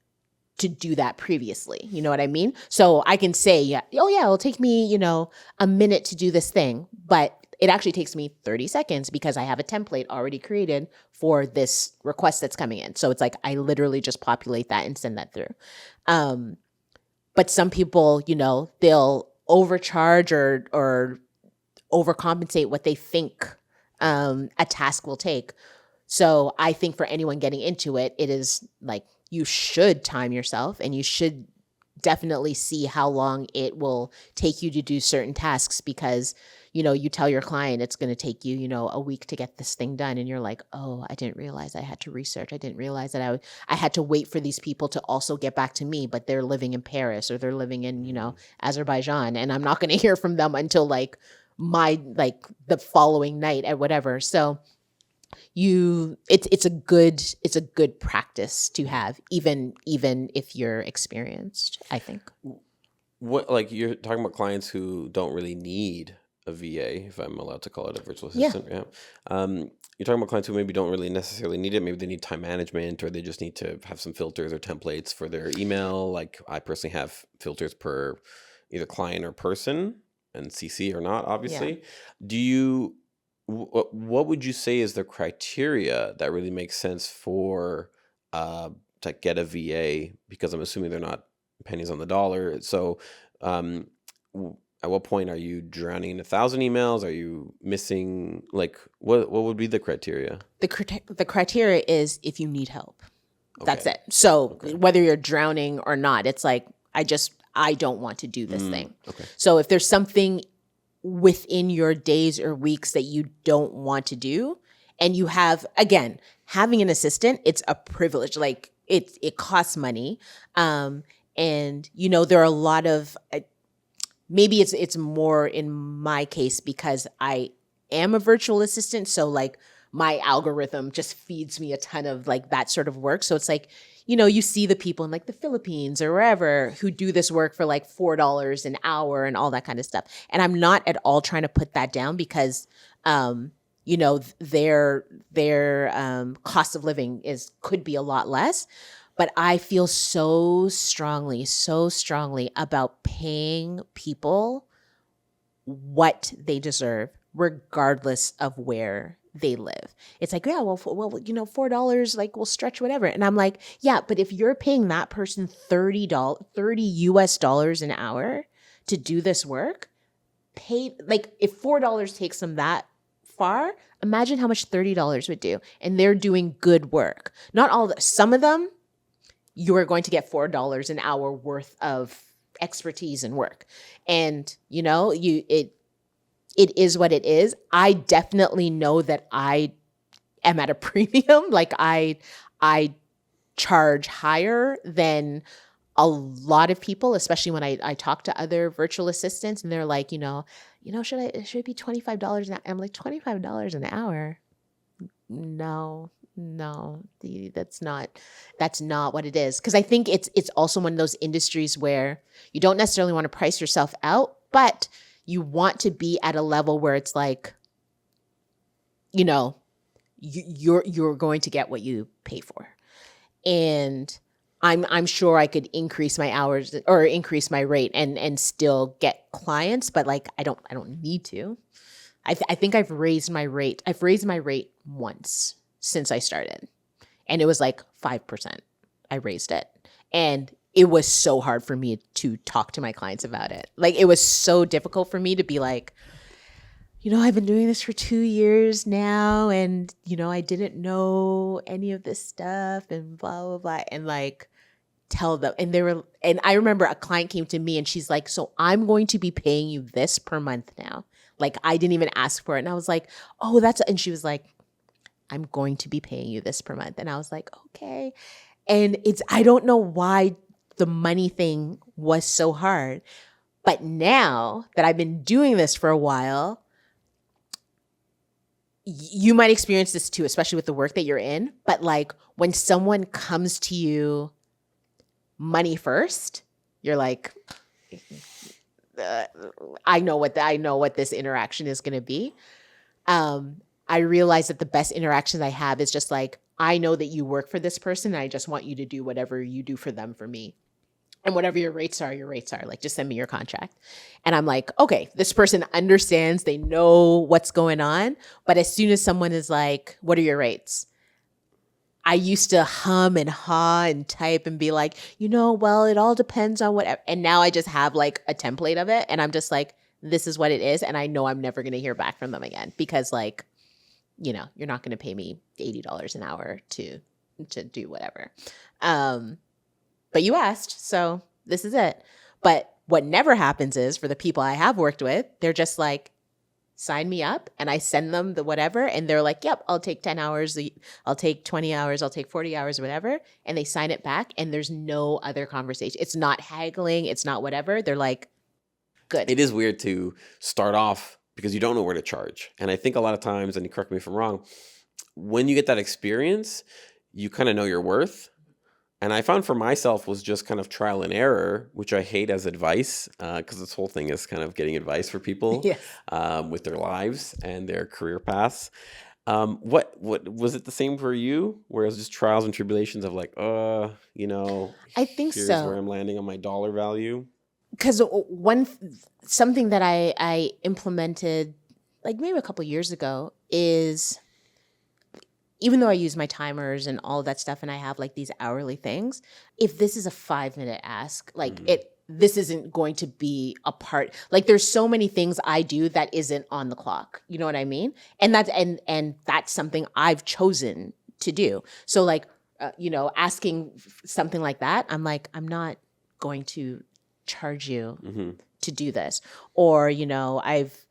[SPEAKER 2] to do that previously. You know what I mean? So I can say, it'll take me, a minute to do this thing, but it actually takes me 30 seconds because I have a template already created for this request that's coming in. So it's like, I literally just populate that and send that through. But some people, they'll overcharge or overcompensate what they think a task will take. So I think for anyone getting into it, it is like, you should time yourself, and you should definitely see how long it will take you to do certain tasks, because, you tell your client it's going to take you, a week to get this thing done. And you're like, oh, I didn't realize I had to research. I didn't realize that I had to wait for these people to also get back to me, but they're living in Paris, or they're living in, Azerbaijan, and I'm not going to hear from them until like the following night or whatever. So it's a good practice to have, even if you're experienced, I think.
[SPEAKER 1] What, like, you're talking about clients who don't really need a VA, if I'm allowed to call it a virtual assistant. Yeah. You're talking about clients who maybe don't really necessarily need it. Maybe they need time management, or they just need to have some filters or templates for their email. Like I personally have filters per either client or person, and CC or not, obviously. What would you say is the criteria that really makes sense for to get a VA? Because I'm assuming they're not pennies on the dollar. So at what point are you drowning in 1,000 emails? Are you missing, like, what would be the criteria?
[SPEAKER 2] The criteria is if you need help. That's it. So whether you're drowning or not, it's like, I don't want to do this thing. Okay. So if there's something within your days or weeks that you don't want to do, and you have, again, having an assistant, it's a privilege. Like it costs money. And there are a lot of, maybe it's more in my case because I am a virtual assistant. So like my algorithm just feeds me a ton of like that sort of work. So it's like, you see the people in like the Philippines or wherever who do this work for like $4 an hour and all that kind of stuff. And I'm not at all trying to put that down because, their cost of living could be a lot less. But I feel so strongly about paying people what they deserve, regardless of where they live. It's like, yeah, well, $4 like will stretch whatever. And I'm like, yeah, but if you're paying that person $30 US an hour to do this work, like if $4 takes them that far, imagine how much $30 would do. And they're doing good work. Not all, some of them, you are going to get $4 an hour worth of expertise and work. And, it is what it is. I definitely know that I am at a premium. Like I charge higher than a lot of people, especially when I talk to other virtual assistants, and they're like, should it be $25 an hour? I'm like, $25 an hour? No, that's not what it is. Because I think it's also one of those industries where you don't necessarily want to price yourself out, but you want to be at a level where it's like, you're going to get what you pay for. And I'm sure I could increase my hours or increase my rate and still get clients, but like I don't need to. I think I've raised my rate. I've raised my rate once since I started, and it was like 5%. I raised it, and it was so hard for me to talk to my clients about it. Like it was so difficult for me to be like, I've been doing this for 2 years now, and I didn't know any of this stuff, and blah blah blah, and like tell them. And I remember a client came to me, and she's like, "So I'm going to be paying you this per month now." Like I didn't even ask for it, and I was like, "Oh, that's," and she was like, "I'm going to be paying you this per month," and I was like, "Okay." And I don't know why the money thing was so hard, but now that I've been doing this for a while, you might experience this too, especially with the work that you're in. But like when someone comes to you money first, you're like, I know what this interaction is going to be. I realize that the best interactions I have is just like, I know that you work for this person, and I just want you to do whatever you do for them for me. And whatever your rates are. Like, just send me your contract. And I'm like, okay, this person understands. They know what's going on. But as soon as someone is like, what are your rates? I used to hum and haw and type and be like, well, it all depends on whatever. And now I just have like a template of it. And I'm just like, this is what it is. And I know I'm never going to hear back from them again because like, you're not going to pay me $80 an hour to do whatever. But you asked, so this is it. But what never happens is for the people I have worked with, they're just like, sign me up, and I send them the whatever, and they're like, yep, I'll take 10 hours, I'll take 20 hours, I'll take 40 hours, whatever. And they sign it back, and there's no other conversation. It's not haggling. It's not whatever. They're like, good.
[SPEAKER 1] It is weird to start off because you don't know where to charge. And I think a lot of times, and you correct me if I'm wrong, when you get that experience, you kind of know your worth. And I found for myself was just kind of trial and error, which I hate as advice because this whole thing is kind of getting advice for people
[SPEAKER 2] Yes.
[SPEAKER 1] With their lives and their career paths. What was it the same for you? Where it was just trials and tribulations of like,
[SPEAKER 2] I think
[SPEAKER 1] here's
[SPEAKER 2] so.
[SPEAKER 1] where I'm landing on my dollar value.
[SPEAKER 2] Because something that I implemented like maybe a couple years ago is, even though I use my timers and all of that stuff, and I have like these hourly things, if this is a 5-minute ask, like this isn't going to be a part. Like there's so many things I do that isn't on the clock. You know what I mean? And that's something I've chosen to do. So like, asking something like that, I'm like, I'm not going to charge you to do this. Or, I've,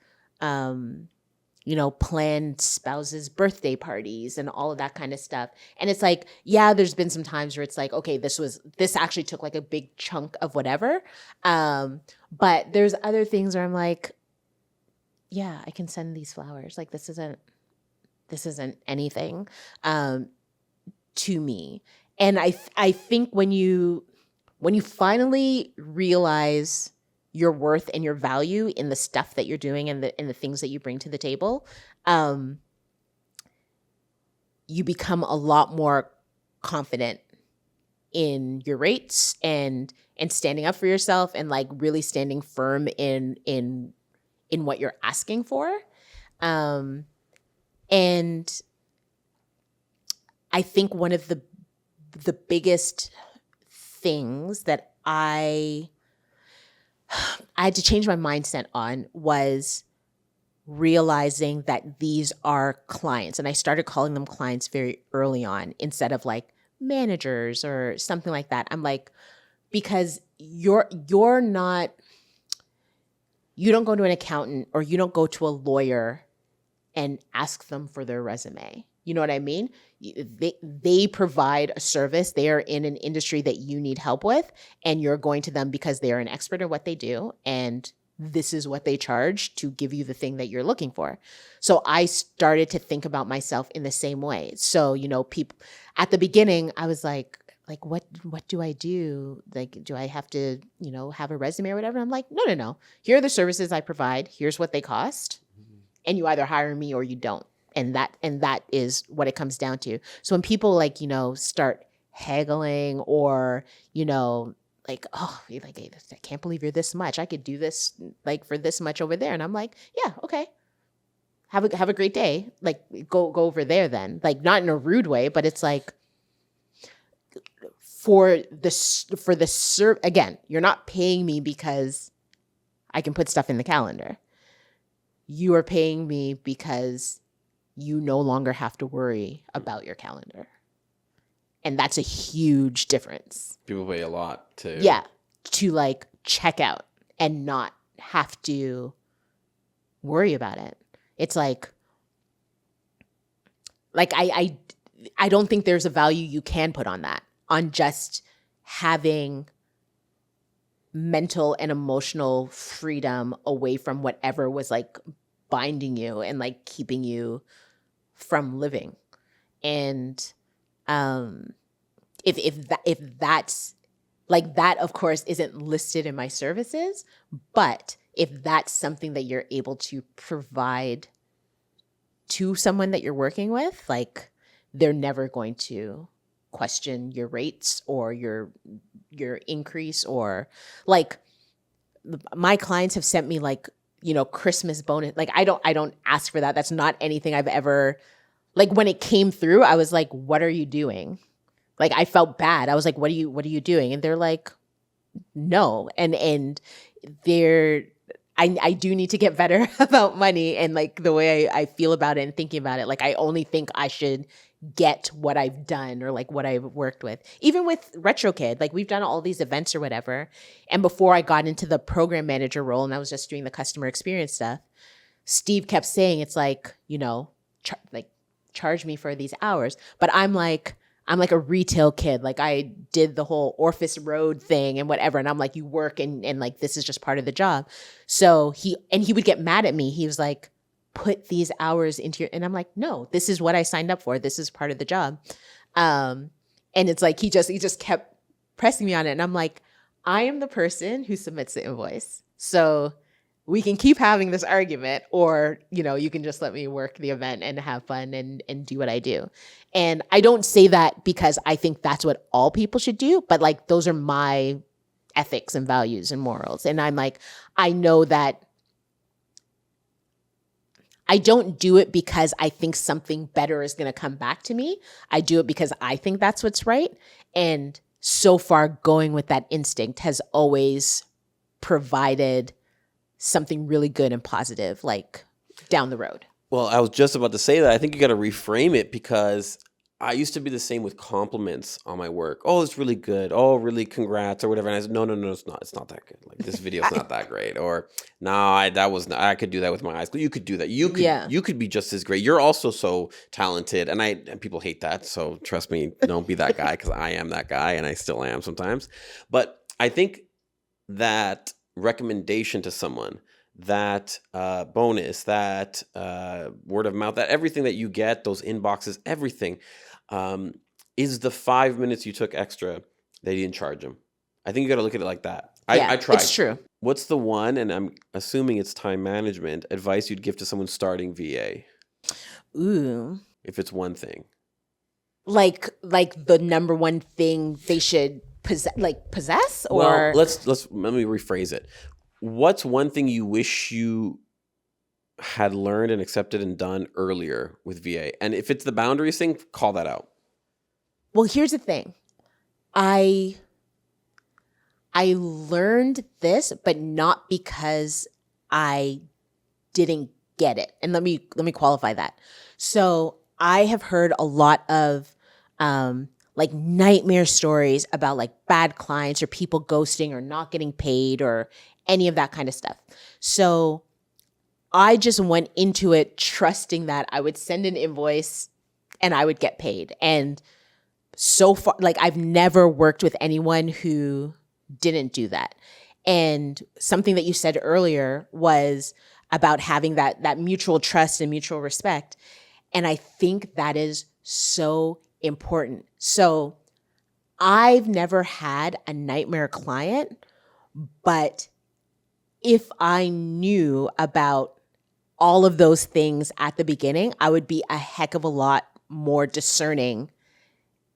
[SPEAKER 2] planned spouses' birthday parties and all of that kind of stuff. And it's like, yeah, there's been some times where it's like, okay, this actually took like a big chunk of whatever. But there's other things where I'm like, yeah, I can send these flowers. Like this isn't anything to me. And I think when you finally realize your worth and your value in the stuff that you're doing and the things that you bring to the table, you become a lot more confident in your rates and standing up for yourself and like really standing firm in what you're asking for. And I think one of the biggest things that I had to change my mindset on was realizing that these are clients. And I started calling them clients very early on instead of like managers or something like that. I'm like, because you don't go to an accountant or you don't go to a lawyer and ask them for their resume. You know what I mean? They provide a service. They are in an industry that you need help with, and you're going to them because they are an expert at what they do, and this is what they charge to give you the thing that you're looking for. So I started to think about myself in the same way. So, people at the beginning, I was like, what do I do? Like, do I have to, have a resume or whatever? I'm like, no. Here are the services I provide. Here's what they cost. And you either hire me or you don't. And that is what it comes down to. So when people like, start haggling or, like, oh, like, I can't believe you're this much. I could do this like for this much over there. And I'm like, yeah, okay. Have a great day. Like go over there then. Like not in a rude way, but it's like again, you're not paying me because I can put stuff in the calendar. You are paying me because you no longer have to worry about your calendar. And that's a huge difference.
[SPEAKER 1] People pay a lot to...
[SPEAKER 2] Yeah, to like check out and not have to worry about it. It's like I don't think there's a value you can put on that, on just having mental and emotional freedom away from whatever was like binding you and like keeping you from living. And if that's like, that of course isn't listed in my services, but if that's something that you're able to provide to someone that you're working with, like they're never going to question your rates or your increase. Or like my clients have sent me like, Christmas bonus. Like I don't ask for that. That's not anything I've ever, like when it came through, I was like, what are you doing? Like I felt bad. I was like, what are you doing? And they're like, no. And I do need to get better about money and like the way I feel about it and thinking about it. Like I only think I should get what I've done or like what I've worked with. Even with RetroKid, like we've done all these events or whatever. And before I got into the program manager role and I was just doing the customer experience stuff, Steve kept saying it's like, charge me for these hours. But I'm like a retail kid. Like I did the whole Orpheus Road thing and whatever. And I'm like, you work and like, this is just part of the job. So he would get mad at me. He was like, put these hours into your, and I'm like, no, this is what I signed up for. This is part of the job. And it's like, he just kept pressing me on it. And I'm like, I am the person who submits the invoice. So we can keep having this argument, or, you can just let me work the event and have fun and do what I do. And I don't say that because I think that's what all people should do, but like, those are my ethics and values and morals. And I'm like, I know that I don't do it because I think something better is going to come back to me. I do it because I think that's what's right. And so far, going with that instinct has always provided something really good and positive, like down the road.
[SPEAKER 1] Well, I was just about to say that. I think you got to reframe it, because I used to be the same with compliments on my work. Oh, it's really good. Oh, really, congrats or whatever. And I said, no, it's not. It's not that good. Like this video's not that great. Or no, I could do that with my eyes. You could do that. You could be just as great. You're also so talented. And people hate that. So trust me, don't be that guy, because I am that guy and I still am sometimes. But I think that recommendation to someone, that bonus, that word of mouth, that everything that you get, those inboxes, everything, is the 5 minutes you took extra that you didn't charge them. I think you got to look at it like that. I tried.
[SPEAKER 2] It's true.
[SPEAKER 1] What's the one, and I'm assuming it's time management, advice you'd give to someone starting VA?
[SPEAKER 2] Ooh.
[SPEAKER 1] If it's one thing.
[SPEAKER 2] Like the number one thing they should possess, or
[SPEAKER 1] well, let me rephrase it. What's one thing you wish you had learned and accepted and done earlier with VA? And if it's the boundaries thing, call that out.
[SPEAKER 2] Well, here's the thing. I learned this, but not because I didn't get it. And let me qualify that. So I have heard a lot of like nightmare stories about like bad clients or people ghosting or not getting paid or any of that kind of stuff. So I just went into it trusting that I would send an invoice and I would get paid. And so far, like I've never worked with anyone who didn't do that. And something that you said earlier was about having that mutual trust and mutual respect. And I think that is so important. So I've never had a nightmare client, but if I knew about all of those things at the beginning, I would be a heck of a lot more discerning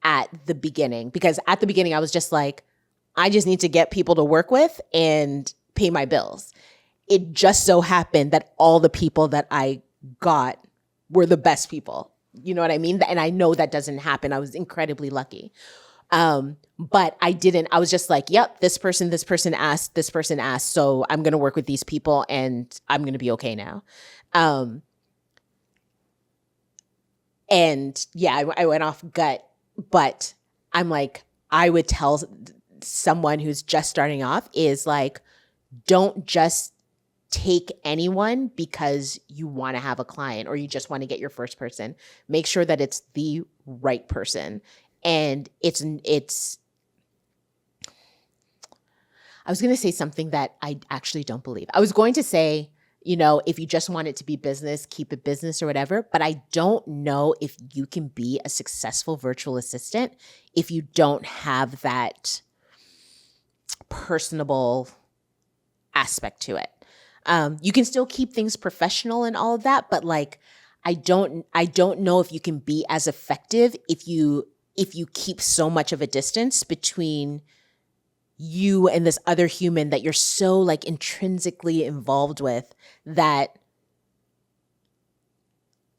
[SPEAKER 2] at the beginning, because at the beginning I was just like, I just need to get people to work with and pay my bills. It just so happened that all the people that I got were the best people. You know what I mean? And I know that doesn't happen. I was incredibly lucky. But I was just like, yep, this person asked, so I'm going to work with these people and I'm going to be okay now. And yeah, I went off gut, but I'm like, I would tell someone who's just starting off is like, don't just take anyone because you want to have a client or you just want to get your first person. Make sure that it's the right person. And I was going to say something that I actually don't believe. I was going to say, if you just want it to be business, keep it business or whatever. But I don't know if you can be a successful virtual assistant if you don't have that personable aspect to it. You can still keep things professional and all of that, but like, I don't know if you can be as effective if you keep so much of a distance between you and this other human that you're so like intrinsically involved with, that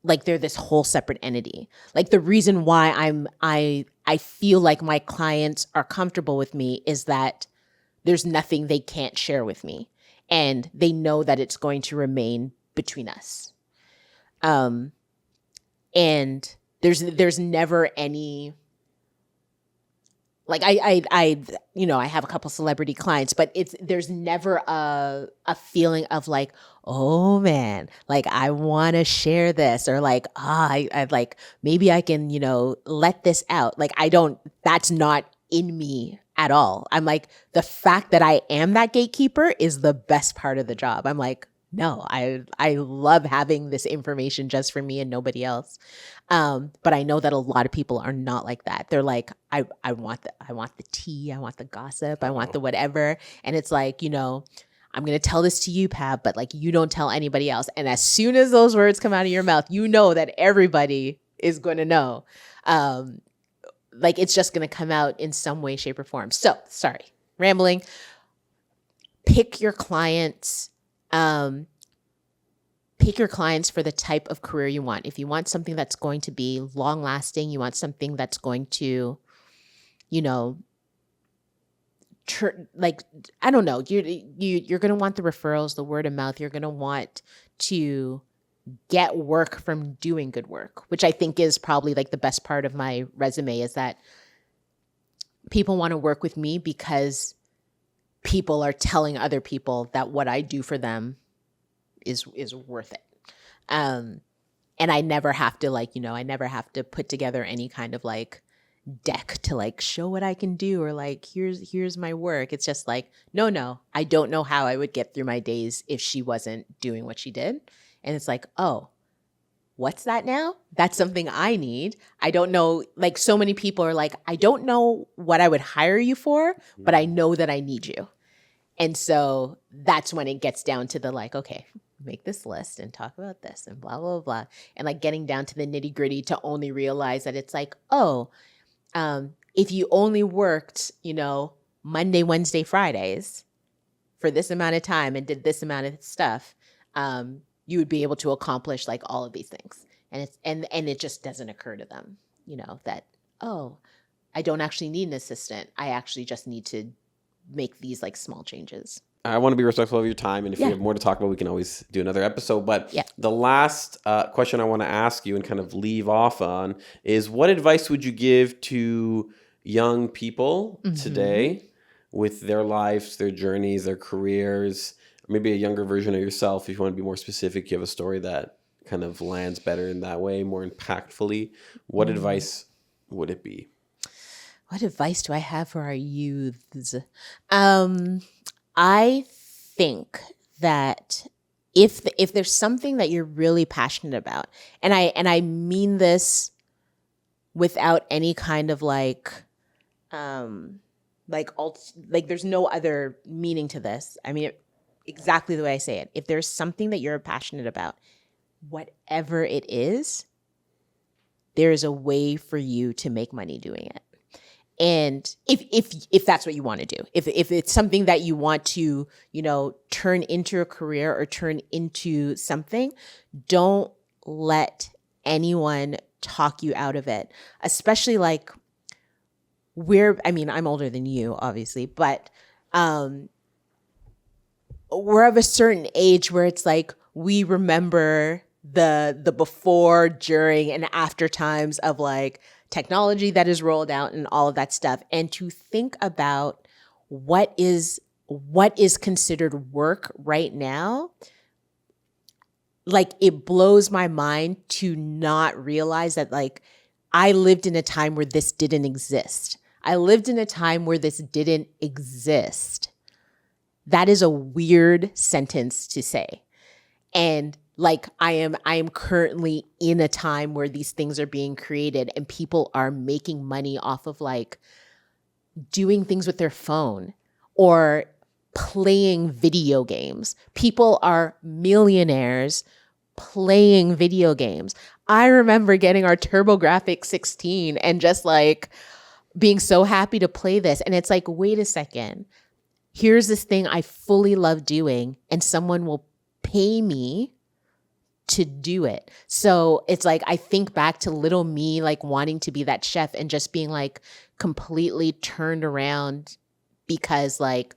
[SPEAKER 2] like they're this whole separate entity. Like the reason why I feel like my clients are comfortable with me is that there's nothing they can't share with me, and they know that it's going to remain between us. And there's never any, like I have a couple celebrity clients, but there's never a feeling of like, oh man, like I want to share this, or like, I like, maybe I can, let this out. Like that's not in me at all. I'm like, the fact that I am that gatekeeper is the best part of the job. I'm like, no, I love having this information just for me and nobody else. But I know that a lot of people are not like that. They're like, I want the tea, I want the gossip, I want the whatever. And it's like, I'm going to tell this to you, Pav, but like, you don't tell anybody else. And as soon as those words come out of your mouth, you know that everybody is going to know. Like it's just going to come out in some way, shape, or form. So sorry, rambling. Pick your clients. Pick your clients for the type of career you want. If you want something that's going to be long lasting, you want something that's going to, like, I don't know, you're going to want the referrals, the word of mouth. You're going to want to get work from doing good work, which I think is probably like the best part of my resume, is that people want to work with me because people are telling other people that what I do for them is worth it. And I never have to I never have to put together any kind of like deck to like show what I can do, or like, here's my work. It's just like, no, I don't know how I would get through my days if she wasn't doing what she did. And it's like, oh, what's that now? That's something I need. I don't know. Like so many people are like, I don't know what I would hire you for, but I know that I need you. And so that's when it gets down to the like, okay, make this list and talk about this and blah, blah, blah. And like getting down to the nitty gritty to only realize that it's like, oh, if you only worked, Monday, Wednesday, Fridays for this amount of time and did this amount of stuff, you would be able to accomplish like all of these things. And it just doesn't occur to them, that, oh, I don't actually need an assistant. I actually just need to make these like small changes.
[SPEAKER 1] I want to be respectful of your time, and if you have more to talk about, we can always do another episode. But the last question I want to ask you and kind of leave off on is, what advice would you give to young people today with their lives, their journeys, their careers, maybe a younger version of yourself? If you want to be more specific, you have a story that kind of lands better in that way, more impactfully. What advice would it be?
[SPEAKER 2] What advice do I have for our youths? I think that if there's something that you're really passionate about, and I mean this without any kind of like there's no other meaning to this. I mean, exactly the way I say it. If there's something that you're passionate about, whatever it is, there's a way for you to make money doing it. And if that's what you want to do, if it's something that you want to, turn into a career or turn into something, don't let anyone talk you out of it. Especially like I'm older than you, obviously, but we're of a certain age where it's like we remember the before, during, and after times of like technology that is rolled out and all of that stuff, and to think about what is considered work right now. Like, it blows my mind to not realize that, like, I lived in a time where this didn't exist. I lived in a time where this didn't exist. That is a weird sentence to say. And like, I am currently in a time where these things are being created and people are making money off of like doing things with their phone or playing video games. People are millionaires playing video games. I remember getting our TurboGrafx 16 and just like being so happy to play this. And it's like, wait a second. Here's this thing I fully love doing, and someone will pay me to do it. So it's like, I think back to little me, like wanting to be that chef and just being like completely turned around because like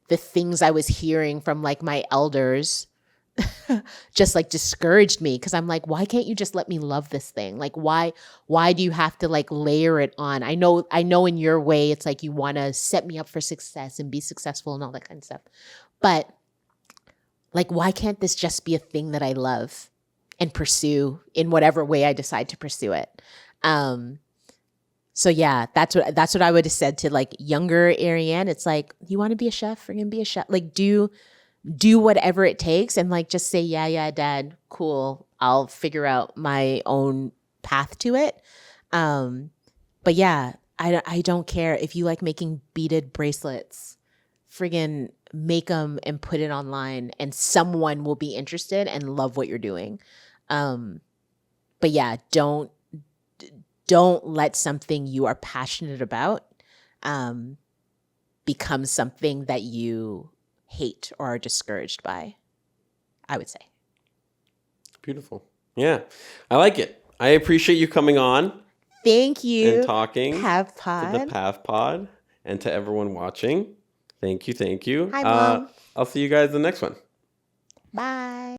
[SPEAKER 2] the things I was hearing from like my elders just like discouraged me, because I'm like, why can't you just let me love this thing? Like, why do you have to like layer it on? I know in your way, it's like you want to set me up for success and be successful and all that kind of stuff. But like, why can't this just be a thing that I love and pursue in whatever way I decide to pursue it? So yeah, that's what I would have said to like younger Arianne. It's like, you want to be a chef? We're gonna be a chef. Like, do whatever it takes, and like just say, yeah, dad, cool. I'll figure out my own path to it. But yeah, I don't care if you like making beaded bracelets. Friggin' make them and put it online, and someone will be interested and love what you're doing. But yeah, don't let something you are passionate about become something that you hate or are discouraged by, I would say.
[SPEAKER 1] Beautiful. Yeah, I like it. I appreciate you coming on.
[SPEAKER 2] Thank you.
[SPEAKER 1] And talking
[SPEAKER 2] PavPod.
[SPEAKER 1] to the PavPod, and to everyone watching. Thank you.
[SPEAKER 2] Hi, Mom.
[SPEAKER 1] I'll see you guys in the next one.
[SPEAKER 2] Bye.